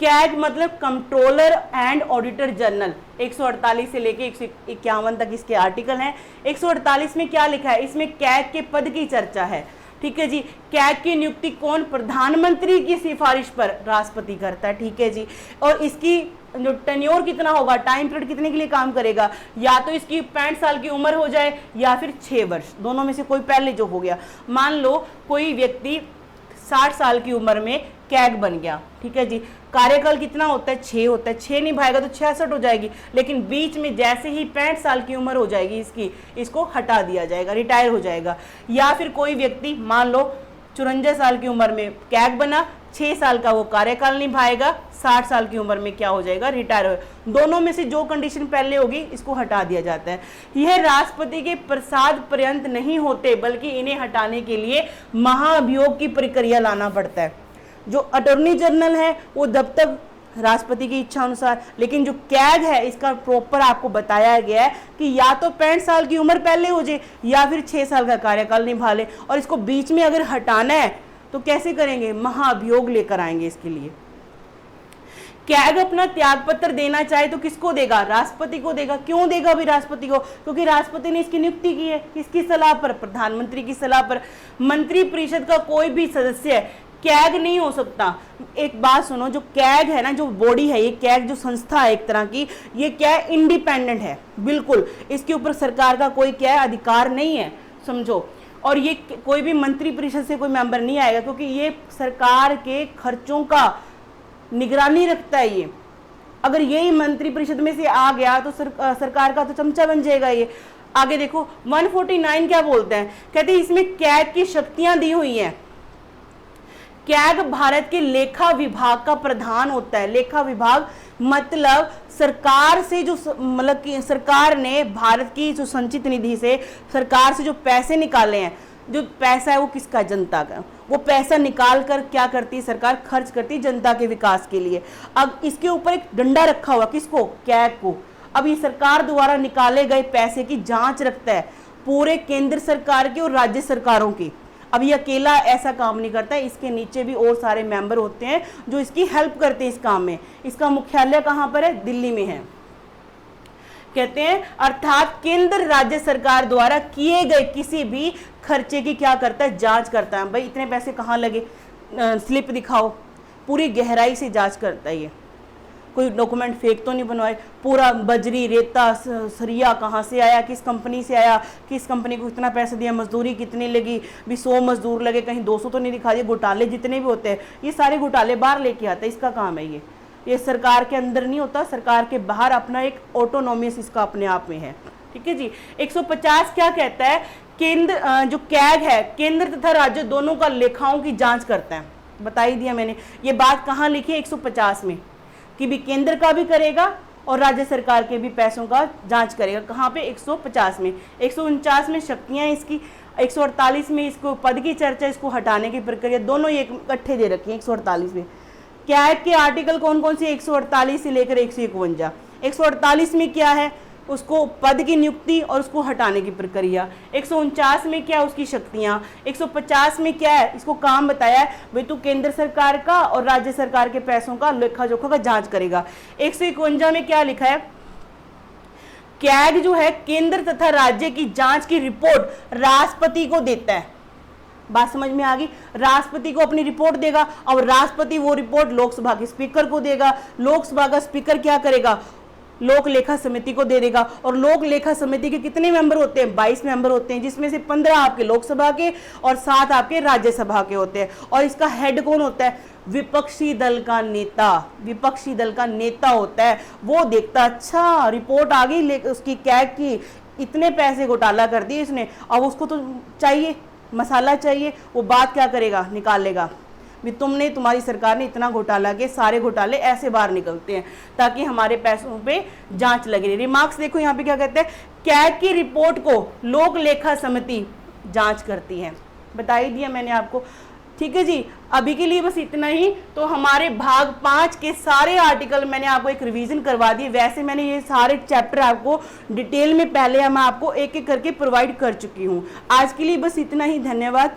कैग मतलब कंट्रोलर एंड ऑडिटर जनरल, 148 से लेकर 151 तक इसके आर्टिकल हैं। 148 में क्या लिखा है? इसमें कैग के पद की चर्चा है, ठीक है जी। कैग की नियुक्ति कौन? प्रधानमंत्री की सिफारिश पर राष्ट्रपति करता है, ठीक है जी। और इसकी जो टेन्योर कितना होगा, टाइम पीरियड कितने के लिए काम करेगा? या तो इसकी 65 साल की उम्र हो जाए या फिर 6 वर्ष, दोनों में से कोई पहले जो हो गया। मान लो कोई व्यक्ति 60 साल की उम्र में कैग बन गया, ठीक है जी। कार्यकाल कितना होता है? 6 होता है। 6 निभाएगा तो 66 हो जाएगी, लेकिन बीच में जैसे ही 65 साल की उम्र हो जाएगी इसकी, इसको हटा दिया जाएगा, रिटायर हो जाएगा। या फिर कोई व्यक्ति मान लो 54 साल की उम्र में कैग बना, 6 साल का वो कार्यकाल निभाएगा, 60 साल की उम्र में क्या हो जाएगा? रिटायर हो। दोनों में से जो कंडीशन पहले होगी इसको हटा दिया जाता है। यह राष्ट्रपति के प्रसाद पर्यंत नहीं होते, बल्कि इन्हें हटाने के लिए महाभियोग की प्रक्रिया लाना पड़ता है। जो अटॉर्नी जनरल है वो जब तक राष्ट्रपति की इच्छा अनुसार, लेकिन जो कैग है इसका प्रॉपर आपको बताया गया है कि या तो 65 साल की उम्र पहले हो जाए या फिर 6 साल का कार्यकाल निभा ले, और इसको बीच में अगर हटाना है तो कैसे करेंगे? महाभियोग लेकर आएंगे इसके लिए। कैग अपना त्याग पत्र देना चाहे तो किसको देगा? राष्ट्रपति को देगा। क्यों देगा भी राष्ट्रपति को? क्योंकि राष्ट्रपति ने इसकी नियुक्ति की है। किसकी सलाह पर? प्रधानमंत्री की सलाह पर। मंत्रिपरिषद का कोई भी सदस्य कैग नहीं हो सकता। एक बात सुनो, जो कैग है ना, जो बॉडी है, ये कैग जो संस्था है एक तरह की, ये क्या है? इंडिपेंडेंट है बिल्कुल। इसके ऊपर सरकार का कोई क्या है? अधिकार नहीं है, समझो। और ये कोई भी मंत्रिपरिषद से कोई मेंबर नहीं आएगा, क्योंकि ये सरकार के खर्चों का निगरानी रखता है। ये अगर यही मंत्रिपरिषद में से आ गया तो सरकार का तो चमचा बन जाएगा ये। आगे देखो 149 क्या बोलते हैं? कहते हैं इसमें कैग की शक्तियां दी हुई हैं। कैग भारत के लेखा विभाग का प्रधान होता है। लेखा विभाग मतलब सरकार से जो, मतलब कि सरकार ने भारत की जो संचित निधि से सरकार से जो पैसे निकाले हैं, जो पैसा है वो किसका? जनता का। वो पैसा निकाल कर क्या करती है सरकार, खर्च करती है जनता के विकास के लिए। अब इसके ऊपर एक डंडा रखा हुआ, किसको, कैग को। अब ये सरकार द्वारा निकाले गए पैसे की जांच रखता है, पूरे केंद्र सरकार की और राज्य सरकारों की। अब ये अकेला ऐसा काम नहीं करता है, इसके नीचे भी और सारे मेंबर होते हैं जो इसकी हेल्प करते हैं इस काम में। इसका मुख्यालय कहाँ पर है, दिल्ली में है। कहते हैं अर्थात केंद्र राज्य सरकार द्वारा किए गए किसी भी खर्चे की क्या करता है, जांच करता है। भाई इतने पैसे कहाँ लगे, स्लिप दिखाओ, पूरी गहराई से जांच करता है ये, कोई डॉक्यूमेंट फेक तो नहीं बनवाए, पूरा बजरी रेता सरिया कहाँ से आया, किस कंपनी से आया, किस कंपनी को कितना पैसा दिया, मजदूरी कितनी लगी, भी 100 मजदूर लगे, कहीं 200 तो नहीं दिखा दिए। घोटाले जितने भी होते हैं ये सारे घोटाले बाहर लेके आता है, इसका काम है ये सरकार के अंदर नहीं होता, सरकार के बाहर अपना एक ऑटोनॉमियस इसका अपने आप में है। ठीक है जी। 150 क्या कहता है, केंद्र जो कैग है केंद्र तथा राज्य दोनों का लेखाओं की जांच करता है। बता ही दिया मैंने, ये बात कहाँ लिखी है 150 में, कि भी केंद्र का भी करेगा और राज्य सरकार के भी पैसों का जांच करेगा। कहाँ पे, 150 में। 149 में शक्तियाँ इसकी, 148 में इसको पद की चर्चा, इसको हटाने की प्रक्रिया, दोनों ये इकट्ठे दे रखी है 148 में। कैग के आर्टिकल कौन कौन से, 148 से लेकर 151। 148 में क्या है, उसको पद की नियुक्ति और उसको हटाने की प्रक्रिया। 149 में क्या, उसकी शक्तियां। 150 में क्या है, इसको काम बताया है, भाई तू केंद्र सरकार का और राज्य सरकार के पैसों का लेखा जोखा का जांच करेगा। 151 में क्या लिखा है, कैग जो है केंद्र तथा राज्य की जांच की रिपोर्ट राष्ट्रपति को देता है। बात समझ में आ गई, राष्ट्रपति को अपनी रिपोर्ट देगा और राष्ट्रपति वो रिपोर्ट लोकसभा के स्पीकर को देगा। लोकसभा का स्पीकर क्या करेगा, लोक लेखा समिति को दे देगा। और लोक लेखा समिति के कितने मेंबर होते हैं, 22 मेंबर होते हैं, जिसमें से 15 आपके लोकसभा के और 7 आपके राज्यसभा के होते हैं। और इसका हेड कौन होता है, विपक्षी दल का नेता। विपक्षी दल का नेता होता है, वो देखता अच्छा रिपोर्ट आ गई उसकी कैग की, इतने पैसे घोटाला कर दिए इसने, अब उसको तो चाहिए मसाला चाहिए, वो बात क्या करेगा, निकाल लेगा भी तुमने, तुम्हारी सरकार ने इतना घोटाला किया। सारे घोटाले ऐसे बाहर निकलते हैं ताकि हमारे पैसों पे जांच लगी रहे। रिमार्क्स देखो यहाँ पे क्या कहते हैं, कैग की रिपोर्ट को लोक लेखा समिति जांच करती है। बता ही दिया मैंने आपको। ठीक है जी, अभी के लिए बस इतना ही। तो हमारे भाग 5 के सारे आर्टिकल मैंने आपको एक रिवीजन करवा दिए। वैसे मैंने ये सारे चैप्टर आपको डिटेल में पहले मैं आपको एक एक करके प्रोवाइड कर चुकी हूँ। आज के लिए बस इतना ही, धन्यवाद।